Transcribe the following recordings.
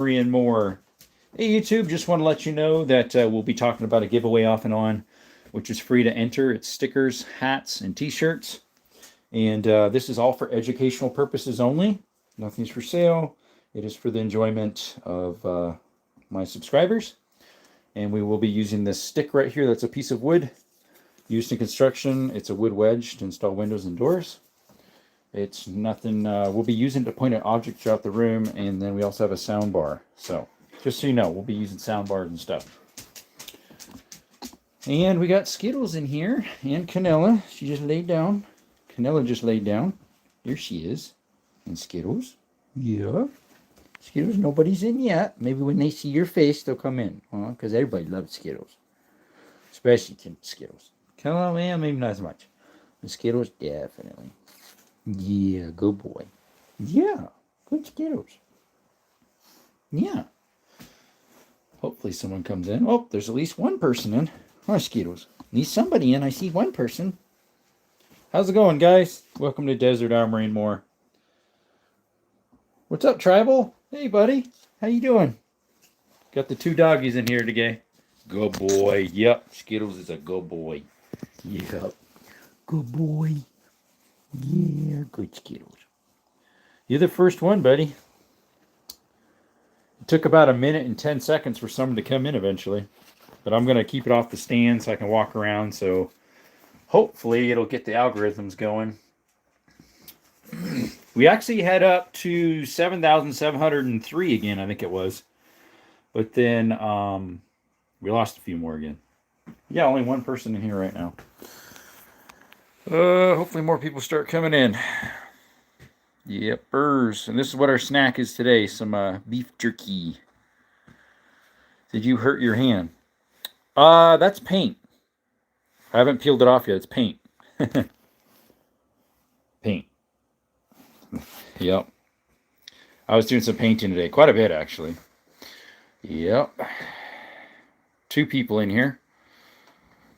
And more. Hey YouTube, just want to let you know that we'll be talking about a giveaway off and on, which is free to enter. It's stickers, hats, and t-shirts. And this is all for educational purposes only. Nothing's for sale. It is for the enjoyment of my subscribers. And we will be using this stick right here. That's a piece of wood used in construction. It's a wood wedge to install windows and doors. It's nothing, we'll be using to point at objects throughout the room, and then we also have a sound bar. So, just so you know, we'll be using sound bars and stuff. And we got Skittles in here, and Canella. She just laid down. Canella just laid down. There she is. And Skittles. Yeah. Skittles, nobody's in yet. Maybe when they see your face, they'll come in. Because everybody loves Skittles. Especially Skittles. Canella, man, maybe not as much. And Skittles, definitely. Yeah, good boy. Yeah, good Skittles. Yeah. Hopefully someone comes in. Oh, there's at least one person in. Hi, Skittles. At least somebody in. I see one person. How's it going, guys? Welcome to Desert Armory and More. What's up, Tribal? Hey, buddy. How you doing? Got the two doggies in here today. Good boy. Yep, Skittles is a good boy. Yep. Good boy. Yeah, good Skittles. You're the first one, buddy. It took about a minute and 10 seconds for someone to come in eventually. But I'm going to keep it off the stand so I can walk around. So hopefully it'll get the algorithms going. We actually had up to 7,703 again, I think it was. But then we lost a few more again. Yeah, only one person in here right now. Hopefully more people start coming in. Yepers. And this is what our snack is today. Some beef jerky. Did you hurt your hand? That's paint. I haven't peeled it off yet. It's paint. Paint. Yep. I was doing some painting today. Quite a bit, actually. Yep. Two people in here.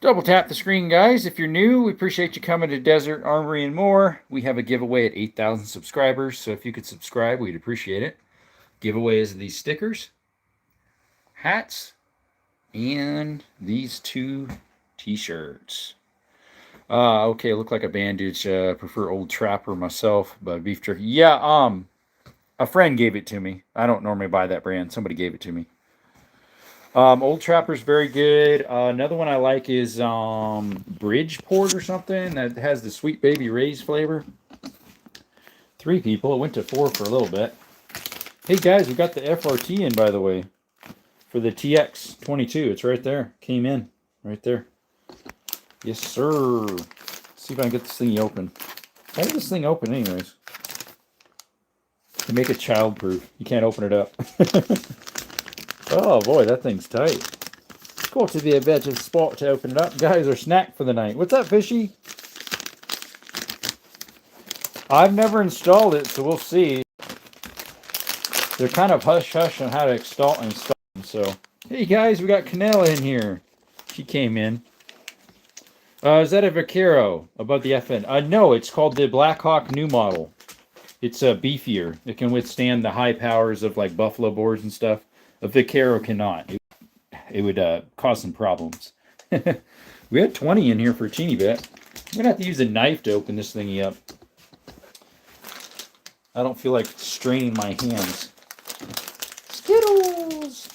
Double tap the screen, guys. If you're new, we appreciate you coming to Desert Armory and More. We have a giveaway at 8,000 subscribers, so if you could subscribe, we'd appreciate it. Giveaway is these stickers, hats, and these two t-shirts. Okay, look like a bandage. Prefer Old Trapper myself, but beef jerky. Yeah, a friend gave it to me. I don't normally buy that brand. Somebody gave it to me. Old Trapper's very good. Another one I like is Bridgeport or something that has the Sweet Baby Ray's flavor. 3 people. It went to 4 for a little bit. Hey guys, we got the FRT in, by the way, for the TX22. It's right there. Came in right there. Yes, sir. Let's see if I can get this thingy open. How did this thing open, anyways? To make it child-proof. You can't open it up. Oh boy, that thing's tight. It's got to be a bit of spot to open it up. Guys, our snack for the night. What's up, Fishy? I've never installed it, so we'll see. They're kind of hush-hush on how to install them. So, hey guys, we got Canella in here. She came in. Is that a Vaquero above the FN? No, it's called the Blackhawk new model. It's beefier. It can withstand the high powers of like buffalo boars and stuff. A Vaquero cannot. It would cause some problems. We had 20 in here for a teeny bit. I'm going to have to use a knife to open this thingy up. I don't feel like straining my hands. Skittles!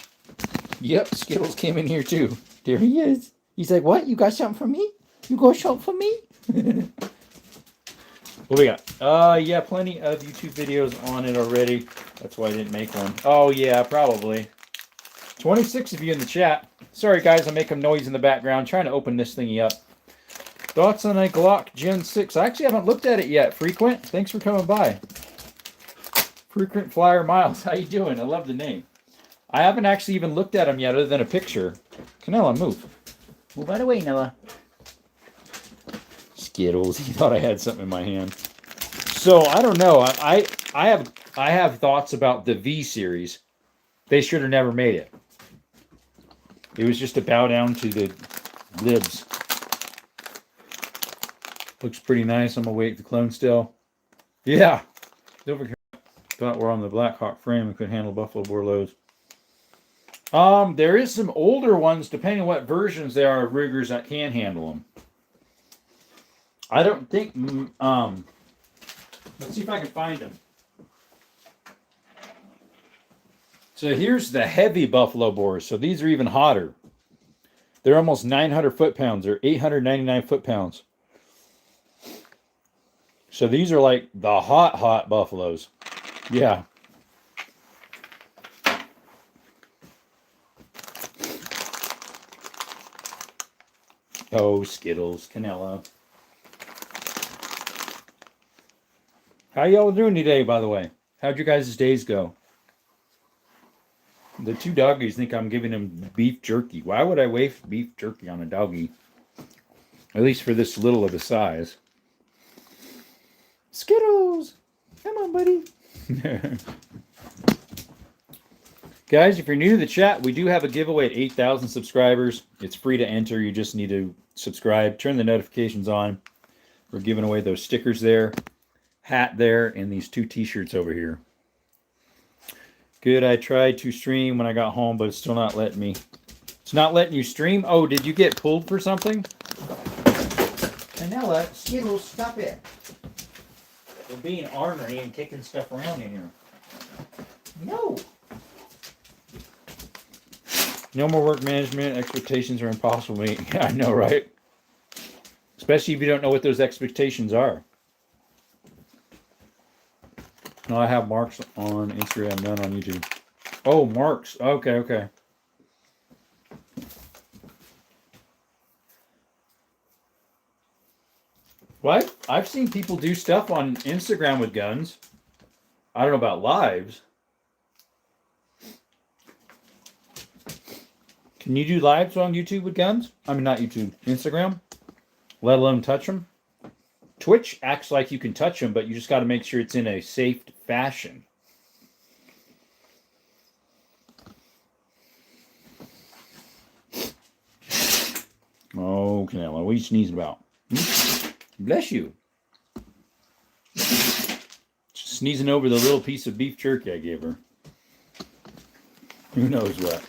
Yep, Skittles came in here too. There he is. He's like, what? You got something for me? You got something for me? What we got? Yeah, plenty of YouTube videos on it already. That's why I didn't make one. Oh, yeah, probably. 26 of you in the chat. Sorry, guys, I'm making noise in the background. Trying to open this thingy up. Thoughts on a Glock Gen 6? I actually haven't looked at it yet. Frequent, thanks for coming by. Frequent Flyer Miles, how you doing? I love the name. I haven't actually even looked at them yet other than a picture. Canella, move. Move out of the way, Nella. Skittles. He thought I had something in my hand. So I don't know. I have thoughts about the V series. They should have never made it. It was just a bow down to the libs. Looks pretty nice. I'm gonna wait the clone still. Yeah. Over here. Thought we're on the Blackhawk frame and could handle buffalo boar loads. There is some older ones, depending on what versions they are, of Rugers that can handle them. I don't think. Let's see if I can find them. So here's the heavy buffalo boars. So these are even hotter. They're almost 900 foot-pounds. They're 899 foot-pounds. So these are like the hot buffaloes. Yeah. Oh, Skittles, Canela. How y'all doing today, by the way? How'd your guys' days go? The two doggies think I'm giving them beef jerky. Why would I waste beef jerky on a doggie? At least for this little of a size. Skittles! Come on, buddy. Guys, if you're new to the chat, we do have a giveaway at 8,000 subscribers. It's free to enter. You just need to subscribe. Turn the notifications on. We're giving away those stickers there, hat there, and these 2 t-shirts over here. Good. I tried to stream when I got home, but it's still not letting me. It's not letting you stream? Oh, did you get pulled for something? Canela, Skittles, stop it. We're being ornery and kicking stuff around in here. No. No more work management. Expectations are impossible to meet. Yeah, I know, right? Especially if you don't know what those expectations are. No, I have Marks on Instagram, none on YouTube. Oh, Marks. Okay. Well, I've seen people do stuff on Instagram with guns. I don't know about lives. Can you do lives on YouTube with guns? I mean, not YouTube, Instagram, let alone touch them. Twitch acts like you can touch them, but you just got to make sure it's in a safe fashion. Oh, Canela, what are you sneezing about? Bless you. Sneezing over the little piece of beef jerky I gave her. Who knows what?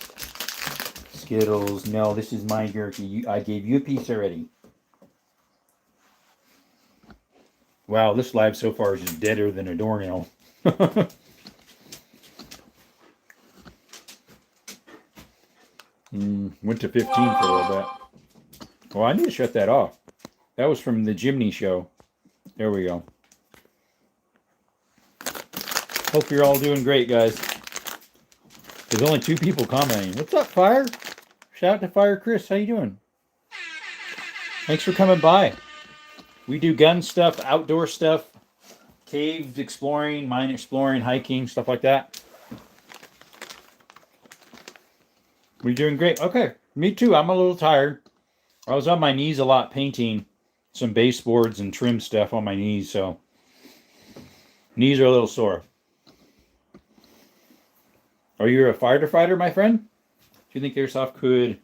Skittles. No, this is my jerky. I gave you a piece already. Wow, this live so far is just deader than a doornail. Went to 15 for a little bit. Well, I need to shut that off. That was from the Jimny show. There we go. Hope you're all doing great, guys. There's only 2 people commenting. What's up, Fire? Shout out to Fire Chris. How you doing? Thanks for coming by. We do gun stuff, outdoor stuff, cave exploring, mine exploring, hiking, stuff like that. We're doing great. Okay, me too. I'm a little tired. I was on my knees a lot painting some baseboards and trim stuff on my knees, so knees are a little sore. Are you a fighter, my friend? Do you think airsoft could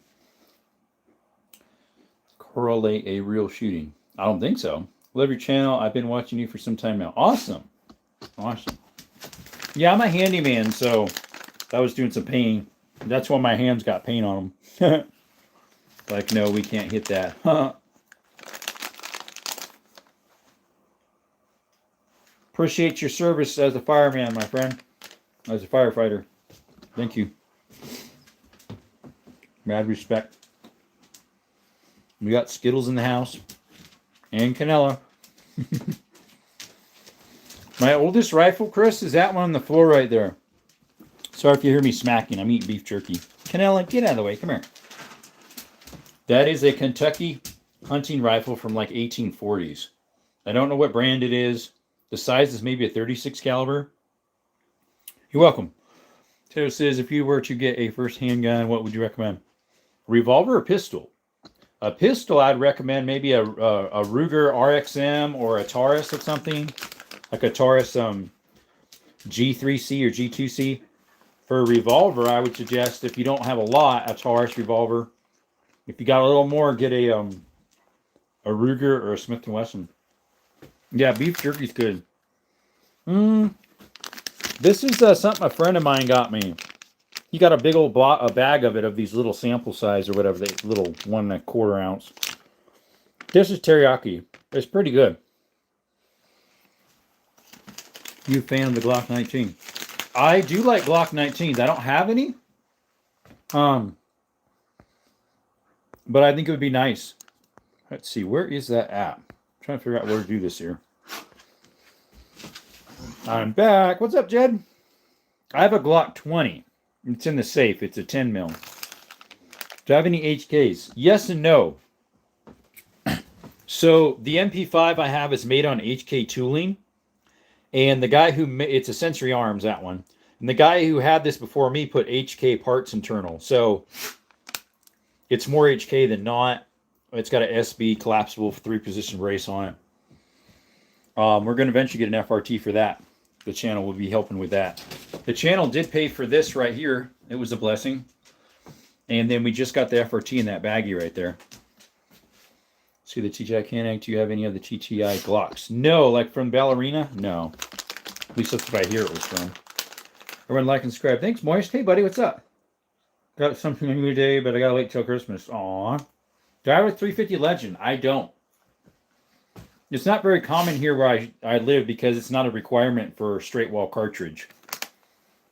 correlate a real shooting? I don't think so. Love your channel. I've been watching you for some time now. Awesome. Yeah, I'm a handyman, so I was doing some painting. That's why my hands got paint on them. Like, no, we can't hit that. Appreciate your service as a fireman, my friend. As a firefighter. Thank you. Mad respect. We got Skittles in the house. And Canela. My oldest rifle, Chris, is that one on the floor right there. Sorry if you hear me smacking. I'm eating beef jerky. Canela, get out of the way. Come here. That is a Kentucky hunting rifle from like 1840s. I don't know what brand it is. The size is maybe a 36 caliber. You're welcome. Taylor says, if you were to get a first handgun, what would you recommend? Revolver or pistol? A pistol, I'd recommend maybe a Ruger RXM or a Taurus or something. Like a Taurus G3C or G2C. For a revolver, I would suggest, if you don't have a lot, a Taurus revolver. If you got a little more, get a Ruger or a Smith & Wesson. Yeah, beef jerky's good. This is something a friend of mine got me. He got a big old a bag of it, of these little sample size or whatever, they little 1.25 ounce. This is teriyaki. It's pretty good. You a fan of the Glock 19? I do like Glock 19s. I don't have any. But I think it would be nice. Let's see, where is that at? I'm trying to figure out where to do this here. I'm back. What's up, Jed? I have a Glock 20. It's in the safe. It's a 10 mil. Do I have any HKs? Yes and no. So the MP5 I have is made on HK tooling. And the guy who, it's a Sensory Arms, that one. And the guy who had this before me put HK parts internal. So it's more HK than not. It's got an SB collapsible 3-position brace on it. We're going to eventually get an FRT for that. The channel will be helping with that. The channel did pay for this right here. It was a blessing. And then we just got the FRT in that baggie right there. See the TTI Canang. Do you have any of the TTI Glocks? No, like from Ballerina? No. At least that's what I hear it was from. Everyone like and subscribe. Thanks, Moist. Hey, buddy, what's up? Got something new today, but I gotta wait till Christmas. Aw. Do I have a 350 Legend? I don't. It's not very common here where I live because it's not a requirement for a straight wall cartridge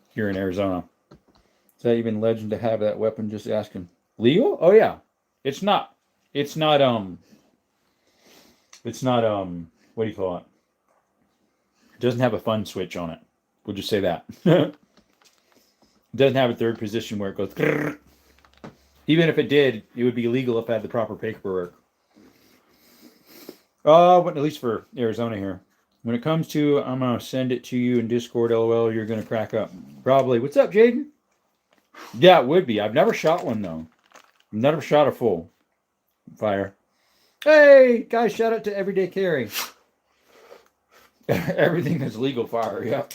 here in Arizona. Is that even Legend to have that weapon? Just asking. Legal? Oh yeah. It's not. It's not what do you call it? It doesn't have a fun switch on it. We'll just say that. It doesn't have a third position where it goes grrr. Even if it did, it would be illegal if it had the proper paperwork. But at least for Arizona here. When it comes to, I'm going to send it to you in Discord, LOL, you're going to crack up. Probably. What's up, Jaden? Yeah, it would be. I've never shot one, though. I've never shot a full fire. Hey, guys, shout out to Everyday Carry. Everything is legal fire, yep.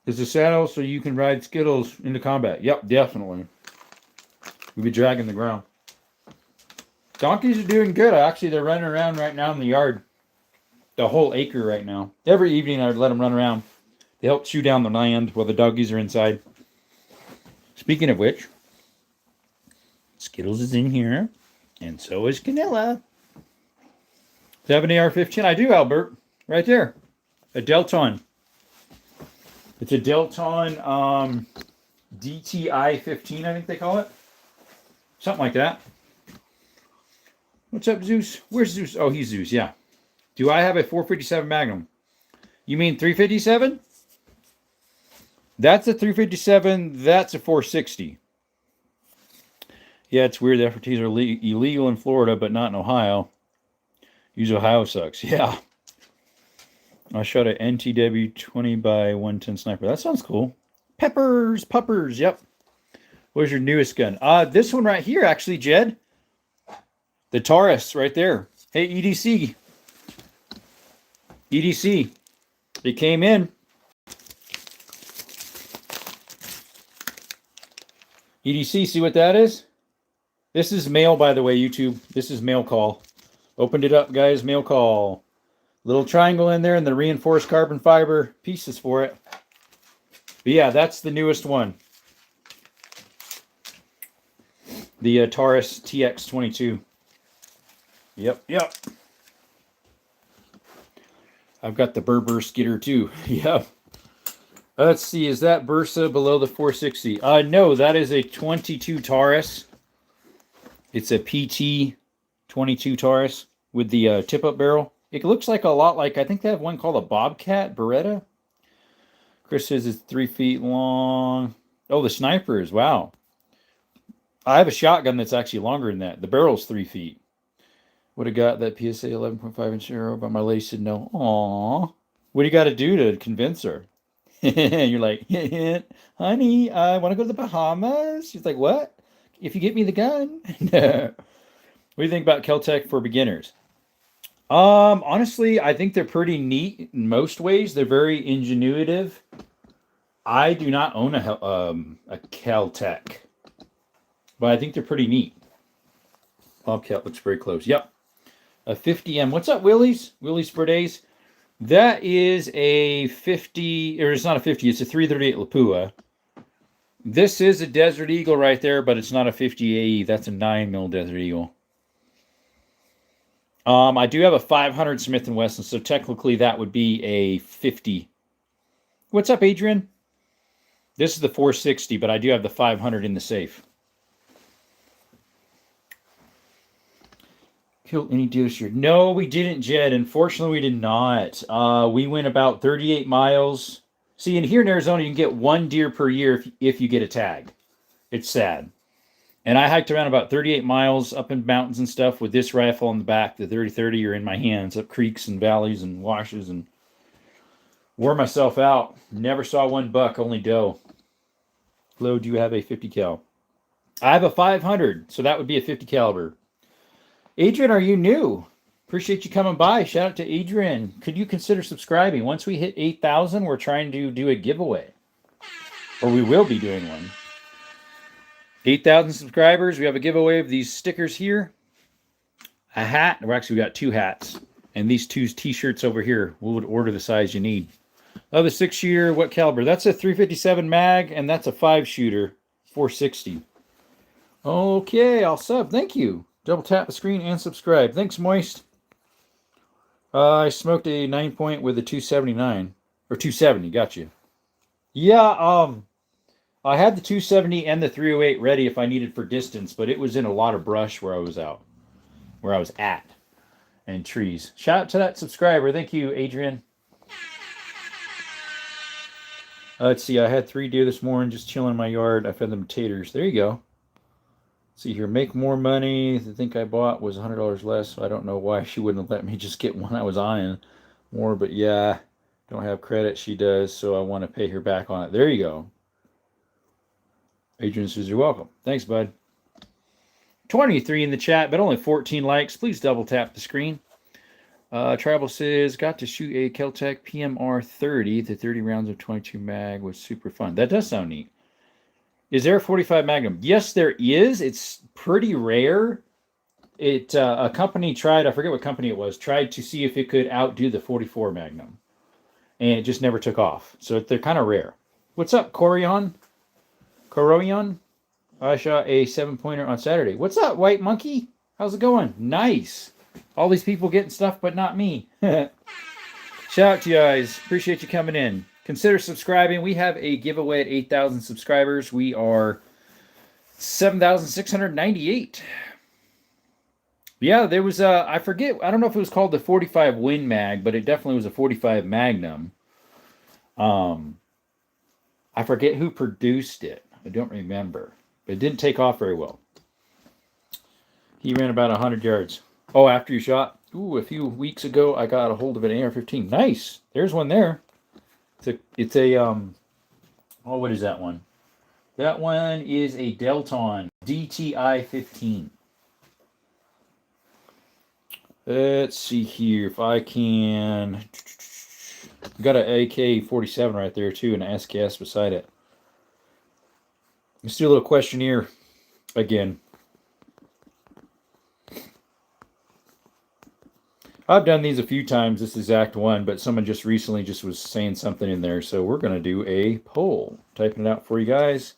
Is the saddle so you can ride Skittles into combat? Yep, definitely. We'll be dragging the ground. Donkeys are doing good. Actually, they're running around right now in the yard. The whole acre right now. Every evening, I would let them run around. They help chew down the land while the doggies are inside. Speaking of which, Skittles is in here, and so is Canilla. Do you have an AR-15? I do, Albert. Right there. A Delton. It's a Delton DTI-15, I think they call it. Something like that. What's up, Zeus? Where's Zeus? Oh, he's Zeus, yeah. Do I have a 457 Magnum? You mean 357? That's a 357. That's a 460. Yeah, it's weird. The FRTs are illegal in Florida, but not in Ohio. Use Ohio sucks. Yeah. I shot an NTW 20x110 sniper. That sounds cool. Puppers. Yep. Where's your newest gun? This one right here, actually, Jed. The Taurus right there. Hey, EDC. EDC. It came in. EDC, see what that is? This is mail, by the way, YouTube. This is mail call. Opened it up, guys. Mail call. Little triangle in there and the reinforced carbon fiber pieces for it. But yeah, that's the newest one. The Taurus TX22. Yep. I've got the Berber Skitter too. Yep. Let's see, is that Bursa below the 460? No, that is a 22 Taurus. It's a PT 22 Taurus with the tip-up barrel. It looks like a lot like, I think they have one called a Bobcat Beretta. Chris says it's 3 feet long. Oh, the snipers, wow. I have a shotgun that's actually longer than that. The barrel's 3 feet. Would have got that PSA 11.5 inch arrow, but my lady said no. Aww. What do you got to do to convince her? You're like, honey, I want to go to the Bahamas. She's like, what? If you get me the gun. What do you think about Kel-Tec for beginners? Honestly, I think they're pretty neat in most ways. They're very ingenuitive. I do not own a Kel-Tec, but I think they're pretty neat. Bobcat looks very close. Yep. A 50M. What's up, Willies? Willies for days. That is a 50, or it's not a 50, it's a 338 Lapua. This is a Desert Eagle right there, but it's not a 50 AE. That's a 9mm Desert Eagle. I do have a 500 Smith & Wesson, so technically that would be a 50. What's up, Adrian? This is the 460, but I do have the 500 in the safe. Kill any deer this year? No, we didn't, Jed. Unfortunately, we did not. We went about 38 miles. See, in here in Arizona, you can get 1 deer per year if you get a tag. It's sad. And I hiked around about 38 miles up in mountains and stuff with this rifle on the back, the 30-30, or in my hands, up creeks and valleys and washes, and wore myself out. Never saw 1 buck, only doe. Flo, do you have a 50 cal? I have a 500, so that would be a 50 caliber. Adrian, are you new? Appreciate you coming by. Shout out to Adrian. Could you consider subscribing? Once we hit 8,000, we're trying to do a giveaway. Or we will be doing one. 8,000 subscribers. We have a giveaway of these stickers here. A hat. Well, actually, we got 2 hats. And these 2 t-shirts over here. We would order the size you need. Oh, the 6-shooter. What caliber? That's a 357 mag, and that's a 5-shooter. 460. Okay, I'll sub. Thank you. Double tap the screen and subscribe. Thanks, Moist. I smoked a 9-point with a 279. Or 270, got you. Yeah, I had the 270 and the 308 ready if I needed for distance, but it was in a lot of brush where I was at. And trees. Shout out to that subscriber. Thank you, Adrian. Let's see, I had 3 deer this morning just chilling in my yard. I fed them taters. There you go. See here, make more money. The thing I bought was $100 less, so I don't know why she wouldn't have let me just get one I was eyeing more. But yeah, don't have credit. She does, so I want to pay her back on it. There you go. Adrian says, you're welcome. Thanks, bud. 23 in the chat, but only 14 likes. Please double tap the screen. Tribal says, got to shoot a Keltec PMR 30. The 30 rounds of 22 mag was super fun. That does sound neat. Is there a 45 Magnum? Yes, there is. It's pretty rare. A company tried, I forget what company it was, tried to see if it could outdo the 44 Magnum. And it just never took off. So they're kind of rare. What's up, Corion? I shot a 7-pointer on Saturday. What's up, White Monkey? How's it going? Nice. All these people getting stuff, but not me. Shout out to you guys. Appreciate you coming in. Consider subscribing. We have a giveaway at 8,000 subscribers. We are 7,698. Yeah, there was a, I forget, I don't know if it was called the 45 Win Mag, but it definitely was a 45 Magnum. I forget who produced it. I don't remember. But it didn't take off very well. He ran about 100 yards. Oh, after you shot? Ooh, a few weeks ago, I got a hold of an AR-15. Nice. There's one there. It's a oh, what is that one? That one is a Delton DTI-15. Let's see here if I can. Got an AK-47 right there too, and an SKS beside it. Let's do a little questionnaire again. I've done these a few times, this exact one, but someone just recently just was saying something in there, so we're going to do a poll. Typing it out for you guys.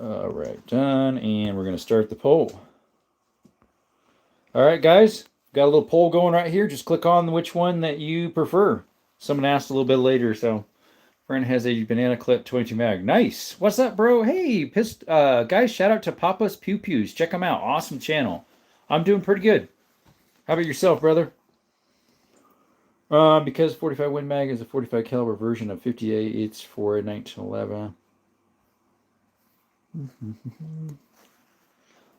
All right, done, and we're going to start the poll. All right, guys, got a little poll going right here. Just click on which one that you prefer. Someone asked a little bit later, so friend has a banana clip 22 mag. Nice. What's up, bro? Hey, guys, shout out to Papa's Pew Pews. Check them out. Awesome channel. I'm doing pretty good. How about yourself, brother? Because 45 Win Mag is a 45 caliber version of 58, it's for a 1911.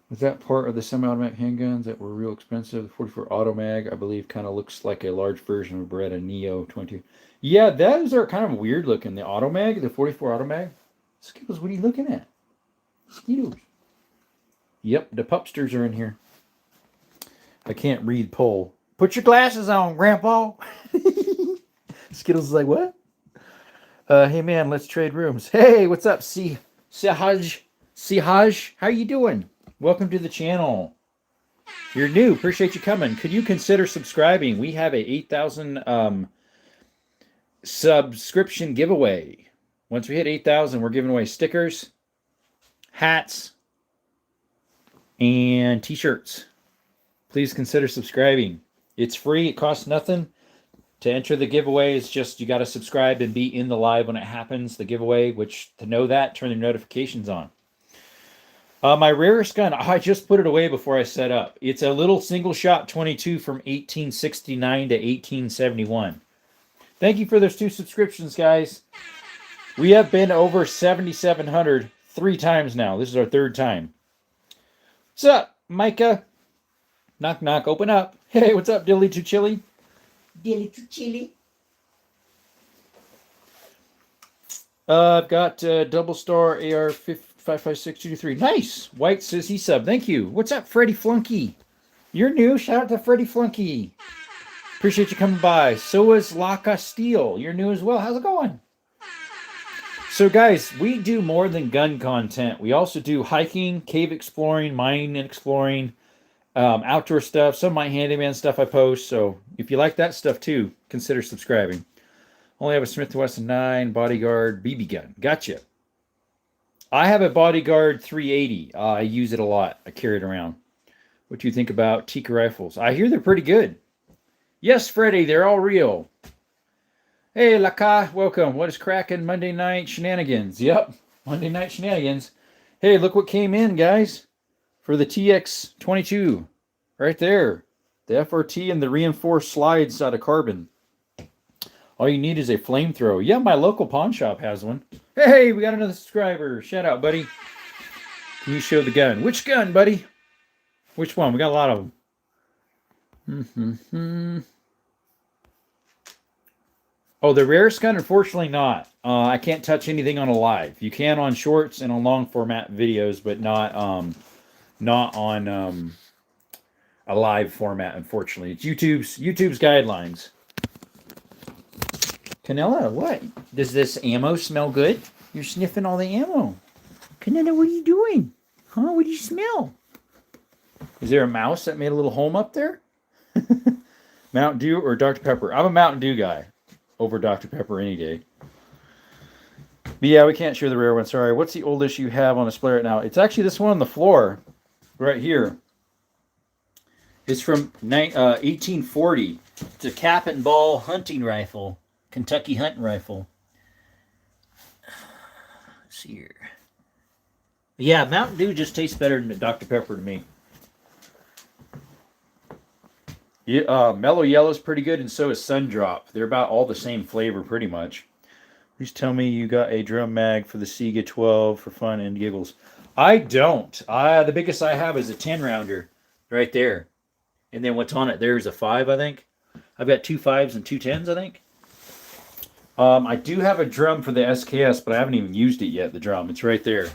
Was that part of the semi-automatic handguns that were real expensive? The 44 Auto Mag, I believe, kind of looks like a large version of Beretta Neo 22. Yeah, those are kind of weird looking. The Auto Mag, the 44 Auto Mag. Skittles, what are you looking at? Skittles. Yep, the pupsters are in here. I can't read poll. Put your glasses on, Grandpa. Skittles is like, what? Hey, man, let's trade rooms. Hey, what's up, Sihaj? How you doing? Welcome to the channel. You're new. Appreciate you coming. Could you consider subscribing? We have a 8,000 subscription giveaway. Once we hit 8,000, we're giving away stickers, hats, and t-shirts. Please consider subscribing. It's free. It costs nothing. To enter the giveaway, it's just you got to subscribe and be in the live when it happens, the giveaway, which to know that, turn the notifications on. My rarest gun, I just put it away before I set up. It's a little single shot 22 from 1869 to 1871. Thank you for those 2 subscriptions, guys. We have been over 7,700 3 times now. This is our 3rd time. What's up, Micah? Knock, knock, open up. Hey, what's up, Dilly to Chili? Dilly to Chili. I've got double star AR 55623. Nice. White says he sub. Thank you. What's up, Freddie Flunky? You're new. Shout out to Freddie Flunky. Appreciate you coming by. So is La Castile. You're new as well. How's it going? So, guys, we do more than gun content. We also do hiking, cave exploring, mining and exploring, outdoor stuff, some of my handyman stuff I post. So, if you like that stuff too, consider subscribing. Only have a Smith & Wesson 9 Bodyguard BB gun. Gotcha. I have a Bodyguard 380. I use it a lot. I carry it around. What do you think about Tikka rifles? I hear they're pretty good. Yes, Freddie, they're all real. Hey, Laka, welcome. What is cracking? Monday night shenanigans. Yep, Monday night shenanigans. Hey, look what came in, guys, for the TX22. Right there. The FRT and the reinforced slides out of carbon. All you need is a flamethrower. Yeah, my local pawn shop has one. Hey, we got another subscriber. Shout out, buddy. Can you show the gun? Which gun, buddy? Which one? We got a lot of them. Oh, the rarest gun? Unfortunately not. I can't touch anything on a live. You can on shorts and on long format videos, but not on a live format, unfortunately. It's YouTube's guidelines. Canella, what? Does this ammo smell good? You're sniffing all the ammo. Canella, what are you doing? Huh? What do you smell? Is there a mouse that made a little home up there? Mountain Dew or Dr. Pepper? I'm a Mountain Dew guy over Dr. Pepper any day. But yeah, we can't share the rare one. Sorry. What's the oldest you have on display right now? It's actually this one on the floor right here. It's from 1840. It's a cap and ball hunting rifle. Kentucky hunting rifle. Let's see here. Yeah, Mountain Dew just tastes better than Dr. Pepper to me. Yeah, Mellow Yellow is pretty good, and so is Sundrop. They're about all the same flavor, pretty much. Please tell me you got a drum mag for the Sega 12 for fun and giggles. I don't. The biggest I have is a 10-rounder right there. And then what's on it? There's a 5, I think. I've got 2 5s and 2 10s, I think. I do have a drum for the SKS, but I haven't even used it yet, the drum. It's right there.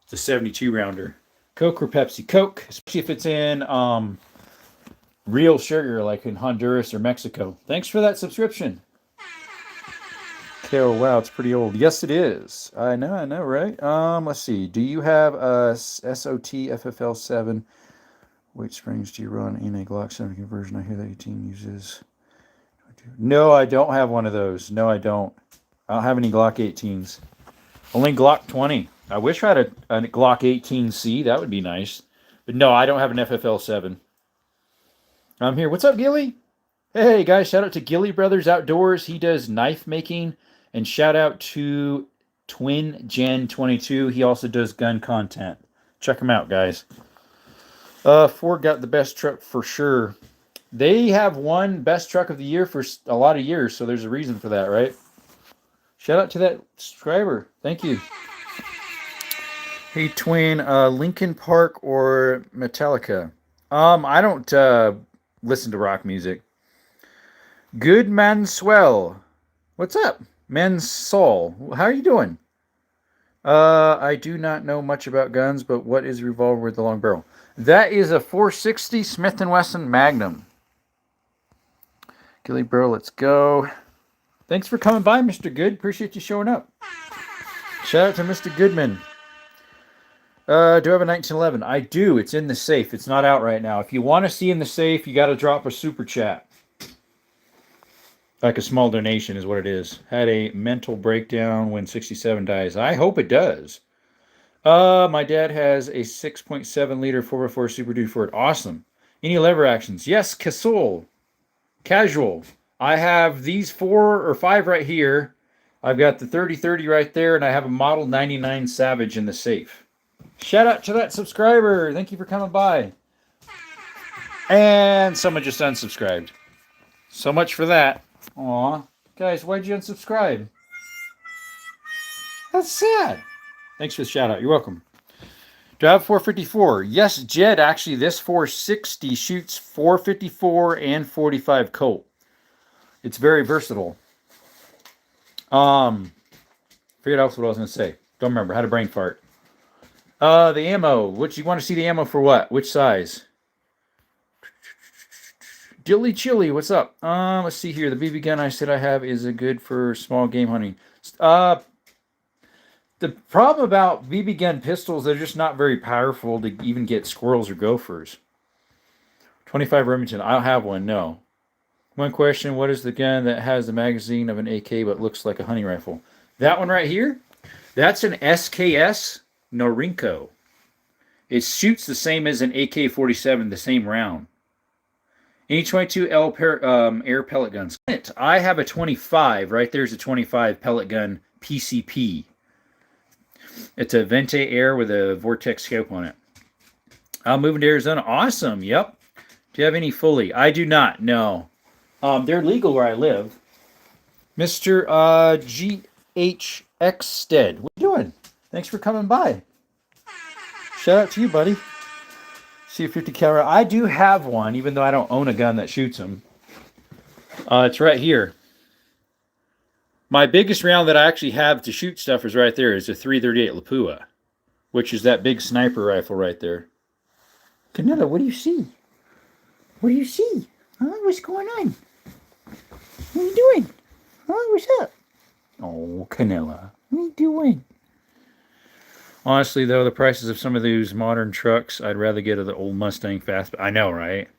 It's a 72-rounder. Coke or Pepsi? Coke, especially if it's in real sugar, like in Honduras or Mexico. Thanks for that subscription. Okay, oh, wow, it's pretty old. Yes, it is. I know, right? Let's see. Do you have a SOT FFL7? Which springs do you run in a Glock 7 conversion? I hear that your team uses... No, I don't have one of those. No, I don't. I don't have any Glock 18s. Only Glock 20. I wish I had a Glock 18C. That would be nice. But no, I don't have an FFL7. I'm here. What's up, Gilly? Hey, guys. Shout out to Gilly Brothers Outdoors. He does knife making. And shout out to Twin Gen 22. He also does gun content. Check him out, guys. Ford got the best truck for sure. They have won best truck of the year for a lot of years, so there's a reason for that, right? Shout out to that subscriber. Thank you. Hey, Twin, Linkin Park or Metallica? I don't listen to rock music. Good man swell. What's up? Men's Soul. How are you doing? I do not know much about guns, but what is a revolver with the long barrel? That is a 460 Smith & Wesson Magnum. Gilly Bro, let's go. Thanks for coming by, Mr. Good. Appreciate you showing up. Shout out to Mr. Goodman. Do I have a 1911? I do. It's in the safe. It's not out right now. If you want to see in the safe, you got to drop a super chat. Like a small donation is what it is. Had a mental breakdown when 67 dies. I hope it does. My dad has a 6.7 liter 4x4 Super Duty Ford. Awesome. Any lever actions? Yes, Casol. Casual. I have these 4 or 5 right here. I've got the 3030 right there, and I have a Model 99 Savage in the safe. Shout out to that subscriber. Thank you for coming by. And someone just unsubscribed. So much for that. Aw. Guys, why'd you unsubscribe? That's sad. Thanks for the shout out. You're welcome. Do I have 454? Yes, Jed. Actually, this 460 shoots 454 and 45 Colt. It's very versatile. Figured out what I was going to say. Don't remember. Had a brain fart. The ammo. Which you want to see the ammo for what? Which size? Dilly Chili, what's up? Let's see here. The BB gun I said I have is a good for small game hunting. The problem about BB gun pistols, they're just not very powerful to even get squirrels or gophers. 25 Remington. I don't have one, no. One question, what is the gun that has the magazine of an AK but looks like a hunting rifle? That one right here? That's an SKS Norinco. It shoots the same as an AK-47, the same round. Any 22L air pellet guns. I have a 25. Right there's a 25 pellet gun PCP. It's a Vente Air with a Vortex scope on it. I'm moving to Arizona. Awesome. Yep. Do you have any fully? I do not. No. They're legal where I live. Mr. GHX Stead. What are you doing? Thanks for coming by. Shout out to you, buddy. C50 caliber. I do have one, even though I don't own a gun that shoots them. It's right here. My biggest round that I actually have to shoot stuff is right there. Is a 338 Lapua, which is that big sniper rifle right there. Canelo, what do you see? What do you see? Huh? What's going on? What are you doing? Huh? What's up? Oh, Canela. What are you doing? Honestly, though, the prices of some of these modern trucks, I'd rather get the old Mustang Fast. I know, right?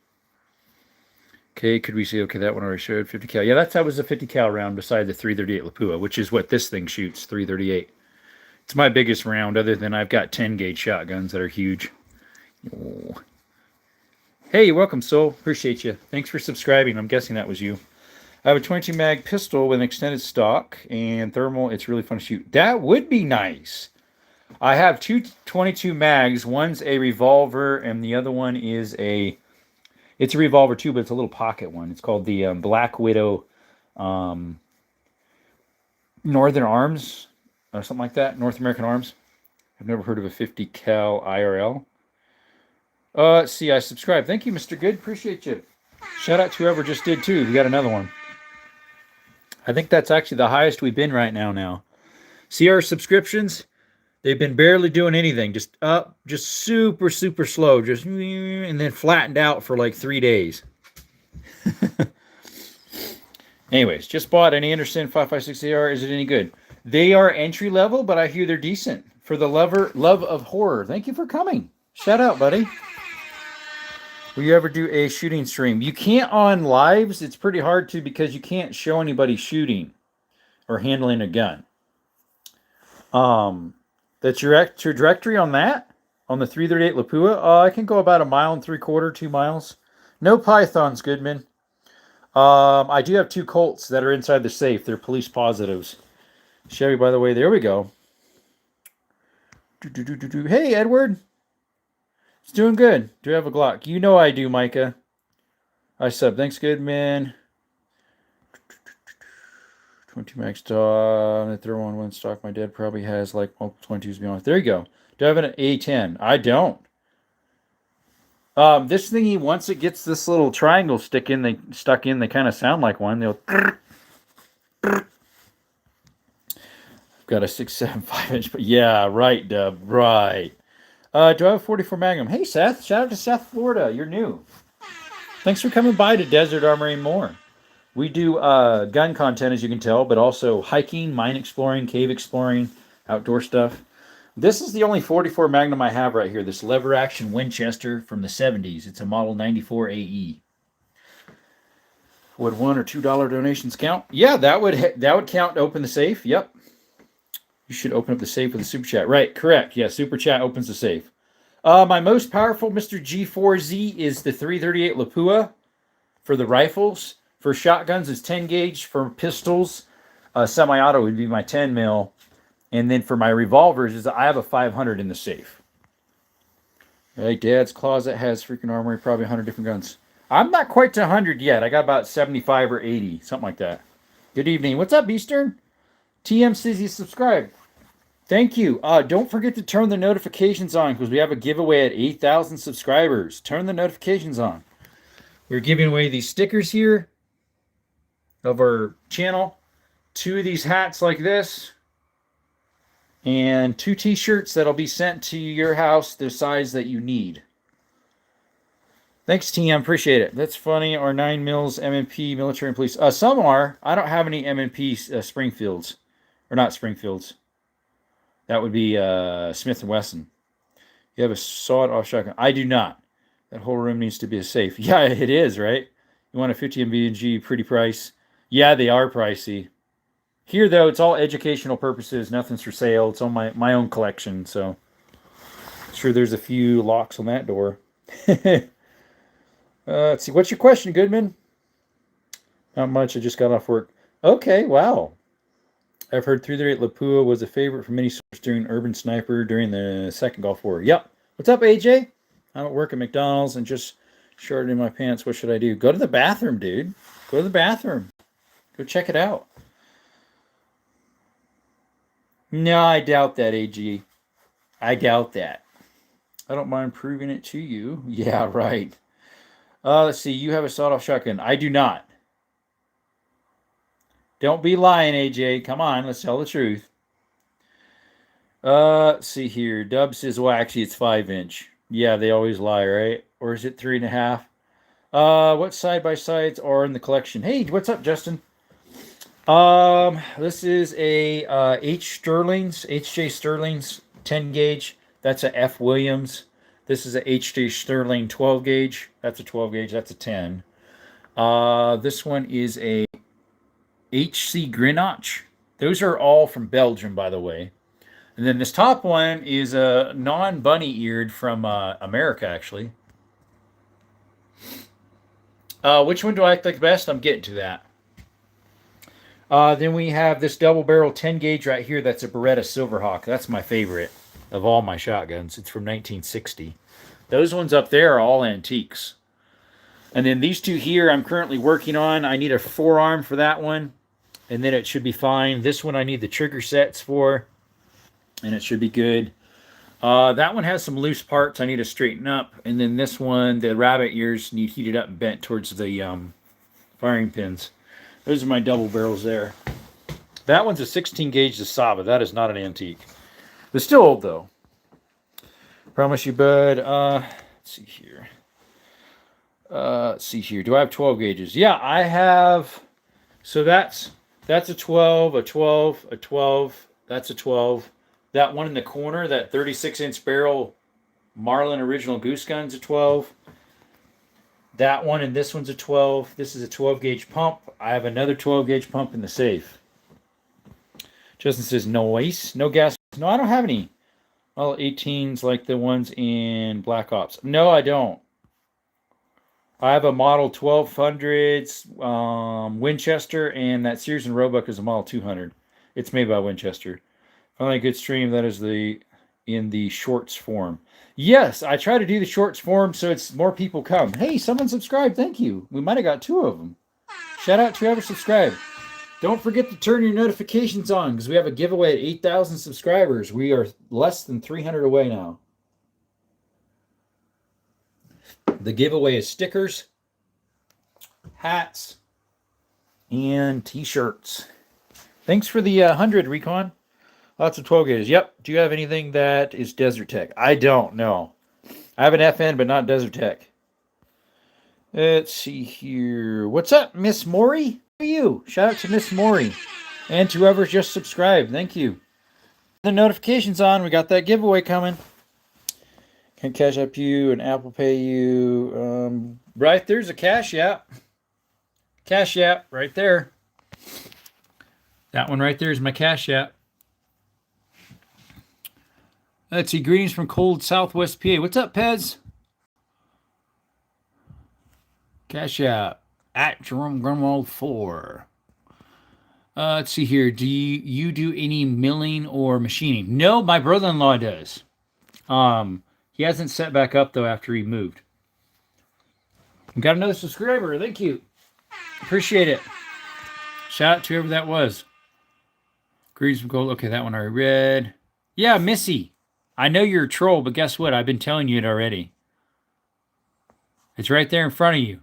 Okay, could we see? Okay, that one already showed 50 cal. Yeah, that was a 50 cal round beside the 338 Lapua, which is what this thing shoots, 338. It's my biggest round, other than I've got 10 gauge shotguns that are huge. Oh. Hey, welcome, Soul. Appreciate you. Thanks for subscribing. I'm guessing that was you. I have a 22 mag pistol with an extended stock and thermal. It's really fun to shoot. That would be nice. I have two 22 mags. One's a revolver, and the other one is it's a revolver too, but it's a little pocket one. It's called the Black Widow Northern Arms or something like that. North American Arms. I've never heard of a 50 cal IRL. Let's see, I subscribe. Thank you, Mr. Good. Appreciate you. Shout out to whoever just did too. We got another one. I think that's actually the highest we've been right now. See our subscriptions? They've been barely doing anything. Just up, just super, super slow. Just, and then flattened out for like 3 days. Anyways, just bought an Anderson 5.56 AR. Is it any good? They are entry level, but I hear they're decent. For the love of horror. Thank you for coming. Shout out, buddy. Will you ever do a shooting stream? You can't on lives. It's pretty hard to because you can't show anybody shooting or handling a gun. The trajectory on that, on the 338 Lapua, I can go about 1.75 miles, 2 miles. No pythons, Goodman. I do have 2 Colts that are inside the safe. They're police positives. Chevy, by the way, there we go. Hey, Edward. It's doing good. Do you have a Glock? You know I do, Micah. I sub. Thanks, Goodman. 22 max stock. The third one stock. My dad probably has like multiple 22s beyond. There you go. Do I have an A10? I don't. This thingy, once it gets this little triangle stuck in, they kind of sound like one. They'll. I've got a 6.75 inch, but yeah, right, Dub, right. Do I have a 44 Magnum? Hey, Seth. Shout out to Seth, Florida. You're new. Thanks for coming by to Desert Armory and more. We do gun content, as you can tell, but also hiking, mine exploring, cave exploring, outdoor stuff. This is the only 44 Magnum I have right here. This lever action Winchester from the 70s. It's a model 94 AE. Would $1 or $2 donations count? Yeah, that would count to open the safe. Yep. You should open up the safe with a super chat. Right, correct. Yeah, super chat opens the safe. My most powerful Mr. G4Z is the 338 Lapua for the rifles. For shotguns, it's 10 gauge. For pistols, semi-auto would be my 10 mil. And then for my revolvers, I have a 500 in the safe. Right, Dad's closet has freaking armory, probably 100 different guns. I'm not quite to 100 yet. I got about 75 or 80, something like that. Good evening. What's up, Eastern? TM says you subscribed. Thank you. Don't forget to turn the notifications on because we have a giveaway at 8,000 subscribers. Turn the notifications on. We're giving away these stickers here of our channel. 2 of these hats like this. And 2 t-shirts that'll be sent to your house the size that you need. Thanks, TM. Appreciate it. That's funny. Our 9 mils M&P military and police. Some are. I don't have any M&P Springfields. Or not Springfields. That would be Smith & Wesson. You have a sawed-off shotgun. I do not. That whole room needs to be a safe. Yeah, it is, right? You want a 50 MB&G, pretty price. Yeah, they are pricey. Here, though, it's all educational purposes. Nothing's for sale. It's on my own collection, so sure there's a few locks on that door. Let's see. What's your question, Goodman? Not much. I just got off work. Okay, wow. I've heard 338 Lapua was a favorite for many soldiers during Urban Sniper during the Second Gulf War. Yep. What's up, AJ? I'm at work at McDonald's and just shorted in my pants. What should I do? Go to the bathroom, dude. Go to the bathroom. Go check it out. No, I doubt that, AG. I doubt that. I don't mind proving it to you. Yeah, right. Let's see. You have a sawed-off shotgun. I do not. Don't be lying, AJ. Come on, let's tell the truth. Let's see here. Dub says, well, actually, it's 5-inch. Yeah, they always lie, right? Or is it 3.5? What side-by-sides are in the collection? Hey, what's up, Justin? This is a H.J. Sterling's 10 gauge. That's a F. Williams. This is a H.J. Sterling 12 gauge. That's a 12 gauge. That's a 10. This one is a H.C. Grenache. Those are all from Belgium, by the way. And then this top one is a non-bunny eared from America, actually. Which one do I like best? I'm getting to that. Then we have this double barrel 10 gauge right here. That's a Beretta Silverhawk. That's my favorite of all my shotguns. It's from 1960. Those ones up there are all antiques. And then these 2 here I'm currently working on. I need a forearm for that one. And then it should be fine. This one I need the trigger sets for. And it should be good. That one has some loose parts I need to straighten up. And then this one, the rabbit ears need heated up and bent towards the firing pins. Those are my double barrels there. That one's a 16 gauge Zasaba. That is not an antique. They're still old though. Promise you, bud. Let's see here. Do I have 12 gauges? Yeah, I have. So that's a 12, a 12, a 12. That's a 12. That one in the corner, that 36-inch barrel Marlin original goose gun's a 12. That one and this one's a 12. This is a 12 gauge pump. I have another 12 gauge pump in the safe. Justin says, noise. No gas. No, I don't have any. All 18s like the ones in Black Ops. No, I don't. I have a Model 1200 Winchester, and that Sears and Roebuck is a Model 200. It's made by Winchester. Finally, a good stream. That is in the shorts form. Yes, I try to do the shorts form so it's more people come. Hey, someone subscribed. Thank you. We might have got 2 of them. Shout out to whoever subscribed. Don't forget to turn your notifications on because we have a giveaway at 8,000 subscribers. We are less than 300 away now. The giveaway is stickers, hats, and t-shirts. Thanks for the 100, Recon. Lots of 12 gauges. Yep. Do you have anything that is Desert Tech? I don't know. I have an FN, but not Desert Tech. Let's see here. What's up, Miss Maury? How are you? Shout out to Miss Maury. And to whoever just subscribed. Thank you. the notifications on. We got that giveaway coming. Can Cash App you and Apple Pay you. Right there's a Cash App. Cash App right there. That one right there is my Cash App. Let's see. Greetings from cold Southwest PA. What's up, Pez? Cash App at Jerome Grunwald 4. Let's see here. Do you do any milling or machining? No, my brother-in-law does. He hasn't set back up though after he moved. We got another subscriber. Thank you. Appreciate it. Shout out to whoever that was. Greetings from gold. Okay, that one I already read. Yeah, Missy. I know you're a troll, but guess what? I've been telling you it already. It's right there in front of you.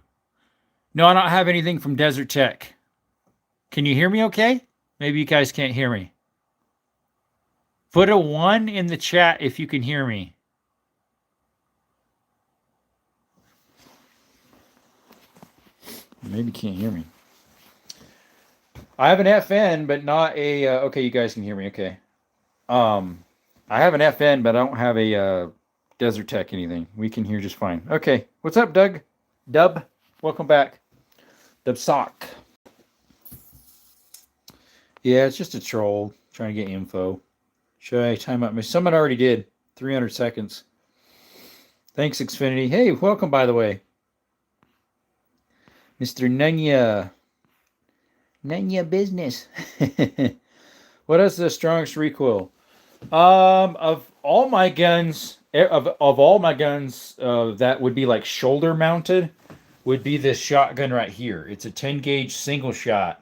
No, I don't have anything from Desert Tech. Can you hear me okay? Maybe you guys can't hear me. Put a 1 in the chat if you can hear me. Maybe you can't hear me. I have an FN, but not a... okay, you guys can hear me. Okay. I have an FN, but I don't have a Desert Tech anything. We can hear just fine. Okay. What's up, Doug? Dub? Welcome back. Dub Sock. Yeah, it's just a troll trying to get info. Should I time out? Someone already did. 300 seconds. Thanks, Xfinity. Hey, welcome, by the way. Mr. Nunya. Nunya business. What is the strongest recoil? Of all my guns, that would be like shoulder mounted, would be this shotgun right here. It's a 10 gauge single shot.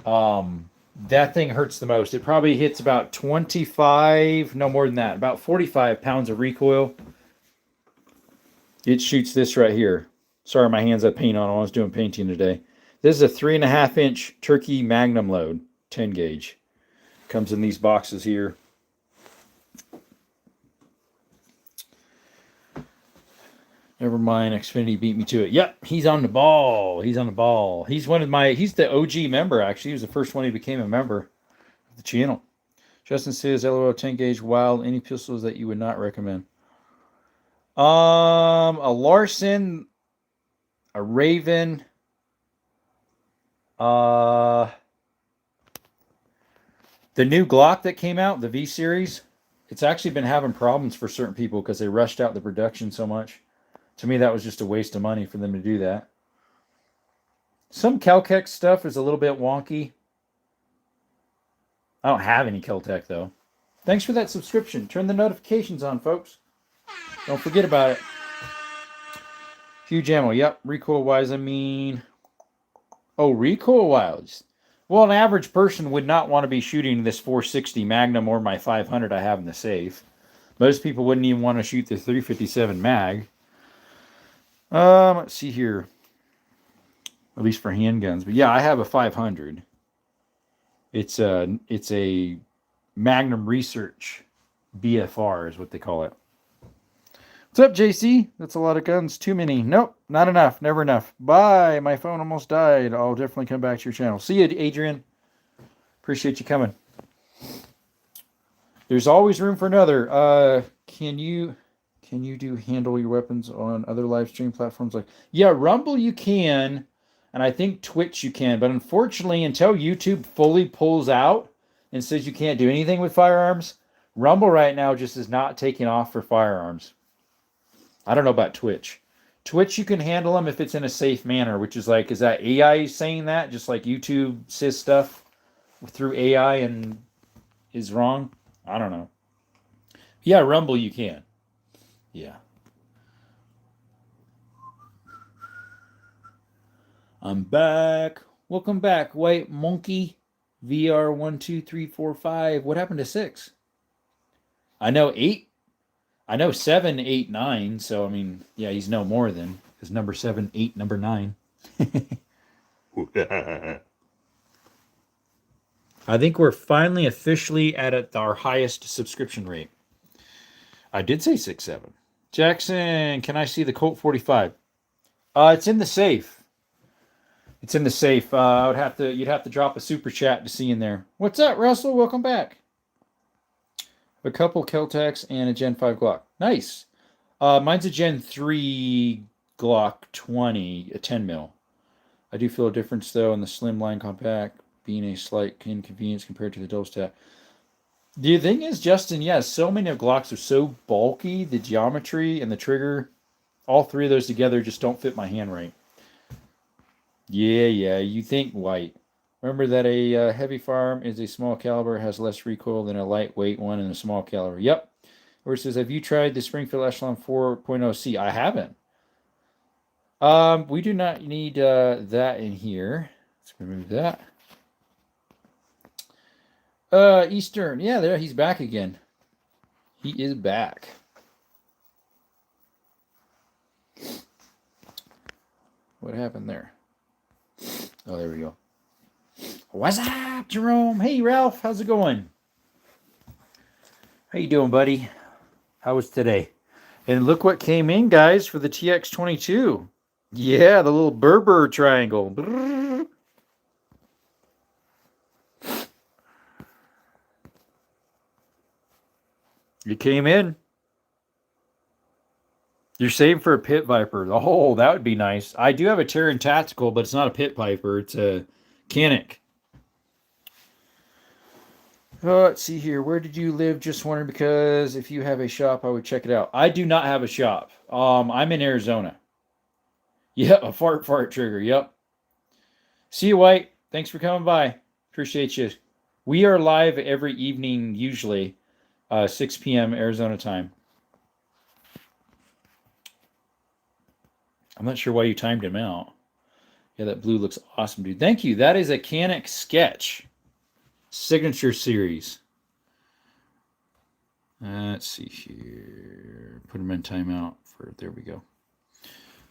That thing hurts the most. It probably hits about 25, no more than that, about 45 pounds of recoil. It shoots this right here. Sorry, my hands had paint on. I was doing painting today. This is a 3.5-inch Turkey Magnum load, 10 gauge. Comes in these boxes here. Never mind, Xfinity beat me to it. Yep, he's on the ball. He's on the ball. He's the OG member, actually. He was the first one who became a member of the channel. Justin says, LOL 10 gauge wild. Any pistols that you would not recommend? A Larson, a Raven, the new Glock that came out, the V series, it's actually been having problems for certain people because they rushed out the production so much. To me, that was just a waste of money for them to do that. Some Kel-Tec stuff is a little bit wonky. I don't have any Kel-Tec, though. Thanks for that subscription. Turn the notifications on, folks. Don't forget about it. Huge ammo. Yep. Recoil-wise, I mean... Oh, recoil-wise. Well, an average person would not want to be shooting this 460 Magnum or my 500 I have in the safe. Most people wouldn't even want to shoot the 357 mag. Let's see here. At least for handguns. But yeah, I have a 500. It's a Magnum Research BFR is what they call it. What's up, JC? That's a lot of guns. Too many. Nope, not enough. Never enough. Bye. My phone almost died. I'll definitely come back to your channel. See you, Adrian. Appreciate you coming. There's always room for another. Can you handle your weapons on other live stream platforms? Yeah, Rumble you can, and I think Twitch you can. But unfortunately, until YouTube fully pulls out and says you can't do anything with firearms, Rumble right now just is not taking off for firearms. I don't know about Twitch. Twitch, you can handle them if it's in a safe manner, which is is that AI saying that? Just like YouTube says stuff through AI and is wrong? I don't know. Yeah, Rumble you can. Yeah. I'm back. Welcome back, White Monkey. VR 1, 2, 3, 4, 5. What happened to 6? I know 8. I know 7, 8, 9. So, I mean, yeah, he's no more than. Because number 7, 8, number 9. I think we're finally officially at our highest subscription rate. I did say 6, 7. Jackson, can I see the Colt 45? It's in the safe. It's in the safe. You'd have to drop a super chat to see in there. What's up, Russell? Welcome back. A couple Keltecs and a Gen 5 Glock. Nice. Mine's a Gen 3 Glock 20, a 10 mil. I do feel a difference though in the slimline compact being a slight inconvenience compared to the double stack. The thing is, Justin, yes, so many of Glocks are so bulky, the geometry and the trigger, all three of those together just don't fit my hand right. Yeah, you think white. Remember that a heavy firearm is a small caliber, has less recoil than a lightweight one in a small caliber. Yep. Or it says, have you tried the Springfield Echelon 4.0C? I haven't. We do not need that in here. Let's remove that. Eastern. Yeah, there he's back again. He is back. What happened there? Oh, there we go. What's up, Jerome? Hey, Ralph. How's it going? How you doing, buddy? How was today? And look what came in, guys, for the TX22. Yeah, the little Berber triangle. Brrr. You came in. You're saving for a Pit Viper. Oh, that would be nice. I do have a Terran Tactical, but it's not a Pit Viper. It's a Canik. Oh, let's see here. Where did you live? Just wondering because if you have a shop, I would check it out. I do not have a shop. I'm in Arizona. Yep, a fart trigger. Yep. See you, White. Thanks for coming by. Appreciate you. We are live every evening, usually 6 p.m. Arizona time. I'm not sure why you timed him out. Yeah, that blue looks awesome, dude. Thank you. That is a Canik Sketch Signature Series. Let's see here. Put him in timeout for, there we go.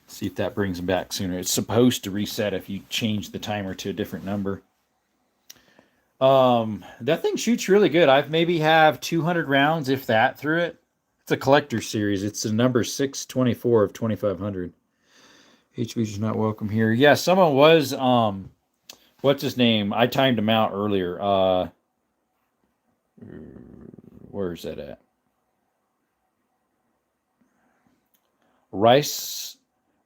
See if that brings him back sooner. It's supposed to reset if you change the timer to a different number. That thing shoots really good. I've maybe have 200 rounds, if that, through it. It's a collector series. It's the number 624 of 2500. HV's not welcome here. Yeah, someone was, what's his name? I timed him out earlier. Where is that at? Rice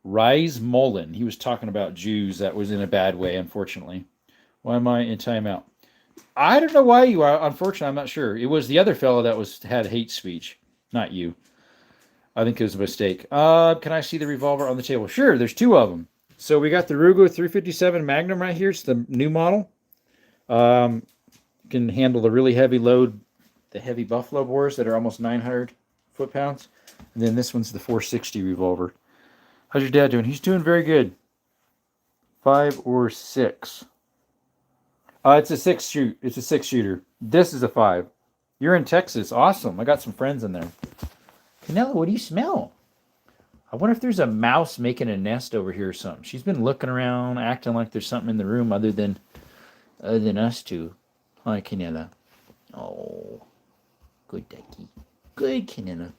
Mullen. He was talking about Jews. That was in a bad way, unfortunately. Why am I in timeout? I don't know why you are. Unfortunately, I'm not sure. It was the other fellow that had hate speech, not you. I think it was a mistake. Can I see the revolver on the table? Sure, there's two of them. So we got the Ruger 357 Magnum right here. It's the new model. Can handle the really heavy load, the heavy buffalo bores that are almost 900 foot-pounds. And then this one's the 460 revolver. How's your dad doing? He's doing very good. 5 or 6. It's a 6 shoot. It's a 6 shooter. This is a 5. You're in Texas. Awesome. I got some friends in there. Canelo, what do you smell? I wonder if there's a mouse making a nest over here or something. She's been looking around, acting like there's something in the room other than us two. Hi, Canelo. Oh, good ducky. Good, Canelo.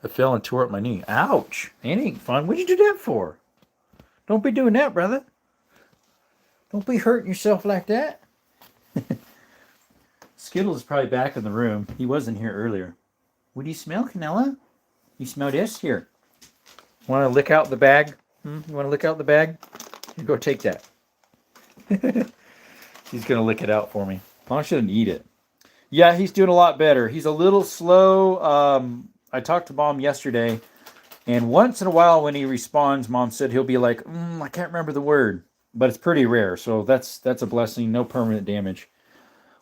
I fell and tore up my knee. Ouch. That ain't fun. What'd you do that for? Don't be doing that, brother. Don't be hurting yourself like that. Skittles is probably back in the room. He wasn't here earlier. What do you smell, Canella? You smell this? Here. Want to lick out the bag? You want to lick out the bag? Here, go take that. He's going to lick it out for me. I shouldn't eat it. Yeah, he's doing a lot better. He's a little slow. I talked to Mom yesterday, and once in a while when he responds, Mom said he'll be like, I can't remember the word. But it's pretty rare, so that's a blessing. No permanent damage.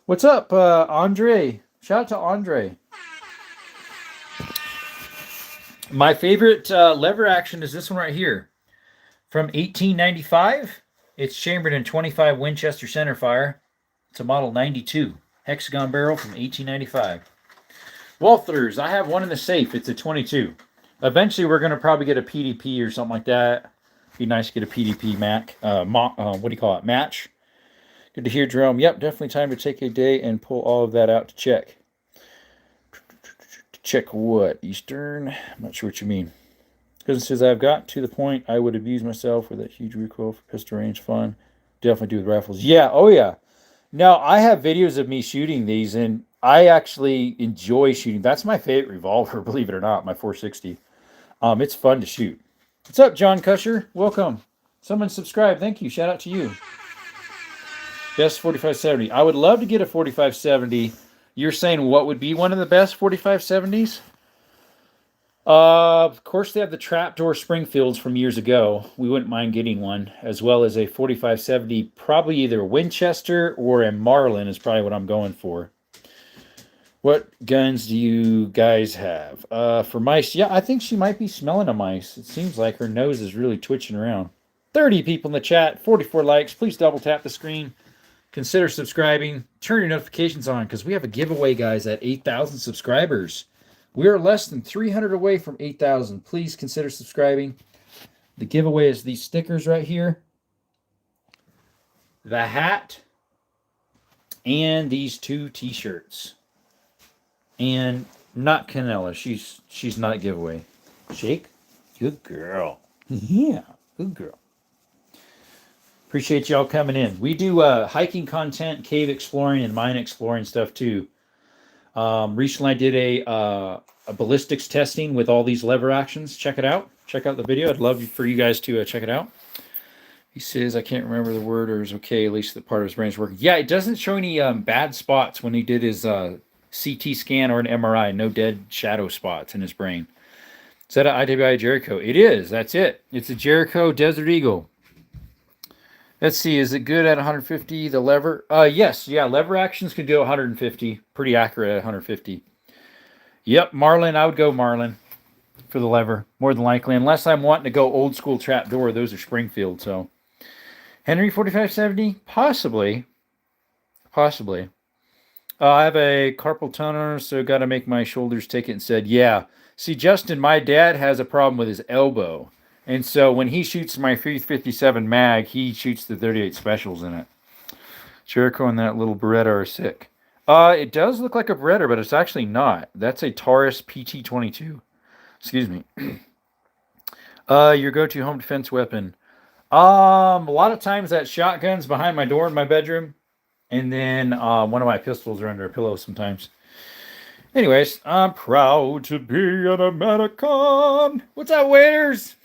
What's up, Andre? Shout out to Andre. My favorite lever action is this one right here. From 1895. It's chambered in 25 Winchester centerfire. It's a model 92. Hexagon barrel from 1895. Walthers. I have one in the safe. It's a 22. Eventually, we're going to probably get a PDP or something like that. Be nice to get a PDP Mac. What do you call it? Match. Good to hear, Jerome. Yep, definitely time to take a day and pull all of that out to check. Check what? Eastern? I'm not sure what you mean. Cousin says, I've got to the point I would abuse myself with that huge recoil for pistol range fun. Definitely do with rifles. Yeah, oh yeah. Now, I have videos of me shooting these, and I actually enjoy shooting. That's my favorite revolver, believe it or not, my 460. It's fun to shoot. What's up, John Cusher? Welcome. Someone subscribe. Thank you. Shout out to you. Best 4570. I would love to get a 4570. You're saying what would be one of the best 4570s? Of course, they have the trapdoor Springfields from years ago. We wouldn't mind getting one, as well as a 4570. Probably either a Winchester or a Marlin is probably what I'm going for. What guns do you guys have? For mice, yeah, I think she might be smelling a mice. It seems like her nose is really twitching around. 30 people in the chat, 44 likes. Please double tap the screen. Consider subscribing. Turn your notifications on because we have a giveaway, guys, at 8,000 subscribers. We are less than 300 away from 8,000. Please consider subscribing. The giveaway is these stickers right here, the hat, and these 2 t-shirts. And not Canella. She's not a giveaway. Shake? Good girl. Yeah, good girl. Appreciate y'all coming in. We do hiking content, cave exploring, and mine exploring stuff too. Recently I did a ballistics testing with all these lever actions. Check it out. Check out the video. I'd love for you guys to check it out. He says, I can't remember the word, or is okay, at least the part of his brain is working. Yeah, it doesn't show any bad spots when he did his CT scan or an MRI. No dead shadow spots in his brain. Is that an IWI Jericho? It is. That's it. It's a Jericho Desert Eagle. Let's see. Is it good at 150? The lever? Yes. Yeah. Lever actions can do 150. Pretty accurate at 150. Yep. Marlin. I would go Marlin for the lever more than likely, unless I'm wanting to go old school trapdoor. Those are Springfield. So Henry 4570, possibly. I have a carpal tunnel, so got to make my shoulders take it and said, yeah. See, Justin, my dad has a problem with his elbow. And so when he shoots my 357 mag, he shoots the 38 specials in it. Jericho and that little Beretta are sick. It does look like a Beretta, but it's actually not. That's a Taurus PT-22. Excuse me. Your go-to home defense weapon. A lot of times that shotgun's behind my door in my bedroom. And then one of my pistols are under a pillow sometimes. Anyways, I'm proud to be an American. What's up, waiters?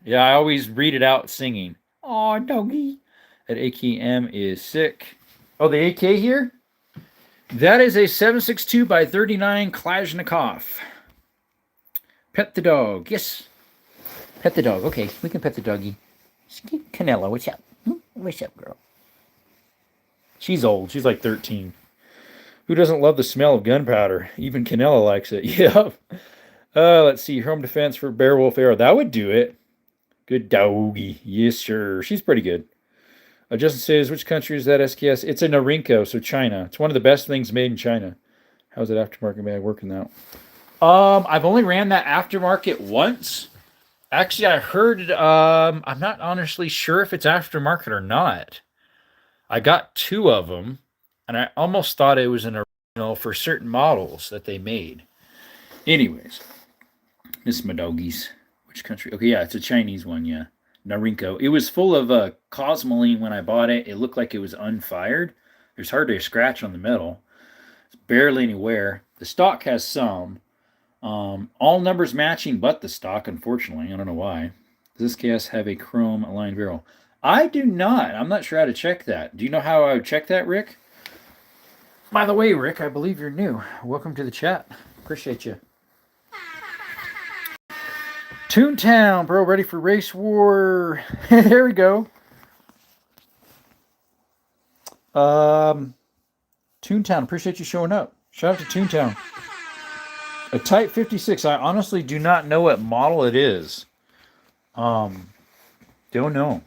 Yeah, I always read it out singing. Aw, doggy. That AKM is sick. Oh, the AK here? That is a 7.62 by 39 Kalashnikov. Pet the dog. Yes. Pet the dog. Okay, we can pet the doggy. Canella, what's up? What's up, girl? She's old. She's like 13. Who doesn't love the smell of gunpowder? Even Canella likes it. Yep. Let's see. Home defense for Beowulf Arrow. That would do it. Good doggy. Yes, sure. She's pretty good. Justin says, which country is that SKS? It's a Norinco, so China. It's one of the best things made in China. How's that aftermarket bag working out? I've only ran that aftermarket once. Actually, I heard, I'm not honestly sure if it's aftermarket or not. I got 2 of them, and I almost thought it was an original for certain models that they made. Anyways, Miss Madoggies. Which country? Okay, yeah, it's a Chinese one, yeah. Norinco. It was full of cosmoline when I bought it. It looked like it was unfired. There's hardly a scratch on the metal. It's barely any wear. The stock has some. All numbers matching but the stock, unfortunately. I don't know why. Does this gas have a chrome aligned barrel? I do not. I'm not sure how to check that. Do you know how I would check that, Rick? By the way, Rick, I believe you're new. Welcome to the chat. Appreciate you. Toontown, bro, ready for race war. There we go. Toontown, appreciate you showing up. Shout out to Toontown. A Type 56. I honestly do not know what model it is. Don't know.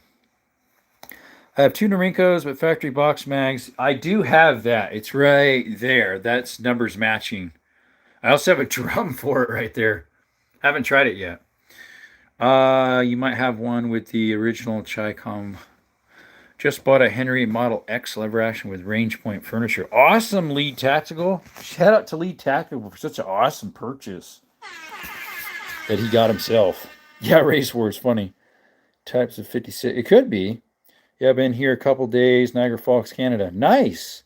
I have 2 Norinkos with factory box mags. I do have that. It's right there. That's numbers matching. I also have a drum for it right there. Haven't tried it yet. You might have one with the original Chicom. Just bought a Henry Model X lever action with range point furniture. Awesome, Lead Tactical. Shout out to Lead Tactical for such an awesome purchase that he got himself. Yeah, Race War is funny. Types of 56. It could be. Yeah, I've been here a couple days. Niagara Falls, Canada. Nice.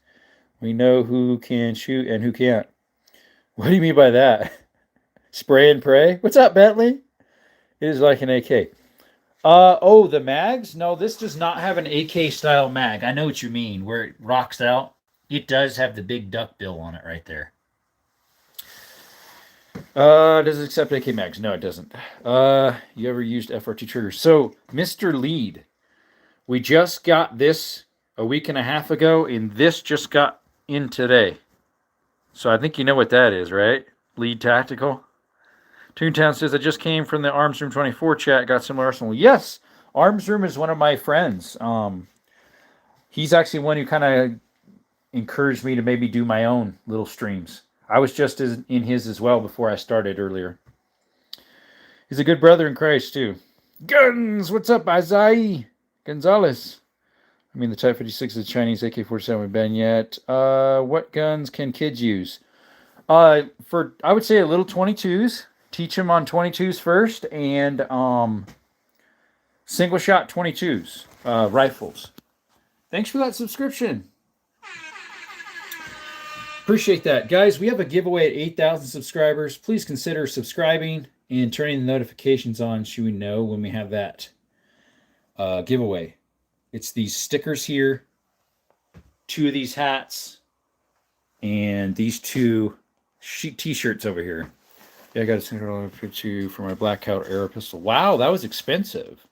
We know who can shoot and who can't. What do you mean by that? Spray and pray? What's up, Bentley? It is like an AK. Oh, the mags? No, this does not have an AK style mag. I know what you mean, where it rocks out. It does have the big duck bill on it right there. Does it accept AK mags? No, it doesn't. You ever used FRT triggers? So, Mr. Lead, we just got this a week and a half ago, and this just got in today. So I think you know what that is, right? Lead Tactical. Toontown says, I just came from the Arms Room 24 chat, got similar arsenal. Yes, Arms Room is one of my friends. He's actually one who kind of encouraged me to maybe do my own little streams. I was just in his as well before I started earlier. He's a good brother in Christ, too. Guns! What's up, Azai Gonzalez? I mean, the Type 56 is the Chinese AK-47 we've been yet. What guns can kids use? I would say a little 22s. Teach them on 22s first, and single shot 22s, rifles. Thanks for that subscription. Appreciate that. Guys, we have a giveaway at 8,000 subscribers. Please consider subscribing and turning the notifications on so you know when we have that giveaway. It's these stickers here, 2 of these hats, and these 2 t-shirts over here. Yeah, I got a single picture for my Blackout Aero pistol. Wow, that was expensive.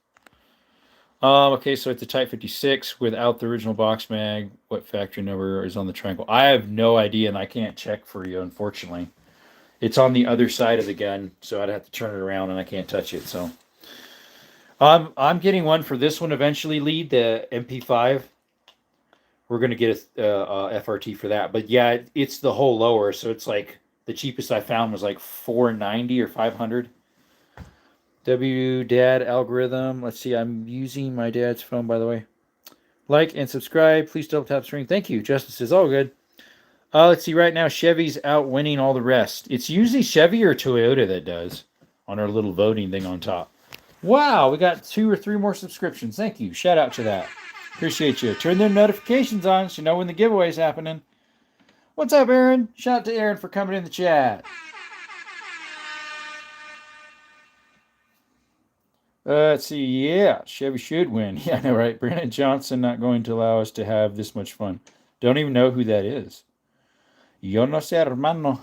Okay, so it's a Type 56 without the original box mag. What factory number is on the triangle? I have no idea, and I can't check for you, unfortunately. It's on the other side of the gun, so I'd have to turn it around, and I can't touch it. So, I'm getting one for this one eventually. Lead the MP5. We're gonna get a FRT for that, but yeah, it's the whole lower, so it's like the cheapest I found was like $490 or $500. Dad algorithm. Let's see. I'm using my dad's phone, by the way. Like and subscribe. Please double tap screen. Thank you. Justice is all good. Let's see. Right now, Chevy's out winning all the rest. It's usually Chevy or Toyota that does on our little voting thing on top. Wow, we got 2 or 3 more subscriptions. Thank you. Shout out to that. Appreciate you. Turn their notifications on so you know when the giveaway is happening. What's up, Aaron? Shout out to Aaron for coming in the chat. Let's see. Yeah, Chevy should win. Yeah, I know, right? Brandon Johnson not going to allow us to have this much fun. Don't even know who that is. Yo no sé, hermano.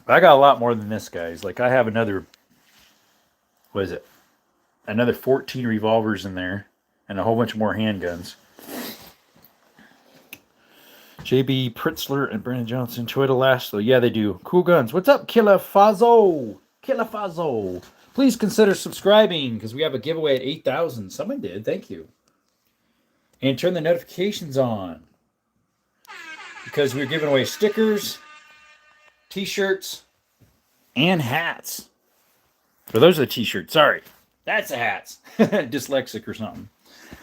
I got a lot more than this, guys. Like, I have another, what is it? Another 14 revolvers in there and a whole bunch more handguns. JB Pritzler and Brandon Johnson. Toyota Laszlo. Yeah, they do. Cool guns. What's up, Killer Fazo? Killer Fazo. Please consider subscribing because we have a giveaway at 8,000. Someone did. Thank you. And turn the notifications on because we're giving away stickers, t-shirts, and hats. Or those are the t-shirts. Sorry. That's the hats. Dyslexic or something.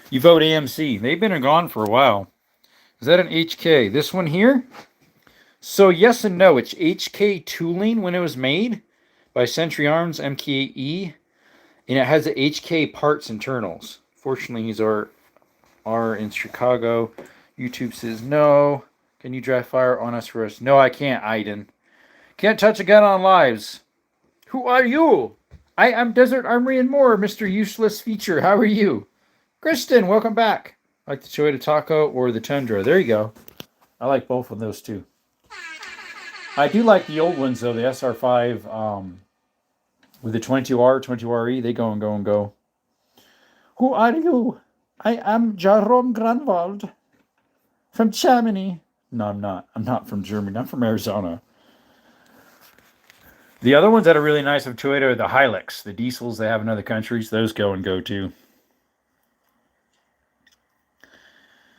You vote AMC. They've been gone for a while. Is that an HK? This one here? So yes and no. It's HK tooling when it was made by Century Arms MKE. And it has the HK parts internals. Fortunately, he's our in Chicago. YouTube says no. Can you dry fire on us for us? No, I can't, Aiden. Can't touch a gun on lives. Who are you? I am Desert Armory and More, Mr. Useless Feature. How are you? Kristen, welcome back. Like the Toyota Taco or the Tundra. There you go. I like both of those too. I do like the old ones though, the SR5 with the 22R, 22RE. They go and go and go. Who are you? I am Jerome Granwald from Germany. No, I'm not. I'm not from Germany. I'm from Arizona. The other ones that are really nice of Toyota are the Hilux, the diesels they have in other countries. Those go and go too.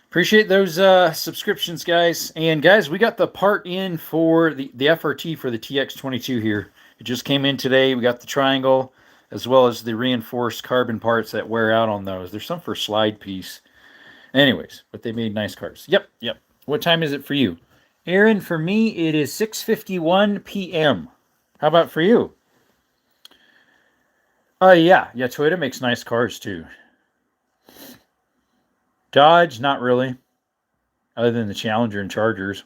Appreciate those subscriptions, guys. And guys, we got the part in for the FRT for the TX22 here. It just came in today. We got the triangle as well as the reinforced carbon parts that wear out on those. There's some for slide piece. Anyways, but they made nice cars. Yep. What time is it for you? Aaron, for me, it is 6:51 p.m. How about for you? Yeah, Toyota makes nice cars too. Dodge, not really, other than the Challenger and Chargers.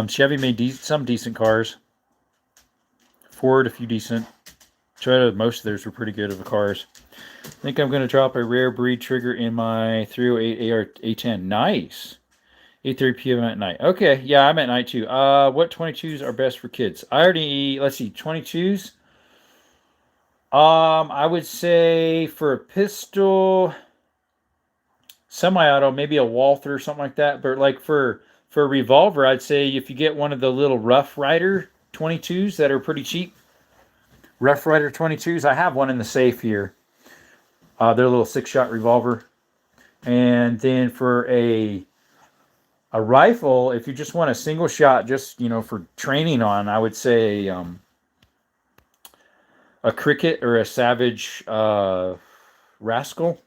Chevy made some decent cars. Ford, a few decent. Toyota, most of theirs were pretty good of the cars. I think I'm going to drop a rare breed trigger in my 308 AR A10. Nice. 8:30 p.m. at night. Okay, yeah, I'm at night too. What 22s are best for kids? Let's see, 22s. I would say for a pistol, semi-auto, maybe a Walther or something like that. But like for a revolver, I'd say if you get one of the little Rough Rider 22s that are pretty cheap. Rough Rider 22s. I have one in the safe here. They're a little 6-shot revolver. And then for a rifle, if you just want a single shot, just for training on, I would say a Cricket or a Savage Rascal.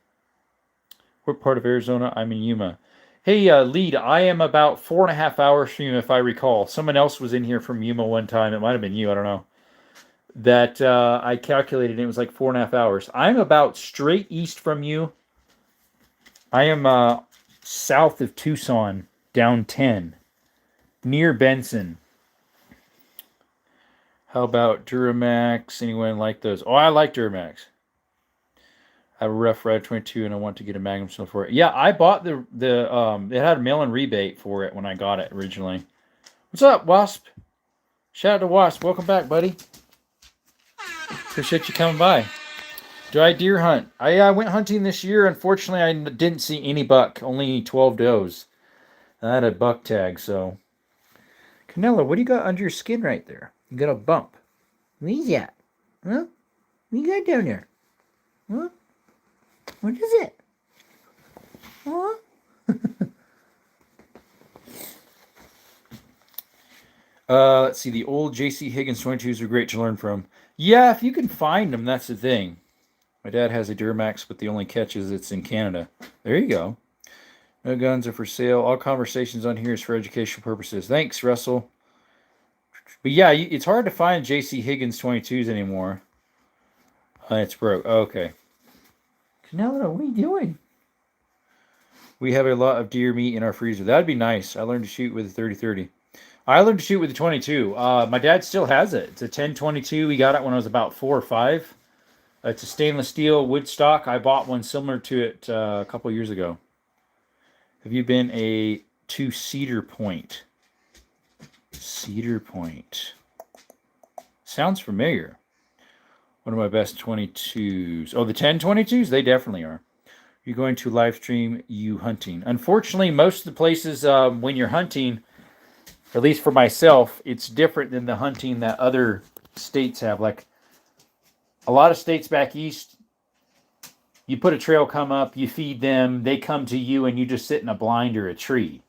What part of Arizona? I'm in Yuma. Hey, Lead, I am about 4.5 hours from you, if I recall. Someone else was in here from Yuma one time. It might have been you. I don't know. That I calculated it was like 4.5 hours. I'm about straight east from you. I am south of Tucson, down 10, near Benson. How about Duramax? Anyone like those? Oh, I like Duramax. I have a Rough Rider 22 and I want to get a Magnum Steel for it. Yeah, I bought the it had a mail-in rebate for it when I got it originally. What's up, Wasp? Shout out to Wasp. Welcome back, buddy. Appreciate you coming by. Do I deer hunt? I went hunting this year. Unfortunately, I didn't see any buck. Only 12 does. I had a buck tag, so. Canelo, what do you got under your skin right there? You got a bump. What is that? Huh? What you got down there? Huh? What is it? Huh? Let's see. The old J.C. Higgins 22s are great to learn from. Yeah, if you can find them, that's the thing. My dad has a Duramax, but the only catch is it's in Canada. There you go. No guns are for sale. All conversations on here is for educational purposes. Thanks, Russell. But yeah, it's hard to find J.C. Higgins 22s anymore. It's broke. Okay. Canelo, what are you doing? We have a lot of deer meat in our freezer. That'd be nice. I learned to shoot with a 30-30. I learned to shoot with a 22. My dad still has it. It's a 10-22. He got it when I was about 4 or 5. It's a stainless steel wood stock. I bought one similar to it a couple years ago. Have you been to Cedar Point? Cedar Point. Sounds familiar. One of my best 22s. Oh, the 10-22s? They definitely are. You're going to live stream you hunting. Unfortunately, most of the places when you're hunting, at least for myself, it's different than the hunting that other states have. Like a lot of states back east, you put a trail come up, you feed them, they come to you, and you just sit in a blind or a tree.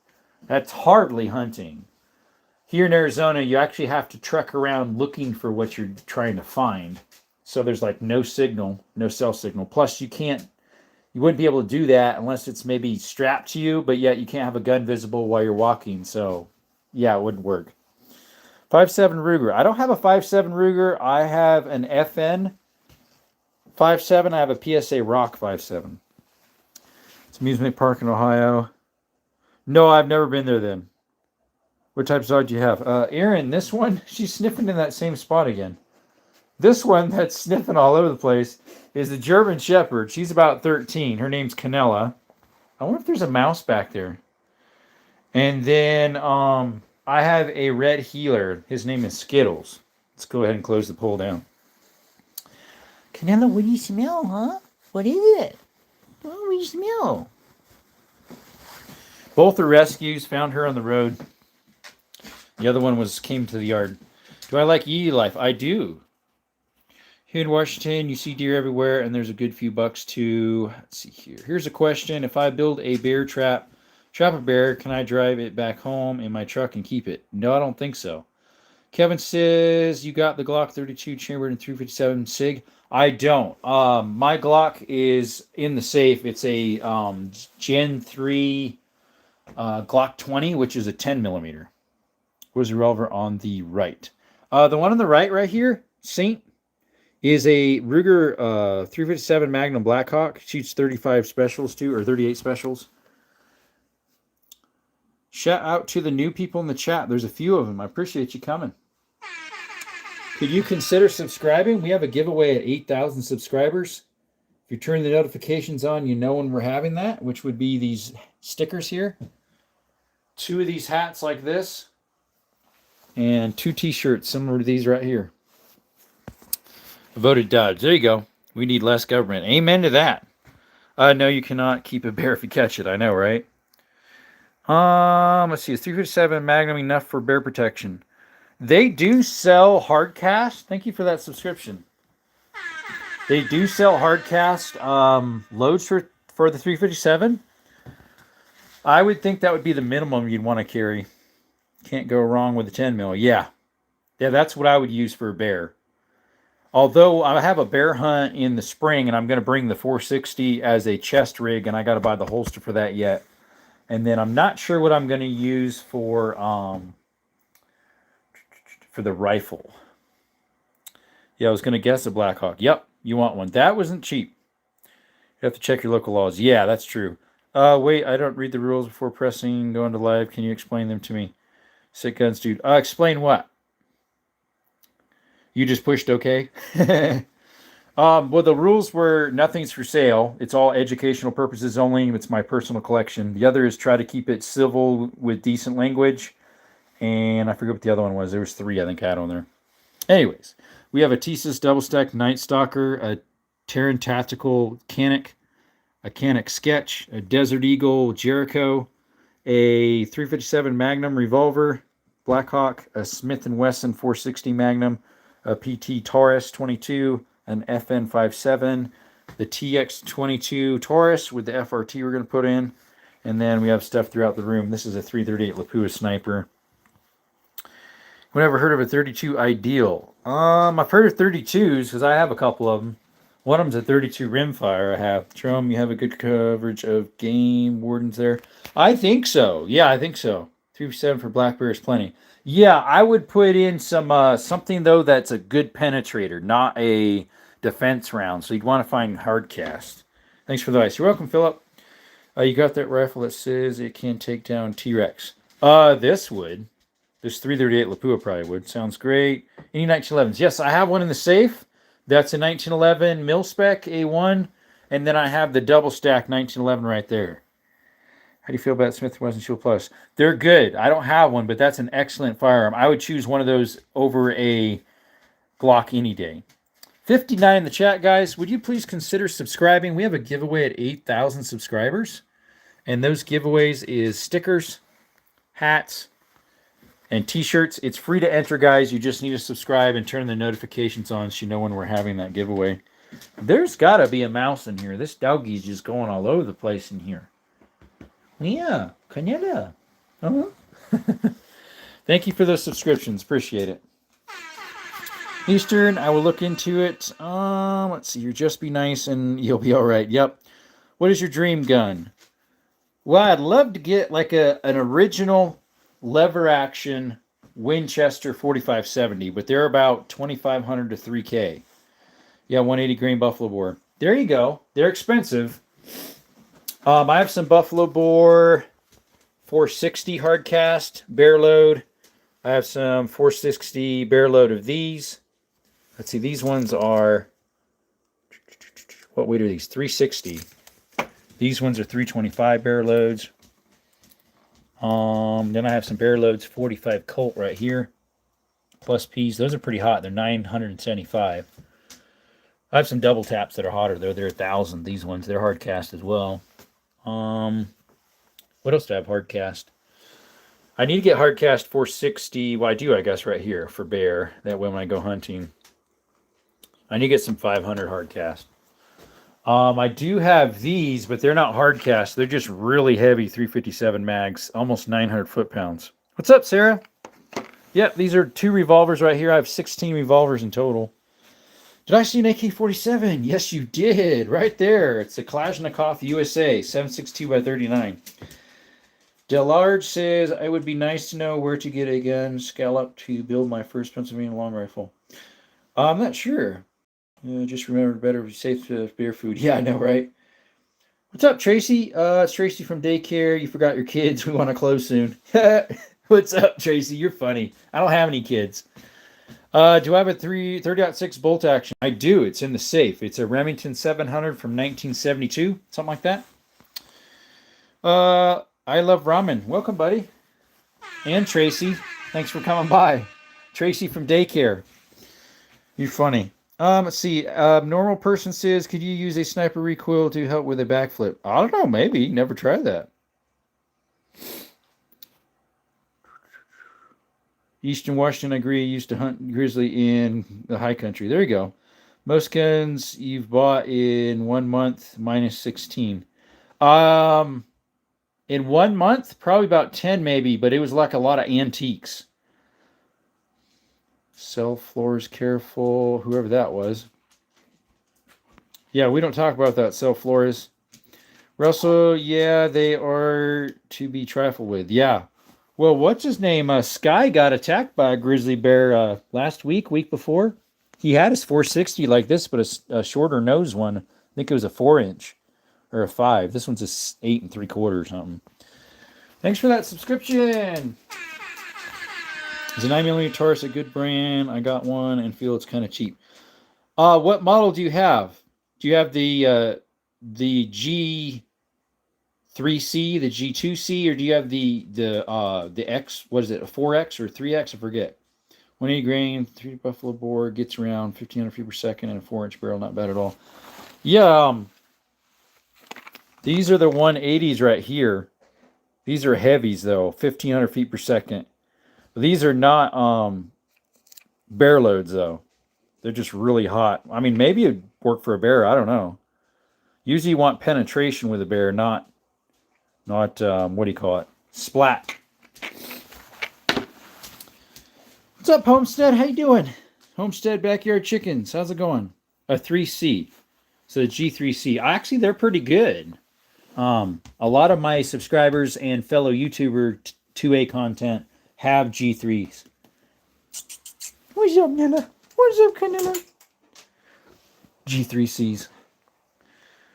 That's hardly hunting. Here in Arizona, you actually have to trek around looking for what you're trying to find. So there's like no signal, no cell signal. Plus, you wouldn't be able to do that unless it's maybe strapped to you, but yet you can't have a gun visible while you're walking. So, yeah, it wouldn't work. 5.7 Ruger. I don't have a 5.7 Ruger. I have an FN 5.7. I have a PSA Rock 5.7. It's amusement park in Ohio. No, I've never been there then. What type of dog do you have? Erin, this one, she's sniffing in that same spot again. This one that's sniffing all over the place is a German Shepherd. She's about 13. Her name's Canella. I wonder if there's a mouse back there. And then I have a red healer. His name is Skittles. Let's go ahead and close the poll down. Canella, what do you smell, huh? What is it? What do you smell? Both are rescues. Found her on the road. The other one came to the yard. Do I like Yee life? I do. Here in Washington, you see deer everywhere, and there's a good few bucks too. Let's see here. Here's a question. If I build a bear trap a bear, can I drive it back home in my truck and keep it? No, I don't think so. Kevin says, you got the Glock 32 chambered in 357 SIG? I don't. My Glock is in the safe. It's a Gen 3 Glock 20, which is a 10 millimeter. Where's the revolver on the right? The one on the right here, Saint, is a Ruger 357 Magnum Blackhawk. Shoots 35 specials too, or 38 specials. Shout out to the new people in the chat. There's a few of them. I appreciate you coming. Could you consider subscribing? We have a giveaway at 8,000 subscribers. If you turn the notifications on, you know when we're having that, which would be these stickers here. 2 of these hats like this. And 2 t-shirts similar to these right here. Voted Dodge. There you go. We need less government. Amen to that. No, you cannot keep a bear if you catch it. I know, right? Let's see. Is 357 Magnum enough for bear protection? They do sell hardcast. Thank you for that subscription. They do sell hardcast loads for the 357. I would think that would be the minimum you'd want to carry. Can't go wrong with a 10 mil. Yeah, that's what I would use for a bear. Although I have a bear hunt in the spring, and I'm going to bring the 460 as a chest rig, and I got to buy the holster for that yet. And then I'm not sure what I'm going to use for the rifle. Yeah, I was going to guess a Blackhawk. Yep, you want one. That wasn't cheap. You have to check your local laws. Yeah, that's true. Wait, I don't read the rules before pressing go into live. Can you explain them to me? Sick guns, dude. Explain what? You just pushed okay? Well, the rules were nothing's for sale. It's all educational purposes only. It's my personal collection. The other is try to keep it civil with decent language. And I forget what the other one was. There was 3, I think, I had on there. Anyways, we have a Thesis Double Stack Night Stalker, a Terran Tactical Canic, a Canic Sketch, a Desert Eagle Jericho, a 357 Magnum Revolver, Blackhawk, a Smith & Wesson 460 Magnum, a PT Taurus 22, an FN 57, the TX22 Taurus with the FRT we're going to put in, and then we have stuff throughout the room. This is a 338 Lapua Sniper. Who ever heard of a 32 Ideal? I've heard of 32s because I have a couple of them. One of them's a 32 rimfire I have. Trom, you have a good coverage of game wardens there. I think so. Yeah, I think so. 357 for black bear is plenty. Yeah, I would put in some something though that's a good penetrator, not a defense round. So you'd want to find hard cast. Thanks for the advice. You're welcome, Philip. You got that rifle that says it can take down T-Rex. This would. This 338 Lapua probably would. Sounds great. Any 1911s? Yes, I have one in the safe. That's a 1911 mil-spec A1. And then I have the double stack 1911 right there. How do you feel about Smith & Wesson Shield Plus? They're good. I don't have one, but that's an excellent firearm. I would choose one of those over a Glock any day. 59 in the chat, guys. Would you please consider subscribing? We have a giveaway at 8,000 subscribers. And those giveaways is stickers, hats, and t-shirts. It's free to enter, guys. You just need to subscribe and turn the notifications on so you know when we're having that giveaway. There's got to be a mouse in here. This doggie's just going all over the place in here. Yeah, Canela. Thank you for those subscriptions. Appreciate it. Eastern, I will look into it. Let's see. You're just be nice and you'll be all right. Yep. What is your dream gun? Well, I'd love to get like an original lever action Winchester 4570, but they're about $2,500 to $3,000. Yeah, 180 grain Buffalo bore. There you go. They're expensive. I have some Buffalo bore 460 hard cast bear load. I have some 460 bear load of these. Let's see, these ones are, what weight are these? 360. These ones are 325 bear loads. Then I have some bear loads 45 Colt right here. Plus P's. Those are pretty hot. They're 975. I have some double taps that are hotter though. They're 1,000. These ones, they're hard cast as well. What else do I have hard cast? I need to get hard cast 460. Well, I do, I guess, right here for bear. That way when I go hunting. I need to get some 500 hard cast. I do have these, but they're not hard cast. They're just really heavy 357 mags, almost 900 foot-pounds. What's up, Sarah? Yep, these are 2 revolvers right here. I have 16 revolvers in total. Did I see an AK-47? Yes, you did. Right there. It's a Kalashnikov USA 7.62x39. Delarge says, I would be nice to know where to get a gun scallop to build my first Pennsylvania long rifle. I'm not sure. Just remember, better be safe to beer food. Yeah, I know, right? What's up, Tracy? It's Tracy from daycare. You forgot your kids. We want to close soon. What's up, Tracy? You're funny. I don't have any kids. Do I have a 30.6 bolt action? I do. It's in the safe. It's a Remington 700 from 1972, something like that. I love ramen. Welcome, buddy. And Tracy, thanks for coming by. Tracy from daycare. You're funny. Let's see. Normal person says, could you use a sniper recoil to help with a backflip? I don't know. Maybe. Never tried that. Eastern Washington, I agree. Used to hunt grizzly in the high country. There you go. Most guns you've bought in 1 month minus 16. In 1 month, probably about 10 maybe, but it was like a lot of antiques. Cell floors careful, whoever that was. Yeah, we don't talk about that, cell floors. Russell, yeah, they are to be trifled with. Yeah. Well, what's his name? Sky got attacked by a grizzly bear last week before. He had his 460 like this, but a shorter nose one. I think it was a 4-inch or a 5. This one's a 8 3/4 or something. Thanks for that subscription. Is a 9mm Taurus a good brand? I got one and feel it's kind of cheap. What model do you have? Do you have the G3C, the G2C, or do you have the X? What is it? A 4X or 3X? I forget. 180 grain, 3 buffalo bore, gets around 1,500 feet per second, and a 4-inch barrel. Not bad at all. Yeah. These are the 180s right here. These are heavies though, 1,500 feet per second. These are not bear loads though. They're just really hot. I mean, maybe it'd work for a bear. I don't know. Usually you want penetration with a bear, not what do you call it? Splat. What's up, Homestead? How you doing? Homestead Backyard Chickens. How's it going? A 3C. So the G3C. Actually, they're pretty good. A lot of my subscribers and fellow YouTuber 2A content have G3s. What's up, Nana? What's up, Canilla? G3Cs.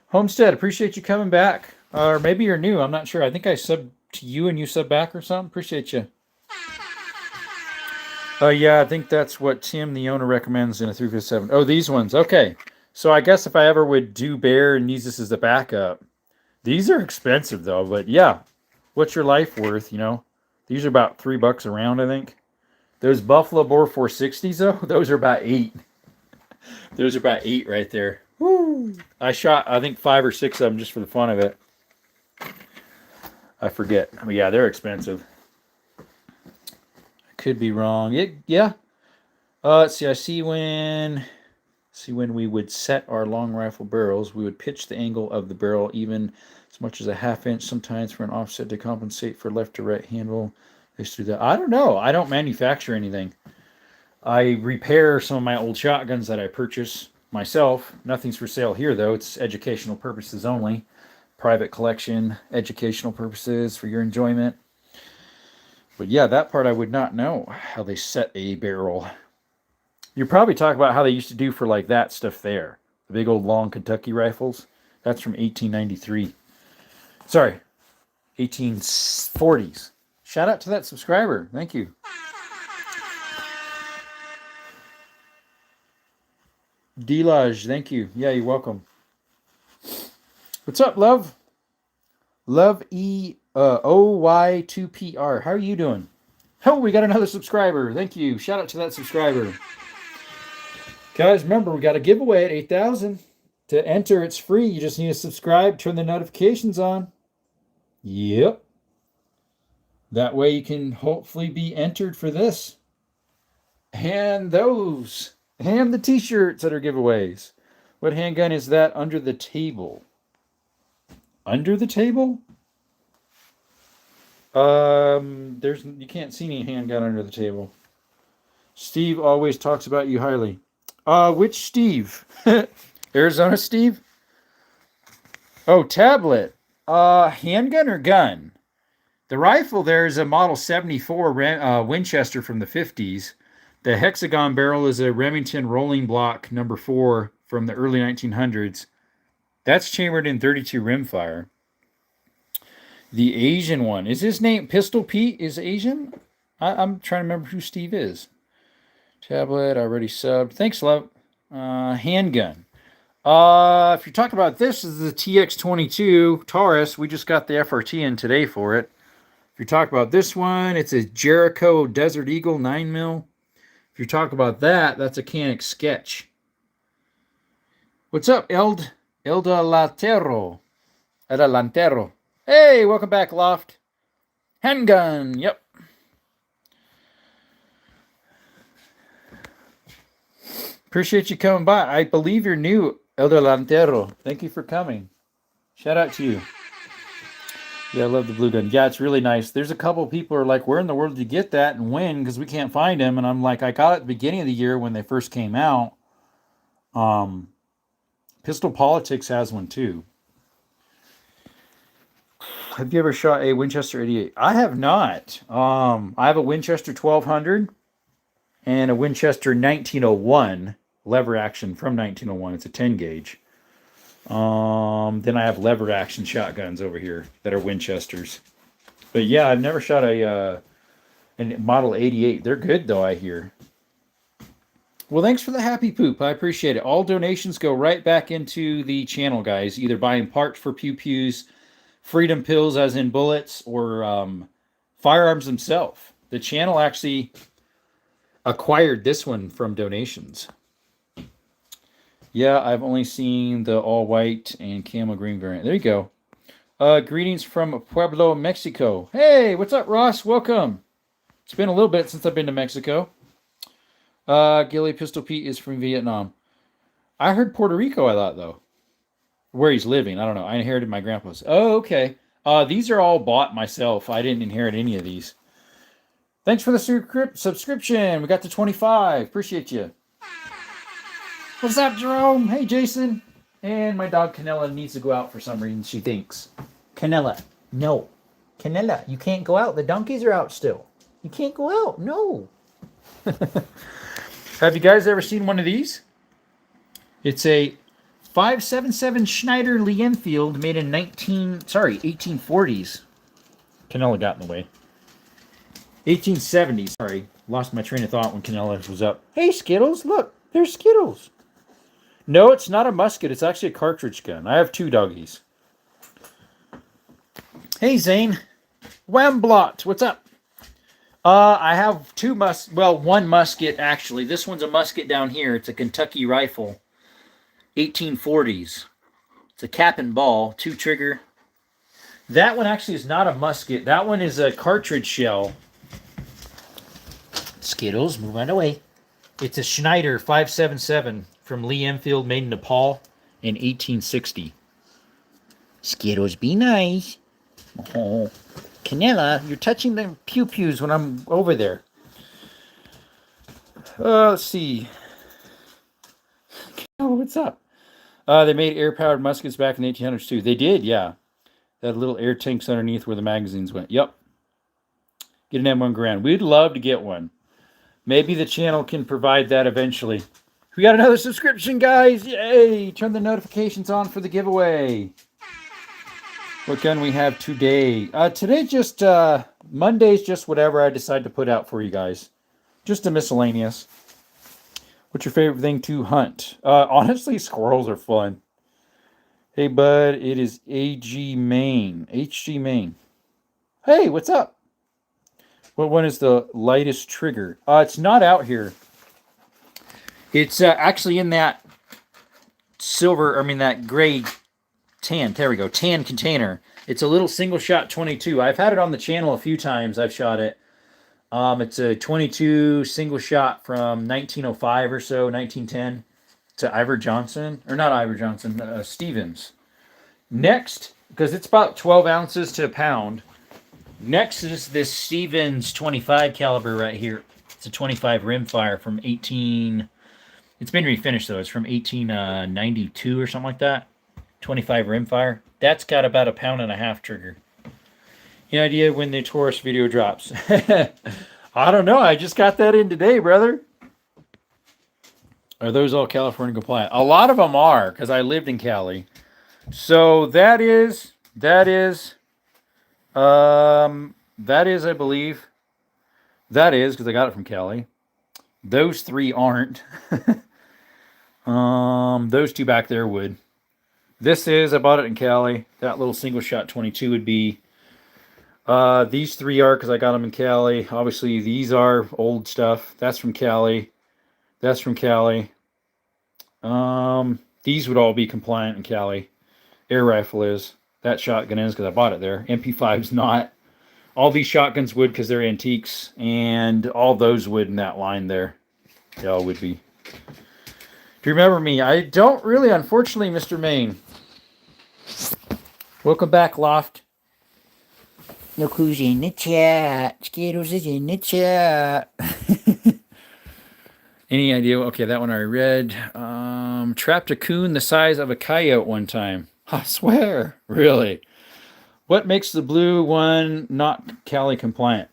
Homestead, appreciate you coming back. Or maybe you're new. I'm not sure. I think I subbed to you and you sub back or something. Appreciate you. Yeah, I think that's what Tim, the owner, recommends in a 357. Oh, these ones. Okay. So I guess if I ever would do bear and use this as the backup. These are expensive, though. But yeah, what's your life worth, you know? These are about $3 a round, I think. Those Buffalo Bore 460s, though, those are about 8. Those are about 8 right there. Woo. I shot, I think, 5 or 6 of them just for the fun of it. I forget. But yeah, they're expensive. I could be wrong. Yeah. Let's see. I see when we would set our long rifle barrels, we would pitch the angle of the barrel even as much as a 1/2 inch sometimes for an offset to compensate for left to right handle. I used to do that. I don't know. I don't manufacture anything. I repair some of my old shotguns that I purchase myself. Nothing's for sale here, though. It's educational purposes only. Private collection, educational purposes for your enjoyment. But yeah, that part I would not know, how they set a barrel. You're probably talking about how they used to do for like that stuff there. The big old long Kentucky rifles. That's from 1893. Sorry, 1840s. Shout out to that subscriber. Thank you. Delage, thank you. Yeah, you're welcome. What's up, love? Love OY2PR. How are you doing? Oh, we got another subscriber. Thank you. Shout out to that subscriber. Guys, remember, we got a giveaway at 8,000. To enter, it's free. You just need to subscribe, turn the notifications on. Yep. That way you can hopefully be entered for this. And those. And the t-shirts that are giveaways. What handgun is that under the table? Under the table? You can't see any handgun under the table. Steve always talks about you highly. Which Steve? Arizona Steve? Oh, tablet. Handgun or gun? The rifle there is a Model 74 Winchester from the 50s. The hexagon barrel is a Remington Rolling Block number 4 from the early 1900s. That's chambered in 32 rimfire. The Asian one, is his name Pistol Pete? Is Asian? I'm trying to remember who Steve is. Tablet already subbed. Thanks, love. Handgun. If you're talking about this, is the TX22 Taurus. We just got the FRT in today for it. If you're talking about this one, it's a Jericho Desert Eagle 9mm. If you're talking about that, that's a Canik Sketch. What's up, Eldelantero? Eldelantero. Hey, welcome back, Loft. Handgun. Yep. Appreciate you coming by. I believe you're new, El Delantero. Thank you for coming. Shout out to you. Yeah, I love the blue gun. Yeah, it's really nice. There's a couple of people who are like, where in the world did you get that and when? Because we can't find them. And I'm like, I got it at the beginning of the year when they first came out. Pistol Politics has one too. Have you ever shot a Winchester 88? I have not. I have a Winchester 1200 and a Winchester 1901 lever action from 1901. It's a 10 gauge. Then I have lever action shotguns over here that are Winchesters. But yeah, I've never shot a Model 88. They're good though, I hear. Well, thanks for the happy poop. I appreciate it. All donations go right back into the channel, guys. Either buying parts for Pew Pews, Freedom Pills as in bullets, or firearms themselves. The channel actually acquired this one from donations. Yeah, I've only seen the all-white and camel green variant. There you go. Greetings from Pueblo, Mexico. Hey, what's up, Ross? Welcome. It's been a little bit since I've been to Mexico. Gilly Pistol Pete is from Vietnam. I heard Puerto Rico, I thought, though. Where he's living. I don't know. I inherited my grandpa's. Oh, okay. These are all bought myself. I didn't inherit any of these. Thanks for the subscription. We got to 25. Appreciate you. What's up, Jerome? Hey, Jason. And my dog Canella needs to go out for some reason, she thinks. Canella, no. Canella, you can't go out. The donkeys are out still. You can't go out. No. Have you guys ever seen one of these? It's a 5.77 Schneider Lee Enfield made in 1840s. Canella got in the way. 1870s. Sorry, lost my train of thought when Canella was up. Hey, Skittles, look, there's Skittles. No, it's not a musket. It's actually a cartridge gun. I have two doggies. Hey, Zane. Wamblot, what's up? I have one musket, actually. This one's a musket down here. It's a Kentucky rifle. 1840s. It's a cap and ball, 2-trigger. That one actually is not a musket. That one is a cartridge shell. Skittles, move on away. It's a Schneider 5.77 from Lee Enfield, made in Nepal in 1860. Skittles, be nice. Oh, Canella, you're touching the pew-pews when I'm over there. Let's see. Oh, what's up? They made air-powered muskets back in the 1800s, too. They did, yeah. That little air tanks underneath where the magazines went. Yep. Get an M1 Garand. We'd love to get one. Maybe the channel can provide that eventually. We got another subscription, guys. Yay! Turn the notifications on for the giveaway. What gun we have today? Today just, Monday's just whatever I decide to put out for you guys. Just a miscellaneous. What's your favorite thing to hunt? Honestly, squirrels are fun. Hey, bud, it is AG Main. HG Main. Hey, what's up? What one is the lightest trigger? It's not out here. It's actually in that that gray tan. There we go. Tan container. It's a little single shot 22. I've had it on the channel a few times. I've shot it. It's a 22 single shot from 1905 or so, 1910. To Ivor Johnson, or not Ivor Johnson, Stevens. Next, because it's about 12 ounces to a pound. Next is this Stevens 25 caliber right here. It's a 25 rimfire from 18. It's been refinished though. It's from 1892 or something like that. 25 rimfire. That's got about 1.5 pound trigger. Any idea when the Taurus video drops? I don't know. I just got that in today, brother. Are those all California compliant? A lot of them are, because I lived in Cali. So I believe, that is, because I got it from Cali. Those three aren't. Those two back there would. This is, I bought it in Cali. That little single shot 22 would be. These three are, because I got them in Cali. Obviously, these are old stuff. That's from Cali. That's from Cali. These would all be compliant in Cali. Air rifle is. That shotgun is, because I bought it there. MP5's not. All these shotguns would, because they're antiques. And all those would in that line there. They all would be. Do you remember me? I don't really, unfortunately, Mr. Maine. Welcome back, Loft. Look who's in the chat. Skittles is in the chat. Any idea? Okay, that one I read. Trapped a coon the size of a coyote one time. I swear. Really? What makes the blue one not Cali compliant?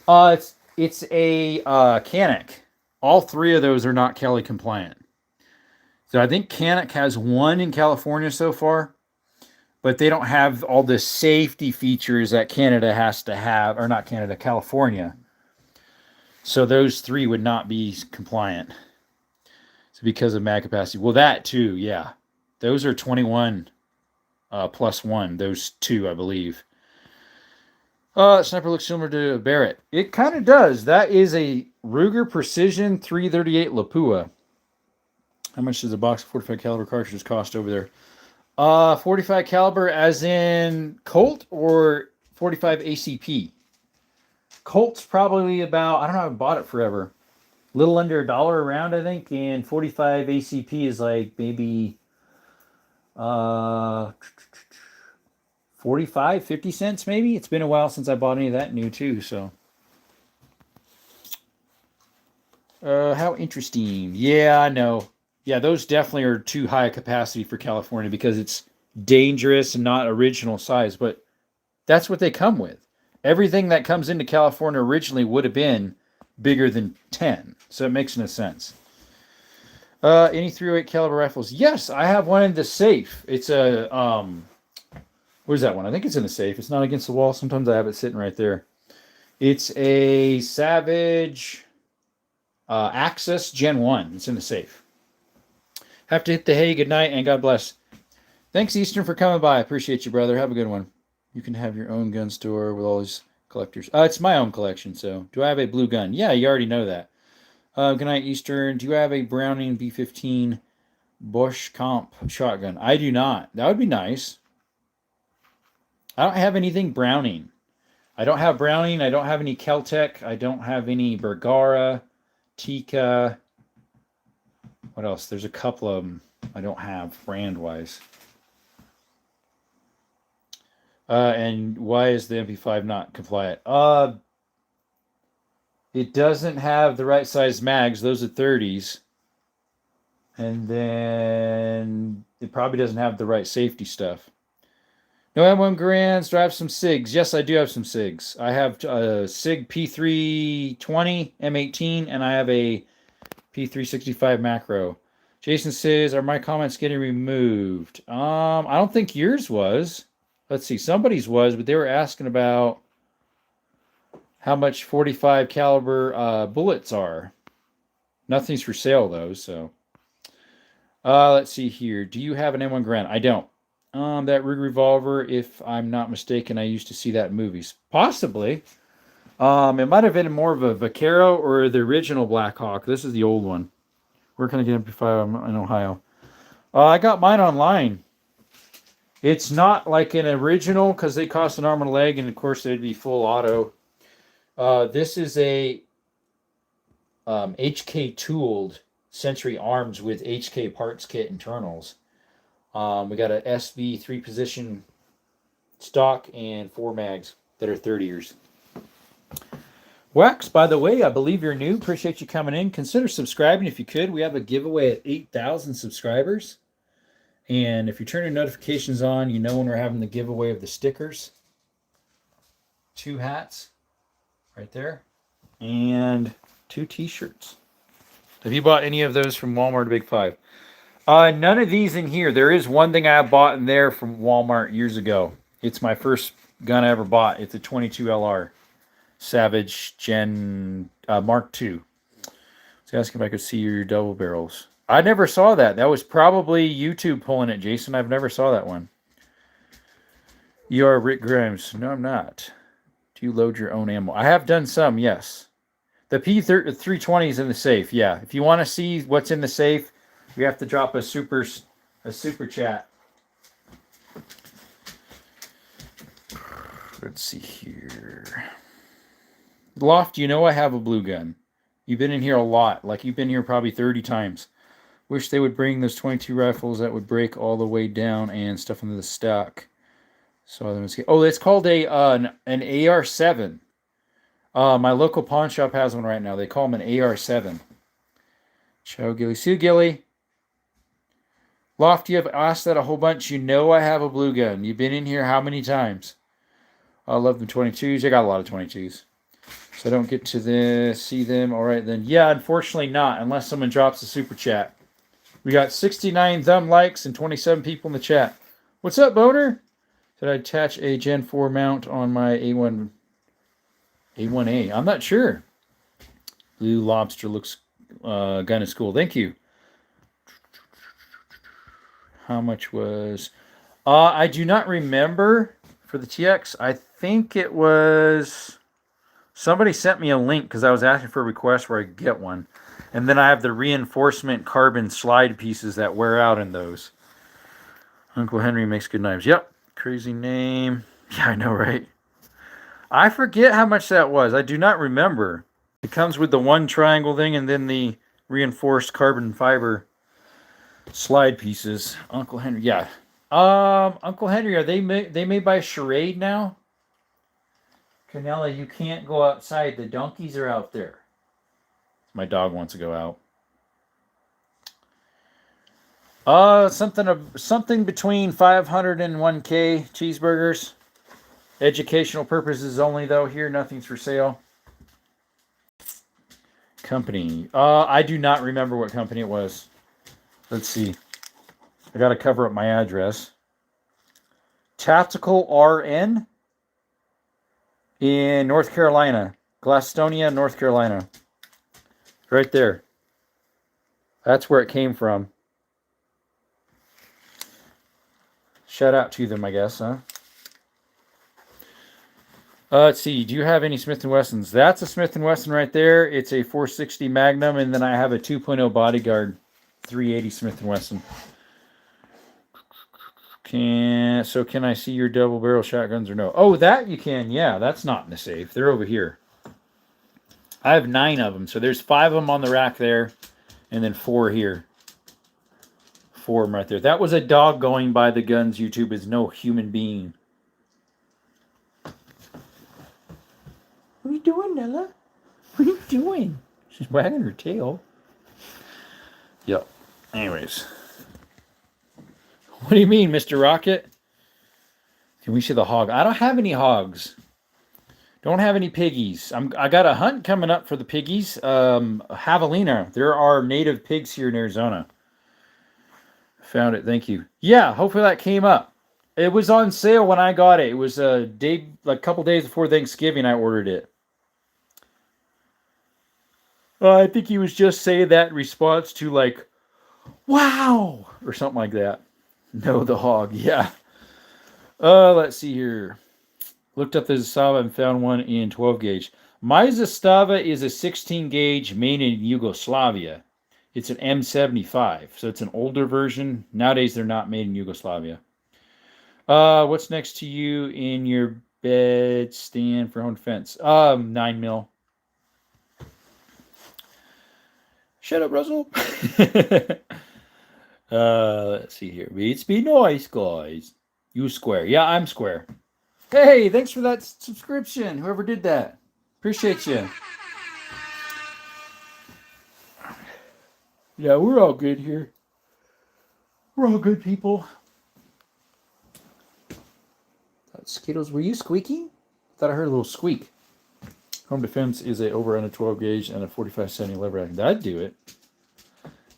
It's a Canik. All three of those are not Cali compliant. So I think Canik has one in California so far, but they don't have all the safety features that Canada has to have, or not Canada, California. So those three would not be compliant. So because of mag capacity. Well, that too, yeah. Those are 21 plus one. Those two, I believe. Sniper looks similar to a Barrett. It kind of does. That is a Ruger Precision 338 Lapua. How much does a box of 45 caliber cartridges cost over there? 45 caliber as in Colt or 45 ACP? Colt's probably about, I don't know, I've bought it forever. A little under $1 a round, I think, and 45 ACP is like maybe 45, 50 cents maybe. It's been a while since I bought any of that new too, so. How interesting. Yeah, I know. Yeah, those definitely are too high a capacity for California because it's dangerous and not original size, but that's what they come with. Everything that comes into California originally would have been bigger than 10, so it makes no sense. Any 308 caliber rifles? Yes, I have one in the safe. It's a where's that one? I think it's in the safe. It's not against the wall. Sometimes I have it sitting right there. It's a Savage Axis Gen 1. It's in the safe. Have to hit the hay. Good night and God bless. Thanks, Eastern, for coming by. I appreciate you, brother. Have a good one. You can have your own gun store with all these collectors. It's my own collection, so. Do I have a blue gun? Yeah, you already know that. Good night, Eastern. Do you have a Browning B15 Bosch Comp shotgun? I do not. That would be nice. I don't have anything Browning. I don't have Browning. I don't have any Keltec. I don't have any Bergara, Tikka. What else? There's a couple of them I don't have brand-wise. And why is the MP5 not compliant? It doesn't have the right size mags. Those are 30s. And then it probably doesn't have the right safety stuff. No M1 Grands. Do I have some SIGs? Yes, I do have some SIGs. I have a SIG P320 M18, and I have a P365 macro. Jason says, are my comments getting removed? I don't think yours was. Let's see, somebody's was, but they were asking about how much 45 caliber bullets are. Nothing's for sale though, so. Let's see here. Do you have an M1 Garand? I don't. That Ruger revolver, if I'm not mistaken, I used to see that in movies. Possibly. It might have been more of a Vaquero or the original Black Hawk. This is the old one. Where can I get MP5? I'm in Ohio. I got mine online. It's not like an original because they cost an arm and a leg, and of course they'd be full auto. This is a HK tooled Century Arms with HK parts kit internals. We got a SV 3-position stock and 4 mags that are 30ers. Wax, by the way, I believe you're new. Appreciate you coming in. Consider subscribing if you could. We have a giveaway at 8,000 subscribers. And if you turn your notifications on, you know when we're having the giveaway of the stickers. 2 hats right there. And 2 t-shirts. Have you bought any of those from Walmart or Big Five? None of these in here. There is one thing I bought in there from Walmart years ago. It's my first gun I ever bought. It's a 22 LR Savage Gen Mark II. I was asking if I could see your double barrels. I never saw that. That was probably YouTube pulling it, Jason. I've never saw that one. You are Rick Grimes. No, I'm not. Do you load your own ammo? I have done some, yes. The P320 is in the safe, yeah. If you want to see what's in the safe, you have to drop a super chat. Let's see here. Loft, you know I have a blue gun. You've been in here a lot. Like, you've been here probably 30 times. Wish they would bring those 22 rifles that would break all the way down and stuff into the stock. So it's called an AR-7. My local pawn shop has one right now. They call them an AR-7. Ciao, Gilly. See you, Gilly. Loft, you have asked that a whole bunch. You know I have a blue gun. You've been in here how many times? I love the 22s. I got a lot of 22s. So I don't get to see them. All right, then. Yeah, unfortunately not, unless someone drops a super chat. We got 69 thumb likes and 27 people in the chat. What's up, Boner? Did I attach a Gen 4 mount on my A1A? I'm not sure. Blue Lobster looks gun is cool. Thank you. How much was... I do not remember for the TX. I think it was... Somebody sent me a link because I was asking for a request where I could get one. And then I have the reinforcement carbon slide pieces that wear out in those. Uncle Henry makes good knives. Yep. Crazy name. Yeah, I know, right? I forget how much that was. I do not remember. It comes with the one triangle thing and then the reinforced carbon fiber slide pieces. Uncle Henry. Yeah. Uncle Henry, are they made by Charade now? Canella, you can't go outside. The donkeys are out there. My dog wants to go out. Something between 500 and 1K cheeseburgers. Educational purposes only, though. Here, nothing's for sale. Company. I do not remember what company it was. Let's see. I got to cover up my address. Tactical RN in North Carolina. Glastonia, North Carolina. Right there. That's where it came from. Shout out to them, I guess, huh? Let's see. Do you have any Smith & Wessons? That's a Smith & Wesson right there. It's a 460 Magnum, and then I have a 2.0 Bodyguard 380 Smith & Wesson. Can I see your double barrel shotguns or no? Oh, that you can. Yeah, that's not in the safe. They're over here. I have 9 of them. So there's 5 of them on the rack there, and then 4 here. 4 of them right there. That was a dog going by the guns. YouTube is no human being. What are you doing, Nella? What are you doing? She's wagging her tail. Yep. Anyways. What do you mean, Mr. Rocket? Can we see the hog? I don't have any hogs. Don't have any piggies. I got a hunt coming up for the piggies. Javelina. There are native pigs here in Arizona. Found it. Thank you. Yeah, hopefully that came up. It was on sale when I got it. It was a couple days before Thanksgiving I ordered it. I think he was just saying that in response to like, wow, or something like that. No, the hog. Yeah. Let's see here. Looked up the Zastava and found one in 12 gauge. My Zastava is a 16 gauge made in Yugoslavia. It's an M75, so it's an older version. Nowadays, they're not made in Yugoslavia. What's next to you in your bed stand for home defense? 9 mil. Shut up, Russell. Let's see here. It's be nice, guys. You square. Yeah, I'm square. Hey, thanks for that subscription. Whoever did that. Appreciate you. Yeah, we're all good here. We're all good people. Skittles, were you squeaking? Thought I heard a little squeak. Home defense is a over under 12 gauge and a 45-70 lever action. That'd do it.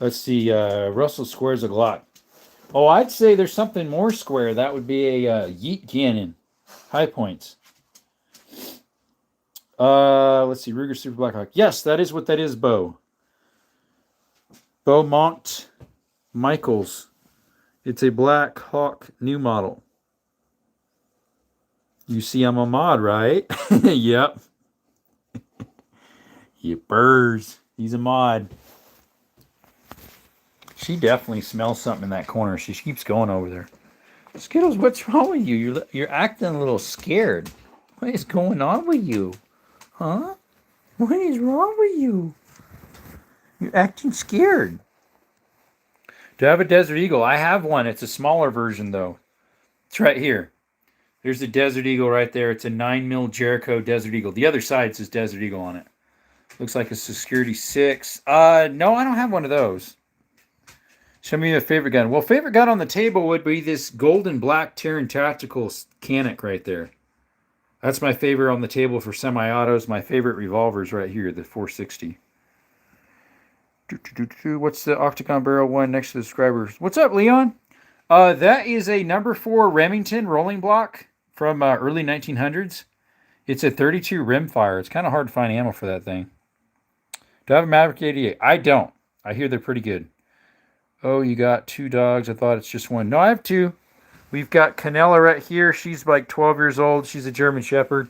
Let's see. Russell Square's a Glock. Oh, I'd say there's something more square. That would be a Yeet Cannon. High points. Let's see. Ruger Super Blackhawk. Yes, that is what that is, Bo. Beaumont Michaels. It's a Black Hawk new model. You see I'm a mod, right? Yep. Yippers. He's a mod. She definitely smells something in that corner. She keeps going over there. Skittles, what's wrong with you? You're acting a little scared. What is going on with you? Huh? What is wrong with you? You're acting scared. Do I have a Desert Eagle? I have one. It's a smaller version, though. It's right here. There's the Desert Eagle right there. It's a 9mm Jericho Desert Eagle. The other side says Desert Eagle on it. Looks like a Security 6. No, I don't have one of those. Show me your favorite gun. Well, favorite gun on the table would be this golden black Terran Tactical Canic right there. That's my favorite on the table for semi-autos. My favorite revolver's right here, the 460. What's the octagon barrel one next to the subscribers? What's up, Leon? That is a number 4 Remington rolling block from early 1900s. It's a 32 rimfire. It's kind of hard to find ammo for that thing. Do I have a Maverick 88? I don't. I hear they're pretty good. Oh, you got 2 dogs. I thought it's just one. No, I have 2. We've got Canella right here. She's like 12 years old. She's a German Shepherd.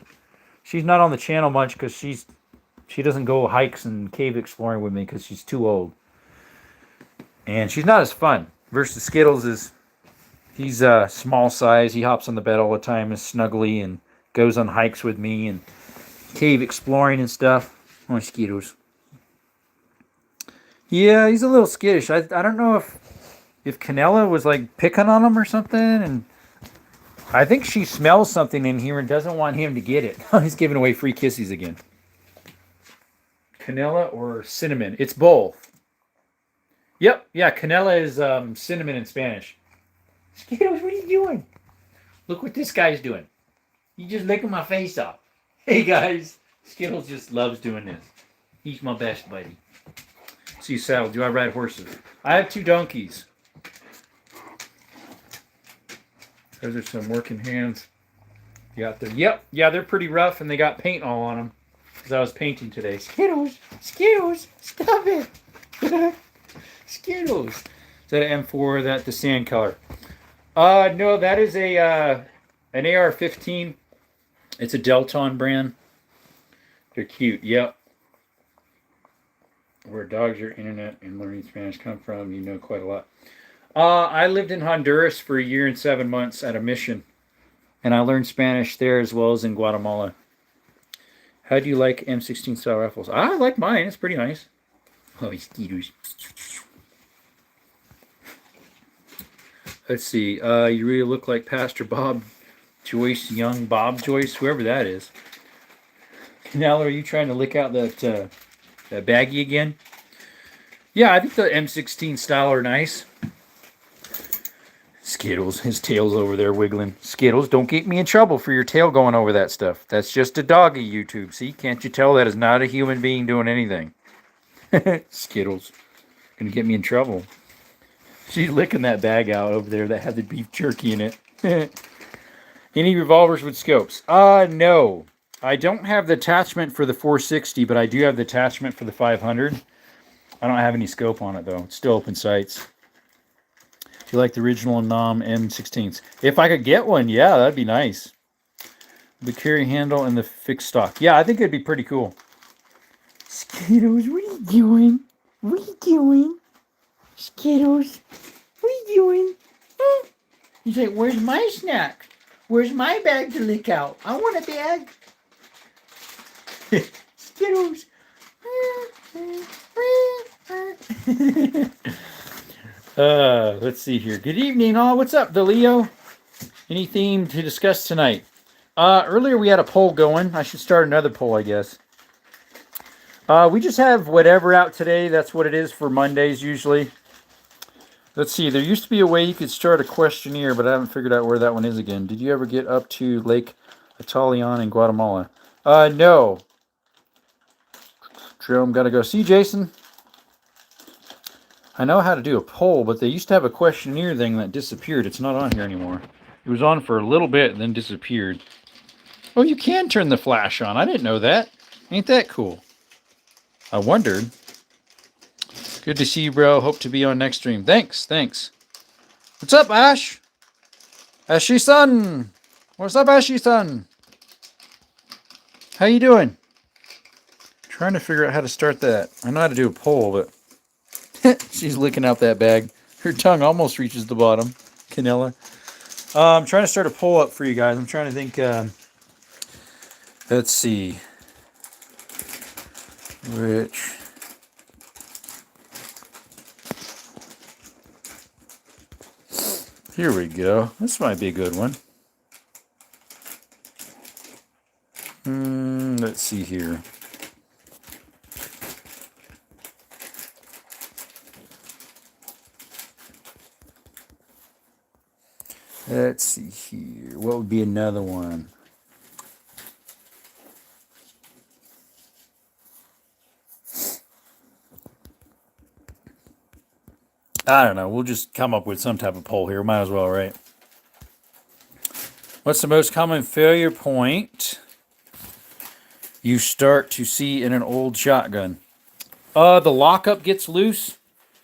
She's not on the channel much because she doesn't go hikes and cave exploring with me because she's too old. And she's not as fun. Versus Skittles he's small size. He hops on the bed all the time, is snuggly, and goes on hikes with me and cave exploring and stuff. Oh, Skittles. Yeah, he's a little skittish. I don't know if Canella was like picking on him or something, and I think she smells something in here and doesn't want him to get it. He's giving away free kisses again. Canella or cinnamon? It's both. Yep, yeah, Canella is cinnamon in Spanish. Skittles, what are you doing? Look what this guy's doing. He's just licking my face off. Hey guys, Skittles just loves doing this. He's my best buddy. See, Sal, do I ride horses? I have 2 donkeys. Those are some working hands. Yep, they're pretty rough, and they got paint all on them. Because I was painting today. Skittles, stop it. Skittles. Is that an M4? That the sand color? No, that is an AR-15. It's a Delton brand. They're cute. Yep. Where dogs, your internet, and learning Spanish come from, you know quite a lot. I lived in Honduras for a year and 7 months at a mission, and I learned Spanish there as well as in Guatemala. How do you like M16 style rifles? I like mine. It's pretty nice. Oh, mosquitoes. Let's see. You really look like Pastor Bob Joyce, young Bob Joyce, whoever that is. Now, are you trying to lick out that baggie again? Yeah, I think the M16 style are nice. Skittles, his tail's over there wiggling. Skittles, don't get me in trouble for your tail going over that stuff. That's just a doggy, YouTube. See, can't you tell that is not a human being doing anything? Skittles, gonna get me in trouble. She's licking that bag out over there that had the beef jerky in it. Any revolvers with scopes? No. I don't have the attachment for the 460, but I do have the attachment for the 500. I don't have any scope on it, though. It's still open sights. Do you like the original NOM M16s? If I could get one, yeah, that'd be nice. The carry handle and the fixed stock. Yeah, I think it'd be pretty cool. Skittles, what are you doing? What are you doing? Skittles, what are you doing? He's like, where's my snack? Where's my bag to lick out? I want a bag. Skittles. Let's see here. Good evening, all. What's up, DeLeo? Any theme to discuss tonight? Earlier we had a poll going. I should start another poll, I guess. We just have whatever out today. That's what it is for Mondays usually. Let's see. There used to be a way you could start a questionnaire, but I haven't figured out where that one is again. Did you ever get up to Lake Atalian in Guatemala? No. Jerome, gotta go. See you, Jason. I know how to do a poll, but they used to have a questionnaire thing that disappeared. It's not on here anymore. It was on for a little bit and then disappeared. Oh, you can turn the flash on. I didn't know that. Ain't that cool? I wondered. Good to see you, bro. Hope to be on next stream. Thanks. What's up, Ash? Ashy-san! What's up, Ashy-san? How you doing? Trying to figure out how to start that. I know how to do a poll, but she's licking out that bag. Her tongue almost reaches the bottom. Canella. I'm trying to start a poll up for you guys. I'm trying to think. Let's see. Which... Here we go. This might be a good one. Let's see here. Let's see here. What would be another one? I don't know. We'll just come up with some type of poll here. Might as well, right? What's the most common failure point you start to see in an old shotgun? The lockup gets loose.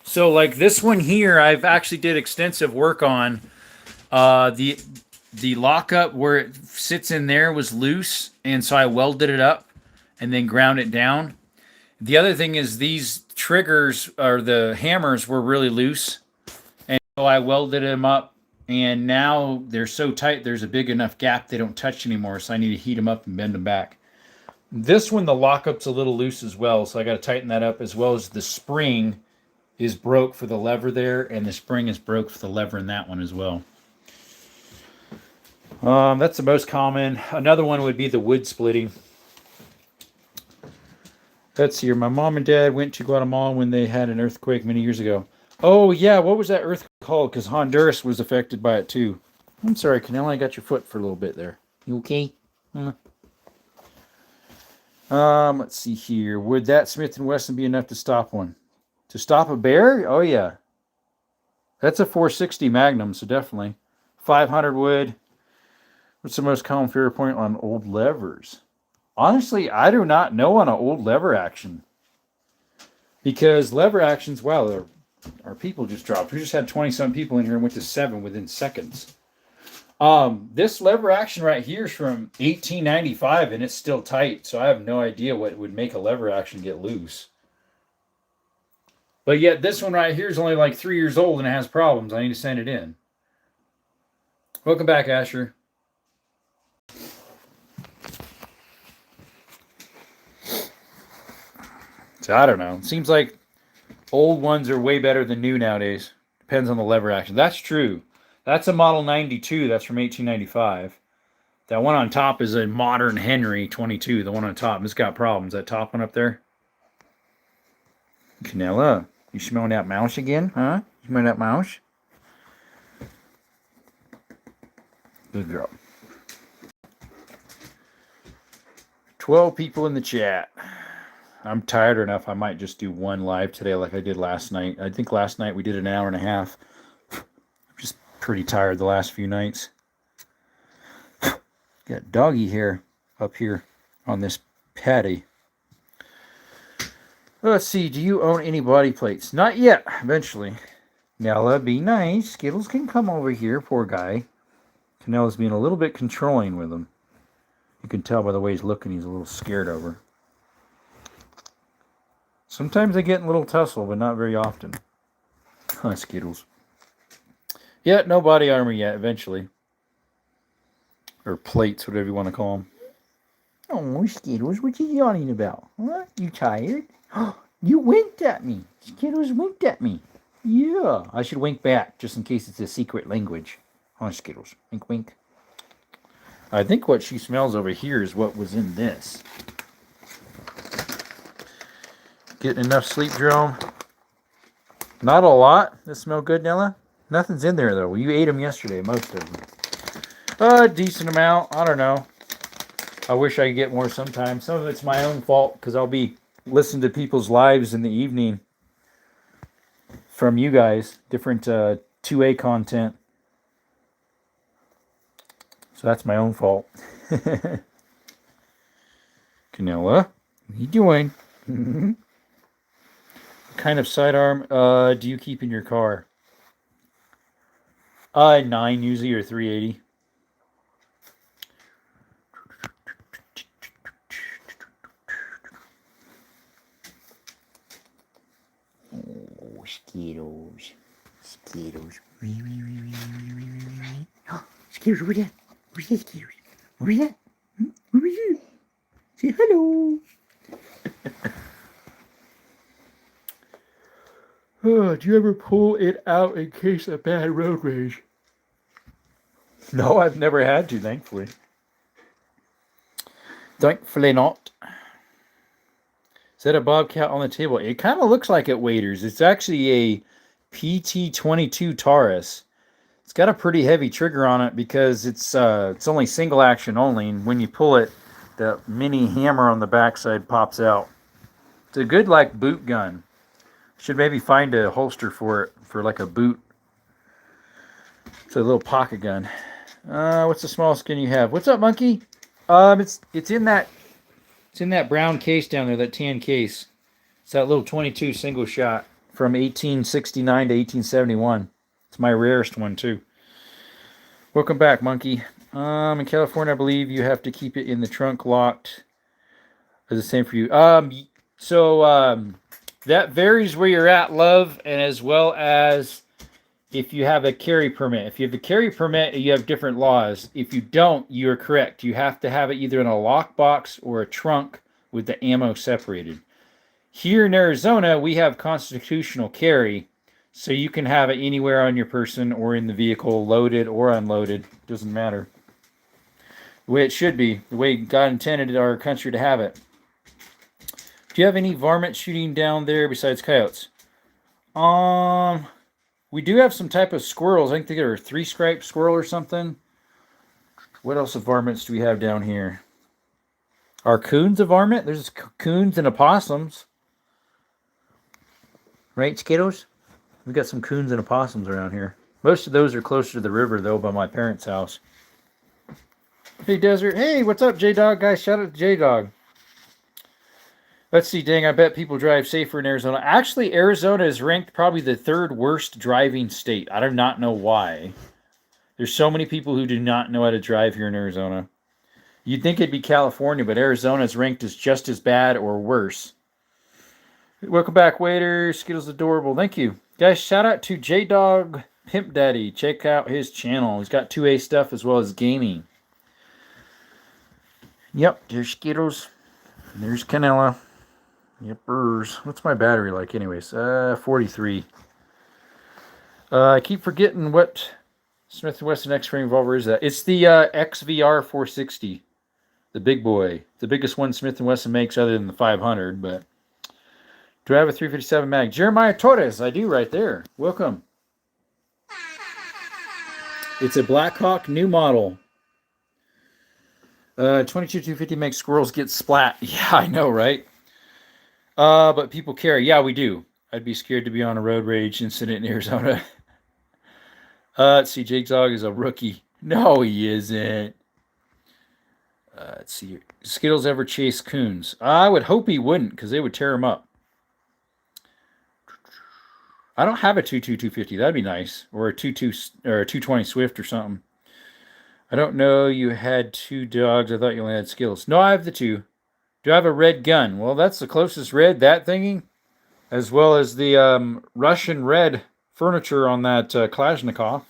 So like this one here, I've actually did extensive work on. The lockup where it sits in there was loose, and so I welded it up and then ground it down. The other thing is these triggers or the hammers were really loose, and so I welded them up, and now they're so tight there's a big enough gap they don't touch anymore, so I need to heat them up and bend them back. This one, the lockup's a little loose as well, so I got to tighten that up, as well as the spring is broke for the lever there, and the spring is broke for the lever in that one as well. That's the most common. Another one would be the wood splitting. Let's see here. My mom and dad went to Guatemala when they had an earthquake many years ago. Oh, yeah. What was that earthquake called? Because Honduras was affected by it, too. I'm sorry, Canella. I got your foot for a little bit there. You okay? Let's see here. Would that Smith & Wesson be enough to stop one? To stop a bear? Oh, yeah. That's a 460 Magnum, so definitely. 500 wood. What's the most common failure point on old levers? Honestly, I do not know on an old lever action. Because lever actions, wow, our people just dropped. We just had 20-some people in here and went to 7 within seconds. This lever action right here is from 1895 and it's still tight, so I have no idea what would make a lever action get loose. But yet this one right here is only like 3 years old and it has problems. I need to send it in. Welcome back, Asher. So I don't know. It seems like old ones are way better than new nowadays. Depends on the lever action. That's true. That's a Model 92. That's from 1895. That one on top is a modern Henry 22. The one on top. It's got problems. That top one up there. Canella, you smelling that mouse again? Huh? You smelling that mouse? Good girl. 12 people in the chat. I'm tired enough. I might just do one live today like I did last night. I think last night we did an hour and a half. I'm just pretty tired the last few nights. Got doggy hair up here on this patty. Let's see. Do you own any body plates? Not yet. Eventually. Nella, be nice. Skittles can come over here. Poor guy. Canella's being a little bit controlling with him. You can tell by the way he's looking. He's a little scared over her. Sometimes they get in a little tussle, but not very often. Huh, Skittles. Yeah, no body armor yet, eventually. Or plates, whatever you want to call them. Oh, Skittles, what you yawning about? What? You tired? You winked at me. Skittles winked at me. Yeah, I should wink back, just in case it's a secret language. Huh, Skittles? Wink, wink. I think what she smells over here is what was in this. Getting enough sleep, Jerome? Not a lot. This smell good, Nella? Nothing's in there, though. You ate them yesterday, most of them. A decent amount. I don't know. I wish I could get more sometime. Some of it's my own fault, because I'll be listening to people's lives in the evening. from you guys, different 2A content. So that's my own fault. Canella, what are you doing? What kind of sidearm do you keep in your car? 9 usually or 380. Oh, Skittles. Skittles. Skittles, where's that? Where's that, Skittles? Where's that? Where are you? Say hello. Oh, do you ever pull it out in case of bad road rage? No, I've never had to, thankfully. Thankfully not. Is that a Bobcat on the table? It kind of looks like it, waiters. It's actually a PT-22 Taurus. It's got a pretty heavy trigger on it because it's only single action only, and when you pull it, the mini hammer on the backside pops out. It's a good like boot gun. Should maybe find a holster for it for like a boot. It's a little pocket gun. What's the smallest gun you have? What's up, monkey? It's in that brown case down there, that tan case. It's that little 22 single shot from 1869 to 1871. It's my rarest one too. Welcome back, monkey. In California, I believe you have to keep it in the trunk locked. Is the same for you? That varies where you're at, love, and as well as if you have a carry permit. If you have a carry permit, you have different laws. If you don't, you're correct. You have to have it either in a lockbox or a trunk with the ammo separated. Here in Arizona, we have constitutional carry, so you can have it anywhere on your person or in the vehicle, loaded or unloaded. Doesn't matter. The way it should be, the way God intended our country to have it. Do you have any varmint shooting down there besides coyotes? We do have some type of squirrels. I think they are a 3-stripe squirrel or something. What else of varmints do we have down here? Are coons a varmint? There's coons and opossums. Right, Skittles? We've got some coons and opossums around here. Most of those are closer to the river, though, by my parents' house. Hey, Desert. Hey, what's up, J-Dog? Guys, shout out to J-Dog. Let's see, dang, I bet people drive safer in Arizona. Actually, Arizona is ranked probably the 3rd worst driving state. I do not know why. There's so many people who do not know how to drive here in Arizona. You'd think it'd be California, but Arizona is ranked as just as bad or worse. Welcome back, waiter. Skittles adorable. Thank you. Guys, shout out to J-Dog Pimp Daddy. Check out his channel. He's got 2A stuff as well as gaming. Yep, there's Skittles. There's Canella. Yepers. What's my battery like anyways? 43. I keep forgetting what Smith & Wesson X-Frame revolver is that. It's the XVR 460. The big boy. The biggest one Smith & Wesson makes other than the 500, but... Do I have a 357 mag? Jeremiah Torres. I do right there. Welcome. It's a Blackhawk new model. 22-250 makes squirrels get splat. Yeah, I know, right? But people carry. Yeah, we do. I'd be scared to be on a road rage incident in Arizona. Let's see. Jake Zog is a rookie. No, he isn't. Let's see. Skittles ever chase coons? I would hope he wouldn't, because they would tear him up. I don't have a 250. That'd be nice. Or a 220 Swift or something. I don't know you had 2 dogs. I thought you only had Skittles. No, I have the 2. Do I have a red gun? Well, that's the closest red, that thingy. As well as the Russian red furniture on that Kalashnikov.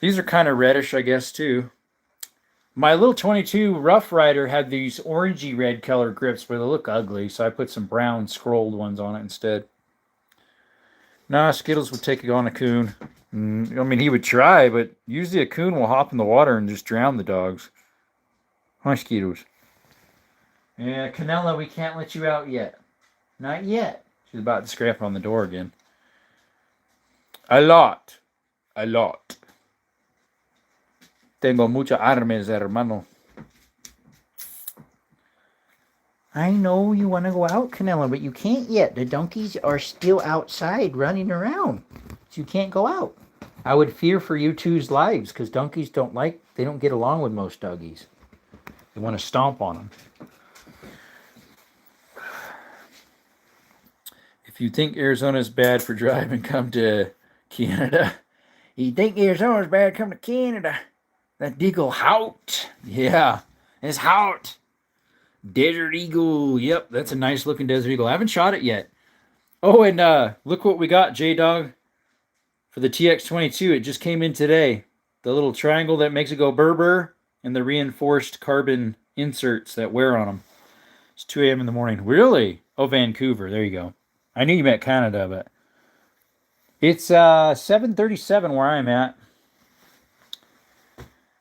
These are kind of reddish, I guess, too. My little 22 Rough Rider had these orangey red color grips, but they look ugly, so I put some brown scrolled ones on it instead. Nah, Skittles would take it on a coon. I mean, he would try, but usually a coon will hop in the water and just drown the dogs. Hi, Skittles. Yeah, Canella, we can't let you out yet. Not yet. She's about to scrap on the door again. A lot. Tengo muchas armas, hermano. I know you want to go out, Canella, but you can't yet. The donkeys are still outside running around. So you can't go out. I would fear for you two's lives because donkeys they don't get along with most doggies. They want to stomp on them. If you think Arizona's bad for driving, come to Canada. You think Arizona's bad, come to Canada. That Deagle Hout. Yeah, it's Hout. Desert Eagle. Yep, that's a nice looking Desert Eagle. I haven't shot it yet. Oh, and look what we got, J-Dog. For the TX22, it just came in today. The little triangle that makes it go burr burr and the reinforced carbon inserts that wear on them. It's 2 a.m. in the morning. Really? Oh, Vancouver. There you go. I knew you meant Canada, but it's 7:37 where I'm at.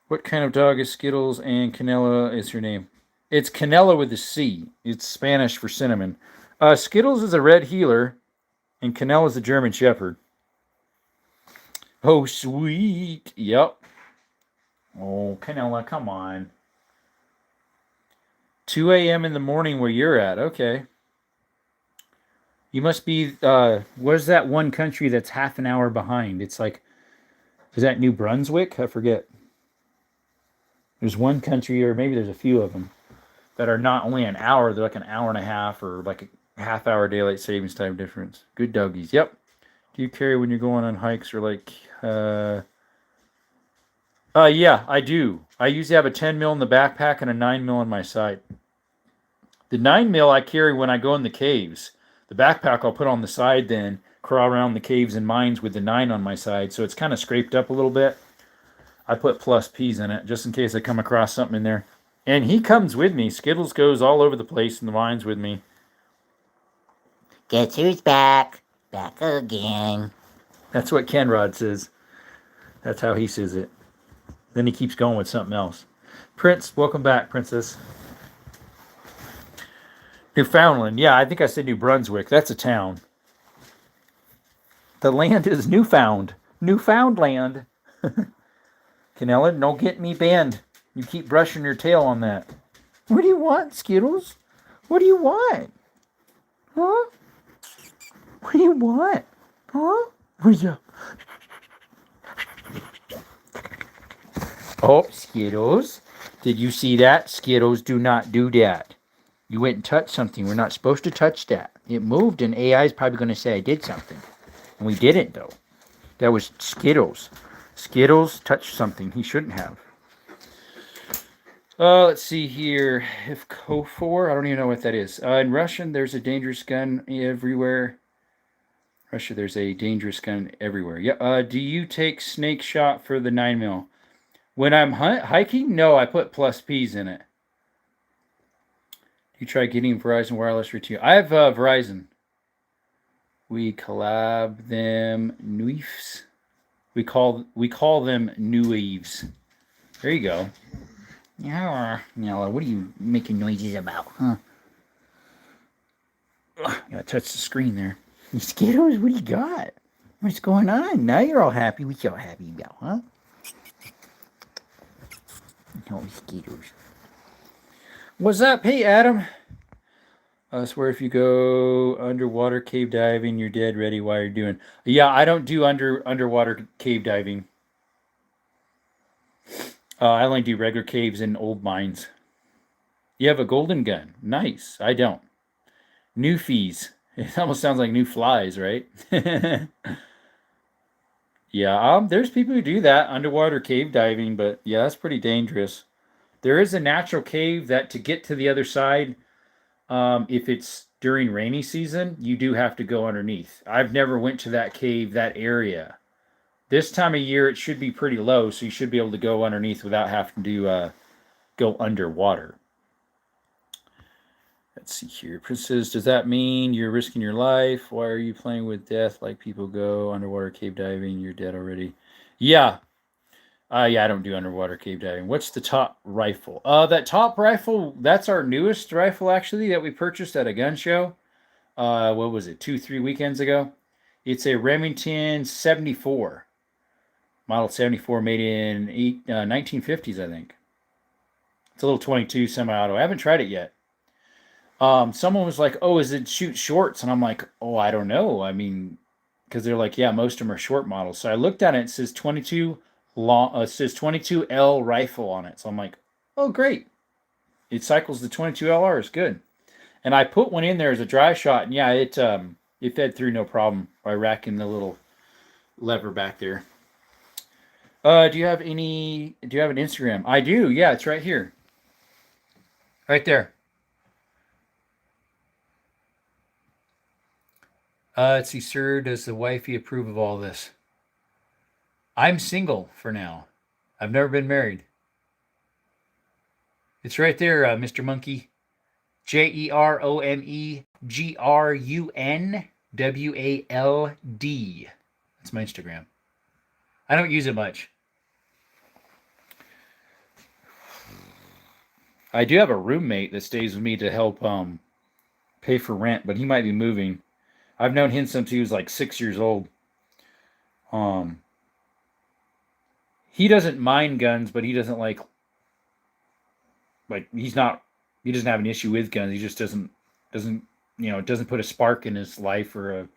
What kind of dog is Skittles and Canela is her name? It's Canela with a C. It's Spanish for cinnamon. Skittles is a red heeler, and Canela is a German Shepherd. Oh, sweet. Yep. Oh, Canela, come on. 2 a.m. in the morning where you're at. Okay. You must be, where's that one country that's half an hour behind? It's like, is that New Brunswick? I forget. There's one country, or maybe there's a few of them, that are not only an hour, they're like an hour and a half, or like a half hour daylight savings time difference. Good doggies. Yep. Do you carry when you're going on hikes or like, yeah, I do. I usually have a 10 mil in the backpack and a 9 mil on my side. The 9 mil I carry when I go in the caves. The backpack I'll put on the side then, crawl around the caves and mines with the 9 on my side, so it's kind of scraped up a little bit. I put plus P's in it just in case I come across something in there. And he comes with me. Skittles goes all over the place in the mines with me. Guess who's back? Back again. That's what Kenrod says. That's how he says it. Then he keeps going with something else. Prince, welcome back, Princess. Newfoundland. Yeah, I think I said New Brunswick. That's a town. The land is Newfound. Newfoundland. Canella, don't get me banned. You keep brushing your tail on that. What do you want, Skittles? What do you want? Huh? What do you want? Huh? What's up? Oh, Skittles. Did you see that? Skittles, do not do that. You went and touched something. We're not supposed to touch that. It moved, and AI is probably going to say I did something. And we didn't, though. That was Skittles. Skittles touched something he shouldn't have. Let's see here. If KOFOR, I don't even know what that is. In Russian, there's a dangerous gun everywhere. Russia, there's a dangerous gun everywhere. Yeah. Do you take snake shot for the 9 mil? When I'm hiking, no, I put plus P's in it. You try getting Verizon Wireless for 2. I have Verizon. We collab them Nuifs. We call them Nuives. There you go. Yeah, what are you making noises about, huh? Gotta touch the screen there. Skittles, what do you got? What's going on? Now you're all happy. What y'all happy about, huh? Oh, Skittles. What's up? Hey, Adam. I swear if you go underwater cave diving, you're dead ready while you're doing. Yeah, I don't do underwater cave diving. I only do regular caves in old mines. You have a golden gun. Nice. I don't. New fees. It almost sounds like new flies, right? Yeah, there's people who do that, underwater cave diving, but yeah, that's pretty dangerous. There is a natural cave that to get to the other side, if it's during rainy season, you do have to go underneath. I've never went to that cave, that area. This time of year, it should be pretty low, so you should be able to go underneath without having to go underwater. Let's see here. Princess, does that mean you're risking your life? Why are you playing with death like people go underwater cave diving? You're dead already. Yeah. Yeah, I don't do underwater cave diving. What's the top rifle? That top rifle, that's our newest rifle, actually, that we purchased at a gun show. What was it, 2-3 weekends ago? It's a Remington 74. Model 74 made in 1950s, I think. It's a little 22 semi-auto. I haven't tried it yet. Someone was like, "Oh, is it shoot shorts?" And I'm like, "Oh, I don't know. I mean, because they're like, yeah, most of them are short models." So I looked at it. It says 22 long. It says 22L rifle on it. So I'm like, "Oh, great! It cycles the 22 LRs. Good." And I put one in there as a dry shot, and yeah, it fed through no problem by racking the little lever back there. Do you have any? Do you have an Instagram? I do. Yeah, it's right here, right there. Let's see, sir. Does the wifey approve of all this? I'm single for now. I've never been married. It's right there, Mr. Monkey. JeromegGrunwald. That's my Instagram. I don't use it much. I do have a roommate that stays with me to help pay for rent, but he might be moving. I've known him since he was like 6 years old. Um, he doesn't mind guns, but he doesn't like he doesn't have an issue with guns. He just doesn't it doesn't put a spark in his life or a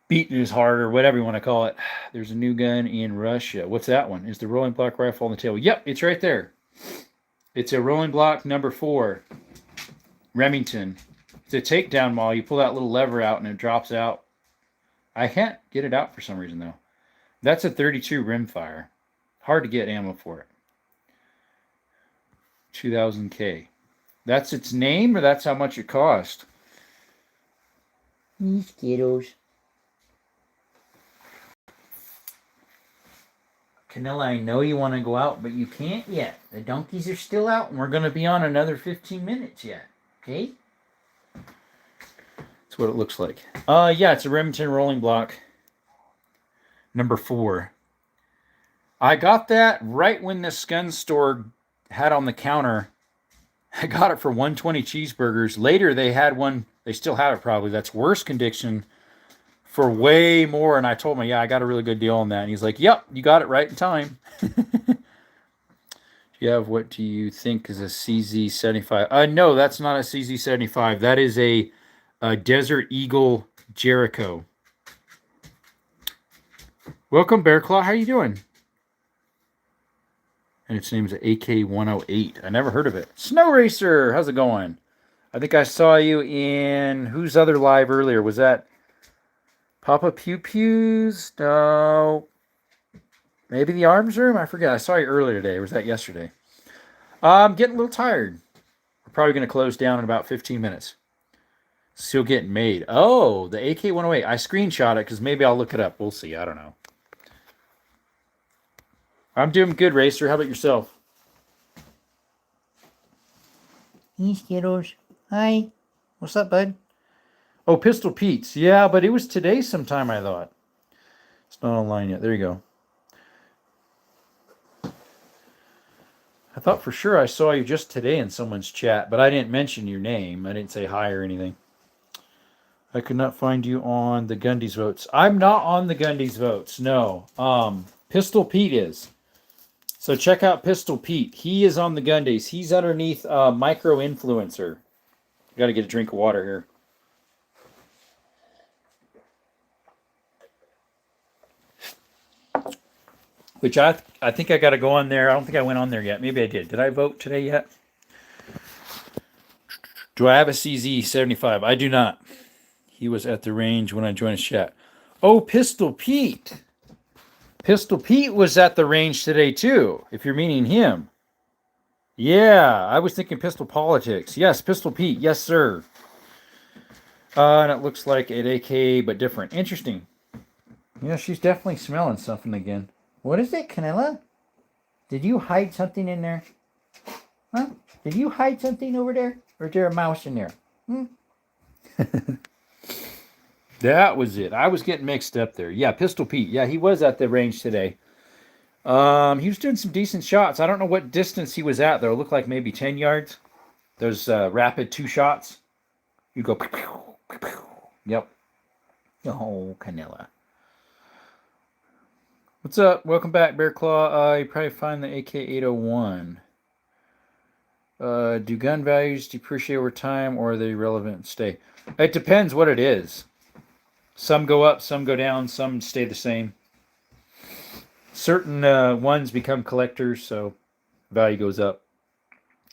beat in his heart or whatever you want to call it. There's a new gun in Russia. What's that one? Is the rolling block rifle on the table? Yep, it's right there. It's a rolling block number 4, Remington. It's a takedown model. You pull that little lever out and it drops out. I can't get it out for some reason though. That's a 32 rimfire. Hard to get ammo for it. 2000K. That's its name, or that's how much it cost? Skittles. Canella, I know you want to go out, but you can't yet. The donkeys are still out, and we're going to be on another 15 minutes yet. Okay? That's what it looks like. Yeah, it's a Remington rolling block. Number 4. I got that right when this gun store had on the counter. I got it for 120 cheeseburgers. Later, they had one. They still have it probably. That's worse condition for way more. And I told him, yeah, I got a really good deal on that. And he's like, yep, you got it right in time. Yeah, what do you think is a CZ75? No, that's not a CZ75. That is a Desert Eagle Jericho. Welcome, Bear Claw. How you doing? And its name's AK-108. I never heard of it. Snow Racer, how's it going? I think I saw you in whose other live earlier? Was that Papa Pew Pews? No. Maybe the Arms Room? I forget. I saw you earlier today. Or was that yesterday? I'm getting a little tired. We're probably going to close down in about 15 minutes. Still getting made. Oh, the AK-108. I screenshot it because maybe I'll look it up. We'll see. I don't know. I'm doing good, Racer. How about yourself? Hey, Skittles. Hi. What's up, bud? Oh, Pistol Pete's. Yeah, but it was today sometime, I thought. It's not online yet. There you go. I thought for sure I saw you just today in someone's chat, but I didn't mention your name. I didn't say hi or anything. I could not find you on the Gundy's votes. I'm not on the Gundy's votes, no. Pistol Pete is. So check out Pistol Pete. He is on the Gundy's. He's underneath Micro Influencer. Got to get a drink of water here. Which I think I got to go on there. I don't think I went on there yet. Maybe I did. Did I vote today yet? Do I have a CZ75? I do not. He was at the range when I joined his chat. Oh, Pistol Pete. Pistol Pete was at the range today too, if you're meaning him. Yeah, I was thinking Pistol Politics. Yes, Pistol Pete. Yes, sir. And it looks like an AK, but different. Interesting. Yeah, she's definitely smelling something again. What is it, Canella? Did you hide something in there? Huh? Did you hide something over there? Or is there a mouse in there? That was it. I was getting mixed up there. Yeah, Pistol Pete. Yeah, he was at the range today. He was doing some decent shots. I don't know what distance he was at, though. It looked like maybe 10 yards. Those rapid 2 shots. You go. Yep. Oh, Canella. What's up? Welcome back, Bear Claw. You probably find the AK-801. Do gun values depreciate over time, or are they relevant and stay? It depends what it is. Some go up, some go down, some stay the same. Certain ones become collectors, so value goes up.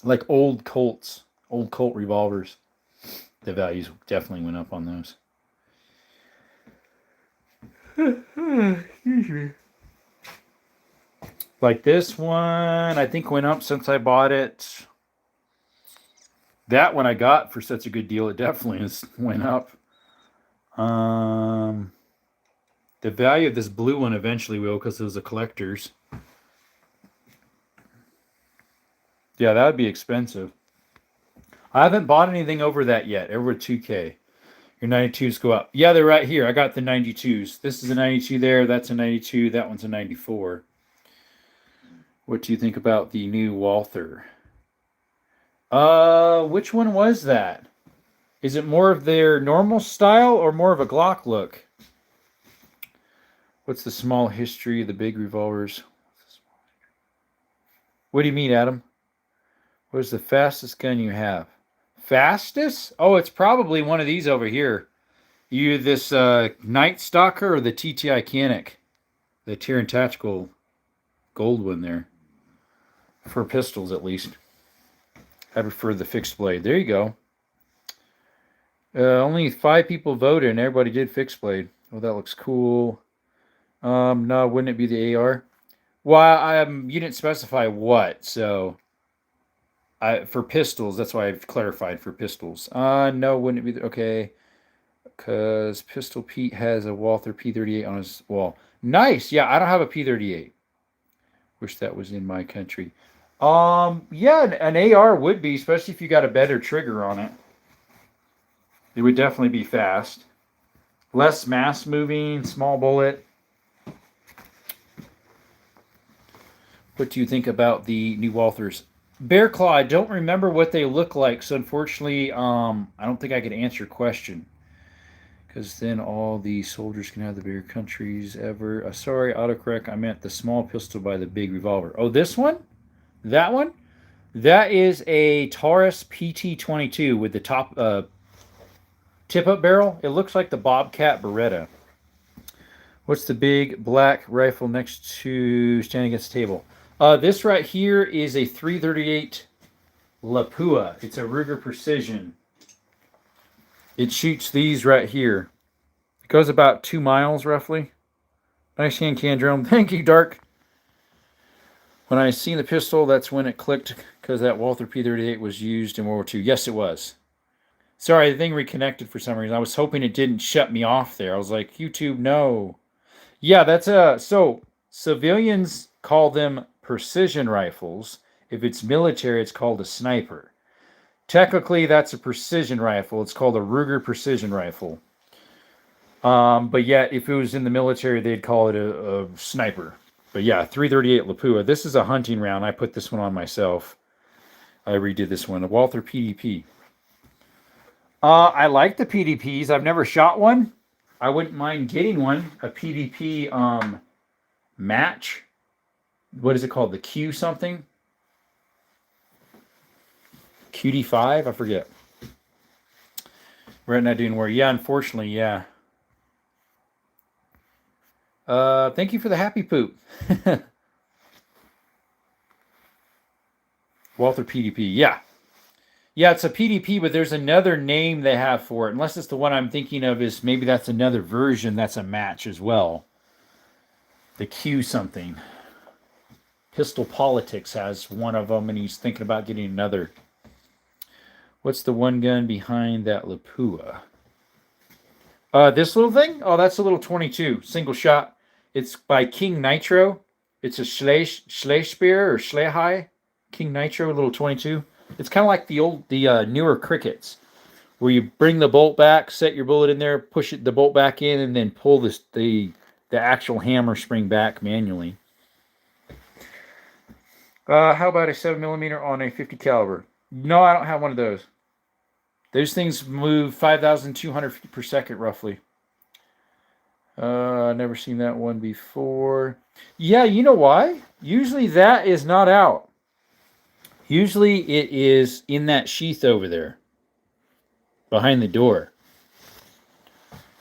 Like old Colts, old Colt revolvers, the values definitely went up on those. Excuse me. Like this one, I think went up since I bought it. That one I got for such a good deal, it definitely went up. The value of this blue one eventually will, because it was a collector's. Yeah, that would be expensive. I haven't bought anything over that yet, over 2K. Your 92s go up. Yeah, they're right here. I got the 92s. This is a 92 there. That's a 92. That one's a 94. What do you think about the new Walther? Which one was that? Is it more of their normal style or more of a Glock look? What's the small history of the big revolvers? What do you mean, Adam? What is the fastest gun you have? Fastest? Oh, it's probably one of these over here. You this Night Stalker or the TTI Canic? The Tyrion Tactical gold one there. For pistols, at least. I prefer the fixed blade. There you go. Only 5 people voted, and everybody did fixed blade. Oh, that looks cool. No, wouldn't it be the AR? Well, you didn't specify what, so for pistols, that's why I've clarified for pistols. No, wouldn't it be okay? Because Pistol Pete has a Walther P38 on his wall. Nice. Yeah, I don't have a P38. Wish that was in my country. Yeah, an AR would be, especially if you got a better trigger on it. It would definitely be fast. Less mass moving, small bullet. What do you think about the new Walthers? Bear Claw, I don't remember what they look like, so unfortunately, I don't think I could answer your question. Because then all the soldiers can have the bigger countries ever. Sorry, autocorrect, I meant the small pistol by the big revolver. Oh, this one? That one? That is a Taurus PT-22 with the top tip-up barrel. It looks like the Bobcat Beretta. What's the big black rifle next to standing against the table? This right here is a 338 Lapua. It's a Ruger Precision. It shoots these right here. It goes about 2 miles roughly. Nice hand can drone. Thank you, Dark. When I seen the pistol, that's when it clicked, because that Walther P38 was used in World War II. Yes, it was. Sorry, the thing reconnected for some reason. I was hoping it didn't shut me off there. I was like, YouTube, no. Yeah, that's so civilians call them precision rifles. If it's military, it's called a sniper. Technically, that's a precision rifle. It's called a Ruger precision rifle. But yet, if it was in the military, they'd call it a sniper. But yeah, 338 Lapua. This is a hunting round. I put this one on myself. I redid this one. A Walther PDP. I like the PDPs. I've never shot one. I wouldn't mind getting one. A PDP match. What is it called? The Q something? QD5? I forget. Right now doing where? Yeah, unfortunately, yeah. Thank you for the happy poop. Walther PDP, yeah. Yeah, it's a PDP, but there's another name they have for it. Unless it's the one I'm thinking of, is maybe that's another version that's a match as well. The Q something. Pistol Politics has one of them, and he's thinking about getting another. What's the one gun behind that Lapua? This little thing? Oh, that's a little 22. Single shot. It's by King Nitro. It's a Schleispeer or Schlehai. King Nitro, a little 22. It's kind of like the newer crickets, where you bring the bolt back, set your bullet in there, push the bolt back in, and then pull the actual hammer spring back manually. How about a 7mm on a 50 caliber? No, I don't have one of those. Those things move 5,200 feet per second, roughly. I've never seen that one before. Yeah, you know why? Usually that is not out. Usually it is in that sheath over there, behind the door.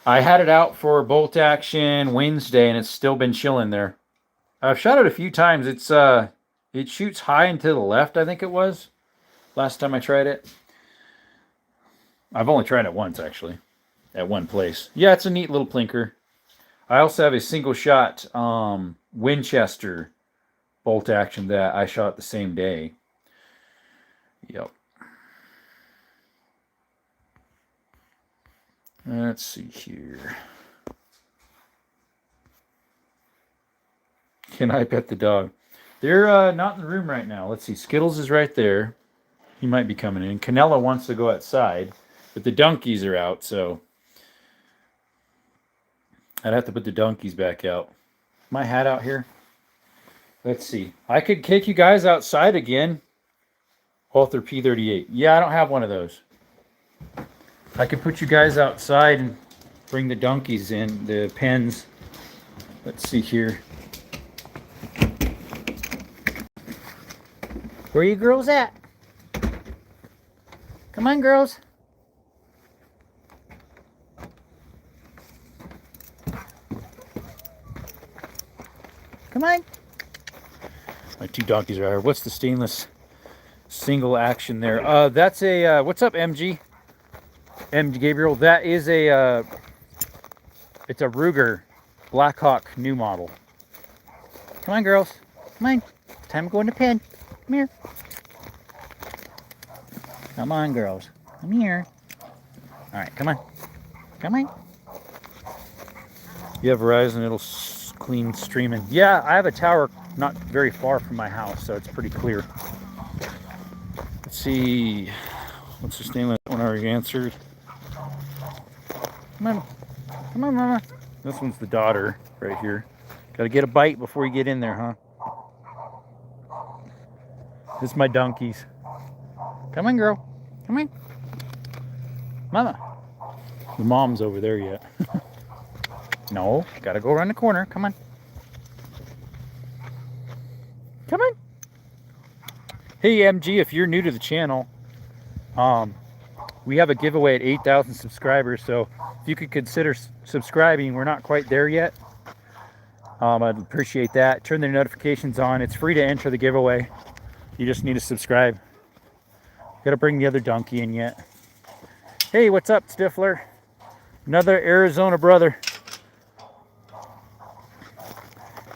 I had it out for bolt action Wednesday, and it's still been chilling there. I've shot it a few times. It shoots high and to the left, I think it was, last time I tried it. I've only tried it once, actually, at one place. Yeah, it's a neat little plinker. I also have a single shot Winchester bolt action that I shot the same day. Yep. Let's see here. Can I pet the dog? They're not in the room right now. Let's see. Skittles is right there. He might be coming in. Canella wants to go outside, but the donkeys are out, so I'd have to put the donkeys back out. My hat out here. Let's see. I could take you guys outside again. Walther P38. Yeah, I don't have one of those. I could put you guys outside and bring the donkeys in, the pens. Let's see here. Where are you girls at? Come on, girls. Come on. My two donkeys are out here. What's the stainless single action there? That's a, what's up, MG? MG Gabriel. That is a, it's a Ruger Blackhawk new model. Come on, girls. Come on. Time to go in the pen. Come here. Come on, girls. Come here. All right, come on. Come on. You have Verizon, it'll clean streaming. Yeah, I have a tower not very far from my house, so it's pretty clear. Let's see. What's the stainless one already answered? Come on. Come on, Mama. This one's the daughter right here. Gotta get a bite before you get in there, huh? This is my donkeys. Come on, girl. Come on. Mama. The mom's over there yet. No, gotta go around the corner. Come on. Come on. Hey MG, if you're new to the channel, we have a giveaway at 8,000 subscribers, so if you could consider subscribing, we're not quite there yet. I'd appreciate that. Turn the notifications on. It's free to enter the giveaway. You just need to subscribe. Gotta bring the other donkey in yet. Hey, what's up, Stifler? Another Arizona brother.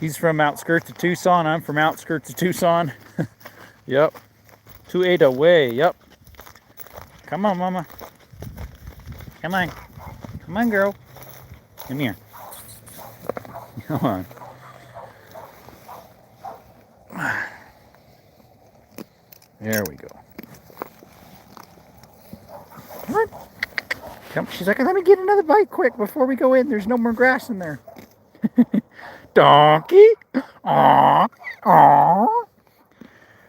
He's from outskirts of Tucson. I'm from outskirts of Tucson. Yep. 2-8 away. Yep. Come on, Mama. Come on. Come on, girl. Come here. Come on. There we go. Come on. Come. She's like, let me get another bite quick before we go in. There's no more grass in there. Donkey. Aww. Aww.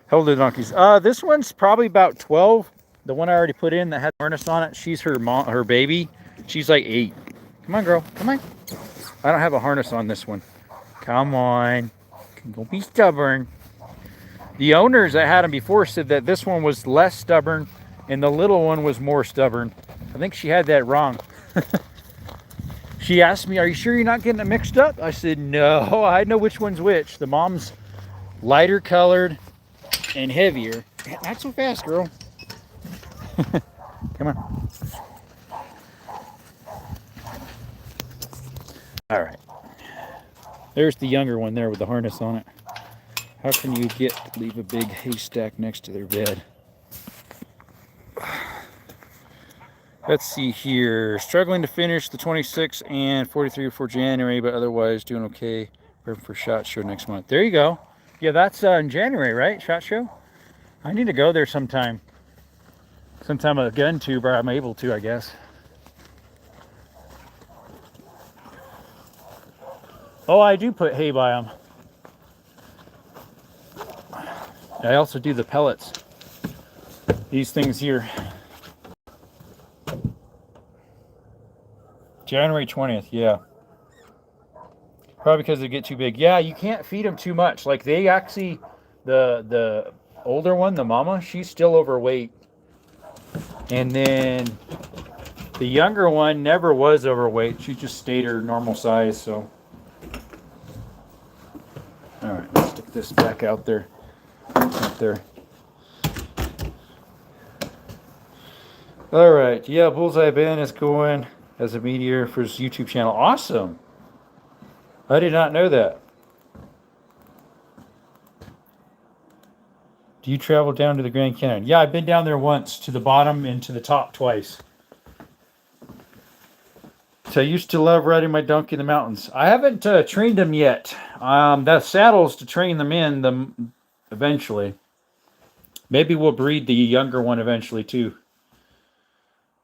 How old are the donkeys? This one's probably about 12. The one I already put in that had harness on it, she's her mom, her baby. She's like 8. Come on, girl. Come on. I don't have a harness on this one. Come on. Don't be stubborn. The owners that had them before said that this one was less stubborn and the little one was more stubborn. I think she had that wrong. She asked me, are you sure you're not getting it mixed up? I said, no, I know which one's which. The mom's lighter colored and heavier. Not so fast, girl. Come on. All right. There's the younger one there with the harness on it. How can you leave a big haystack next to their bed? Let's see here. Struggling to finish the 26 and 43 before January, but otherwise doing okay. Prepping for SHOT Show next month. There you go. Yeah, that's in January, right? SHOT Show? I need to go there sometime. Sometime a gun tuber, I'm able to, I guess. Oh, I do put hay by them. I also do the pellets. These things here. January 20th, yeah. Probably because they get too big. Yeah, you can't feed them too much. Like they actually, the older one, the mama, she's still overweight. And then the younger one never was overweight. She just stayed her normal size, so. All right, let's stick this back out there. Up there. All right, yeah, Bullseye Ben is going as a meteor for his YouTube channel. Awesome. I did not know that. Do you travel down to the Grand Canyon? Yeah, I've been down there once, to the bottom and to the top twice. So I used to love riding my donkey in the mountains. I haven't trained them yet. The saddles to train them in them eventually. Maybe we'll breed the younger one eventually too.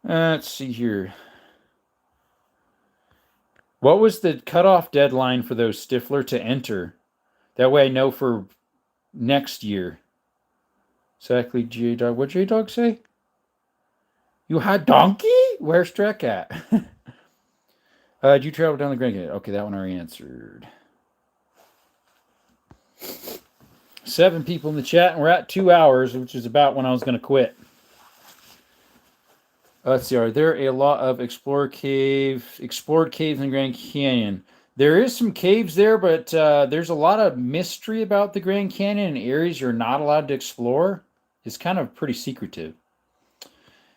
Let's see here. What was the cutoff deadline for those Stifler to enter? That way I know for next year. Exactly, J-Dog. What J-Dog say? You had donkey? Where's Trek at? Did you travel down the Grand Canyon? Okay, that one already answered. 7 people in the chat, and we're at 2 hours, which is about when I was going to quit. Let's see. Are there a lot of explored caves in the Grand Canyon? There is some caves there, but there's a lot of mystery about the Grand Canyon and areas you're not allowed to explore. It's kind of pretty secretive.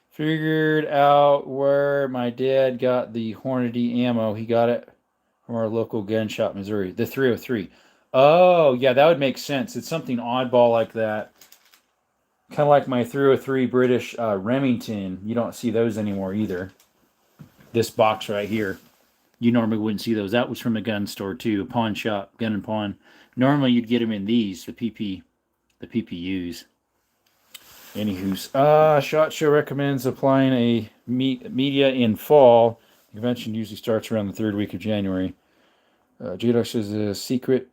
Figured out where my dad got the Hornady ammo. He got it from our local gun shop, Missouri. The 303. Oh, yeah, that would make sense. It's something oddball like that. Kind of like my 303 British Remington. You don't see those anymore either. This box right here. You normally wouldn't see those. That was from a gun store too, a pawn shop, gun and pawn. Normally you'd get them in these, the PPUs. Anywho's, SHOT Show recommends applying a media in fall. The convention usually starts around the 3rd week of January. J-Doc says a secret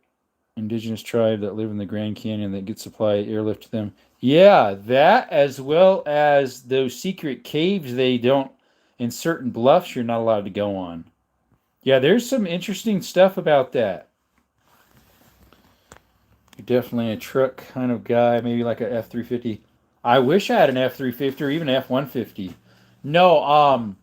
indigenous tribe that live in the Grand Canyon that gets supply airlift to them. Yeah, that as well as those secret caves they don't, in certain bluffs you're not allowed to go on. Yeah, there's some interesting stuff about that. You're definitely a truck kind of guy, maybe like a F-350. I wish I had an F-350 or even an F-150. No,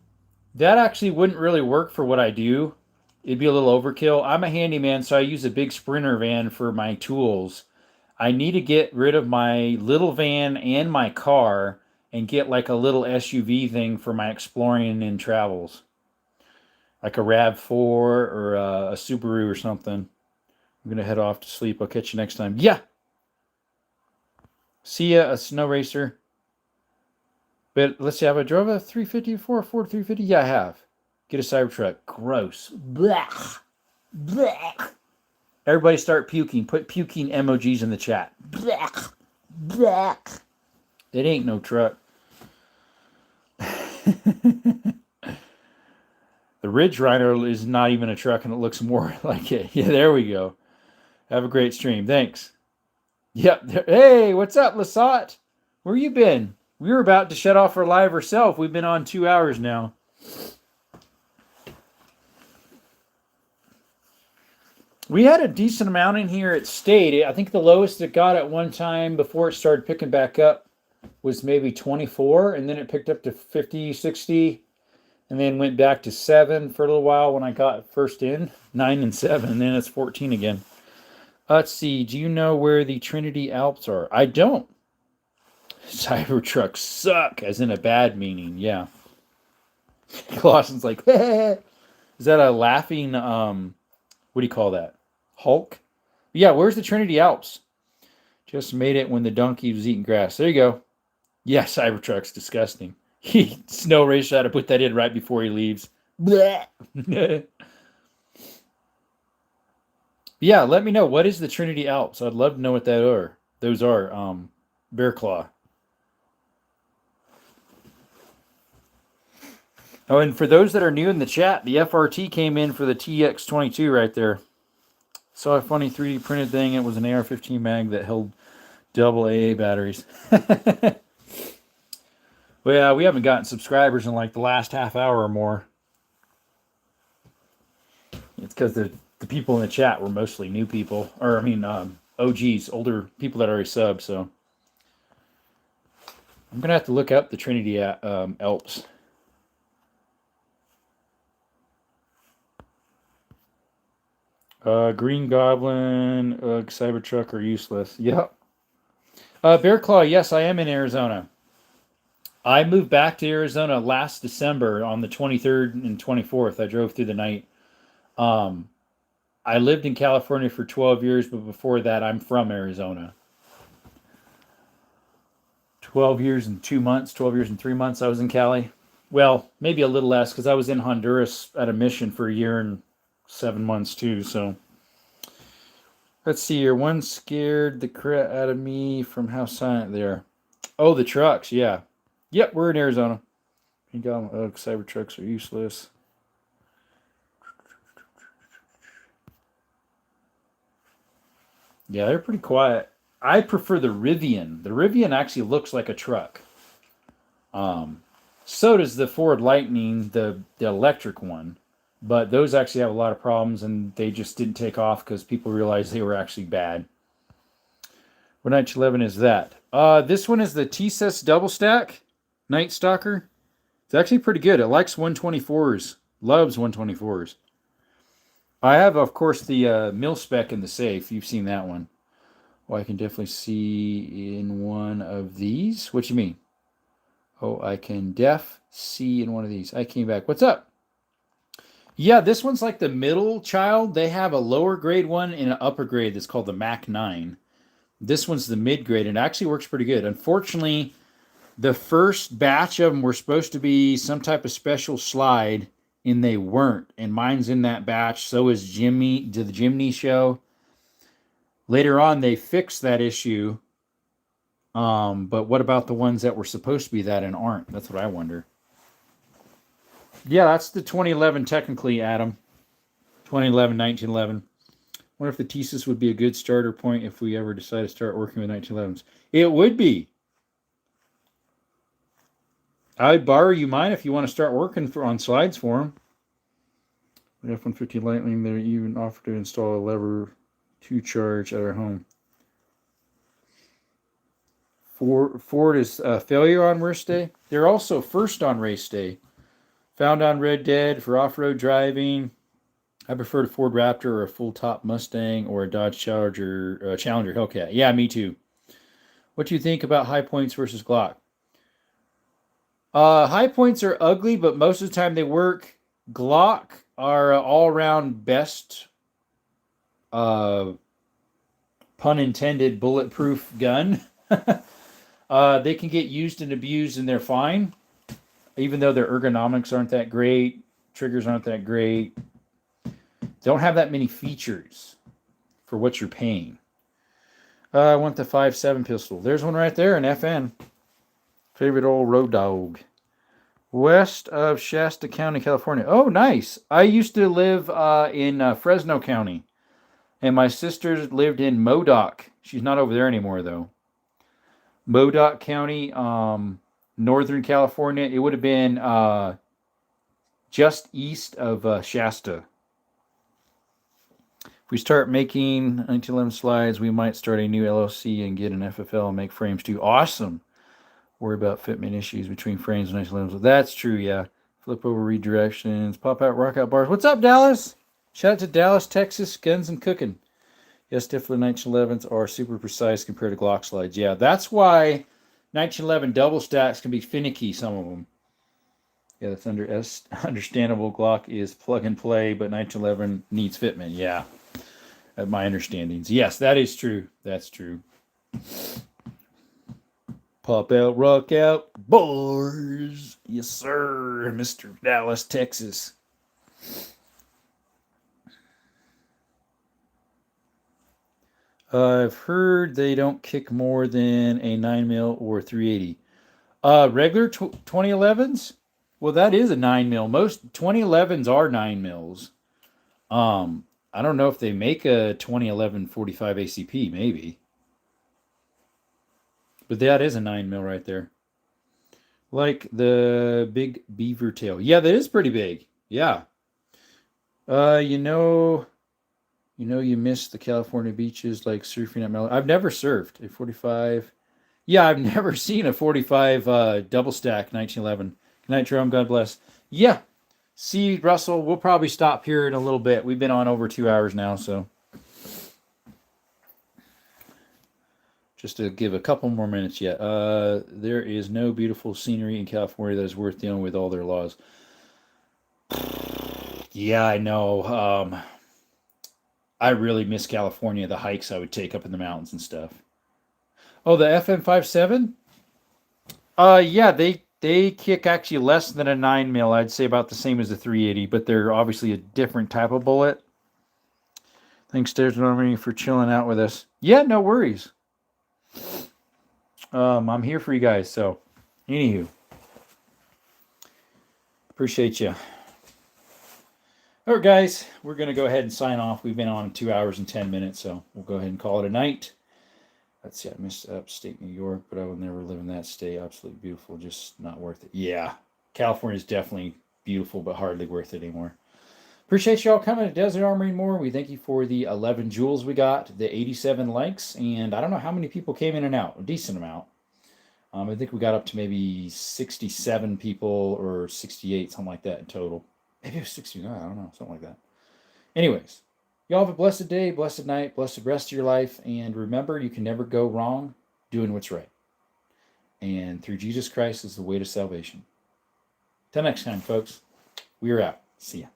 that actually wouldn't really work for what I do. It'd be a little overkill. I'm a handyman, so I use a big Sprinter van for my tools. I need to get rid of my little van and my car and get like a little SUV thing for my exploring and travels. Like a RAV4 or a Subaru or something. I'm going to head off to sleep. I'll catch you next time. Yeah. See ya, a snow racer. But let's see, have I drove a 350 before? A Ford 350? Yeah, I have. Get a Cybertruck. Gross. Blech. Blech. Everybody start puking. Put puking emojis in the chat. Blech. Blech. It ain't no truck. The Ridge Rhino is not even a truck, and it looks more like it. Yeah, there we go. Have a great stream. Thanks. Yep. Hey, what's up, Lasat? Where you been? We were about to shut off our live ourselves. We've been on 2 hours now. We had a decent amount in here. It stayed. I think the lowest it got at one time before it started picking back up was maybe 24, and then it picked up to 50, 60, and then went back to 7 for a little while when I got first in. 9 and 7, and then it's 14 again. Let's see. Do you know where the Trinity Alps are? I don't. Cybertrucks suck, as in a bad meaning. Yeah. Clausen's like, is that a laughing, what do you call that? Hulk? Yeah, where's the Trinity Alps? Just made it when the donkey was eating grass. There you go. Yeah, Cybertruck's disgusting. Snow Racer had to put that in right before he leaves. Yeah, let me know. What is the Trinity Alps? I'd love to know what that are. Those are Bear Claw. Oh, and for those that are new in the chat, the FRT came in for the TX22 right there. Saw a funny 3D printed thing. It was an AR-15 mag that held double AA batteries. Well, we haven't gotten subscribers in like the last half hour or more. It's because the people in the chat were mostly new people. Or, I mean, OGs, older people that already subbed, so. I'm gonna have to look up the Trinity Alps. Green Goblin, Cybertruck are useless. Yep. Bear Claw, yes, I am in Arizona. I moved back to Arizona last December on the 23rd and 24th. I drove through the night. Um, I lived in California for 12 years, but before that, I'm from Arizona. 12 years and 2 months, 12 years and 3 months I was in Cali. Well, maybe a little less because I was in Honduras at a mission for a year and 7 months too. So let's see here. One scared the crap out of me from how silent they are. Oh, the trucks. Yeah. Yep, we're in Arizona. Cybertrucks are useless. Yeah, they're pretty quiet. I prefer the Rivian. The Rivian actually looks like a truck. Um, so does the Ford Lightning, the electric one. But those actually have a lot of problems, and they just didn't take off because people realized they were actually bad. What Night 11 is that? This one is the TSS Double Stack Night Stalker. It's actually pretty good. It likes 124s, loves 124s. I have, of course, the mil spec in the safe. You've seen that one. Well, I can definitely see in one of these. What you mean? Oh, I can see in one of these. I came back. What's up? Yeah, this one's like the middle child. They have a lower grade one and an upper grade that's called the Mac 9. This one's the mid grade and it actually works pretty good. Unfortunately, the first batch of them were supposed to be some type of special slide and they weren't. And mine's in that batch. So is Jimmy to the Jimny show. Later on, they fixed that issue. But what about the ones that were supposed to be that and aren't? That's what I wonder. Yeah, that's the 2011 technically, Adam. 2011, 1911. Wonder if the thesis would be a good starter point if we ever decide to start working with 1911s. It would be. I'd borrow you mine if you want to start working on slides for them. The F-150 Lightning, they even offered to install a lever to charge at our home. Ford is failure on race day. They're also first on race day. Found on Red Dead for off-road driving. I prefer a Ford Raptor or a full-top Mustang or a Dodge Challenger Hellcat. Yeah, me too. What do you think about high points versus Glock? High points are ugly, but most of the time they work. Glock are all-around best, pun intended, bulletproof gun. They can get used and abused, and they're fine, even though their ergonomics aren't that great, triggers aren't that great. Don't have that many features for what you're paying. I want the 5.7 pistol. There's one right there, an FN. Favorite old road dog. West of Shasta County, California. Oh, nice. I used to live in Fresno County. And my sister lived in Modoc. She's not over there anymore, though. Modoc County, Northern California. It would have been just east of Shasta. If we start making 1911 slides, we might start a new LLC and get an FFL and make frames too. Awesome. Worry about fitment issues between frames and 1911s. That's true, yeah. Flip over redirections, pop out, rock out bars. What's up, Dallas? Shout out to Dallas, Texas, Guns and Cooking. Yes, definitely 1911s are super precise compared to Glock slides. Yeah, that's why 1911 double stacks can be finicky, some of them. Yeah, that's understandable. Glock is plug and play, but 1911 needs fitment. Yeah, at my understandings. Yes, that is true. That's true. Pop out, rock out, bars. Yes, sir, Mr. Dallas, Texas. I've heard they don't kick more than a 9mm or 380. Regular 2011s? Well, that is a 9mm. Most 2011s are 9mm. I don't know if they make a 2011 45 ACP, maybe. But that is a 9mm right there. Like the big beaver tail. Yeah, that is pretty big. Yeah. You miss the California beaches like surfing at Malibu. I've never surfed a 45. Yeah, I've never seen a 45 double stack 1911. Good night, Jerome. God bless. Yeah. See, Russell, we'll probably stop here in a little bit. We've been on over 2 hours now, so just to give a couple more minutes yet. There is no beautiful scenery in California that is worth dealing with all their laws. Yeah, I know. I really miss California, the hikes I would take up in the mountains and stuff. Oh, the FM57? Yeah, they kick actually less than a 9 mil. I'd say about the same as the 380, but they're obviously a different type of bullet. Thanks, Stairs Army, for chilling out with us. Yeah, no worries. I'm here for you guys. So, anywho, appreciate you. All right, guys, we're gonna go ahead and sign off. We've been on 2 hours and 10 minutes, so we'll go ahead and call it a night. Let's see, I missed upstate New York, but I will never live in that state. Absolutely beautiful, just not worth it. Yeah, California is definitely beautiful, but hardly worth it anymore. Appreciate y'all coming to Desert Armory and More. We thank you for the 11 jewels we got, the 87 likes, and I don't know how many people came in and out. A decent amount. I think we got up to maybe 67 people or 68, something like that in total. Maybe it was 69, I don't know, something like that. Anyways, y'all have a blessed day, blessed night, blessed rest of your life, and remember, you can never go wrong doing what's right. And through Jesus Christ is the way to salvation. Till next time, folks, we are out. See ya.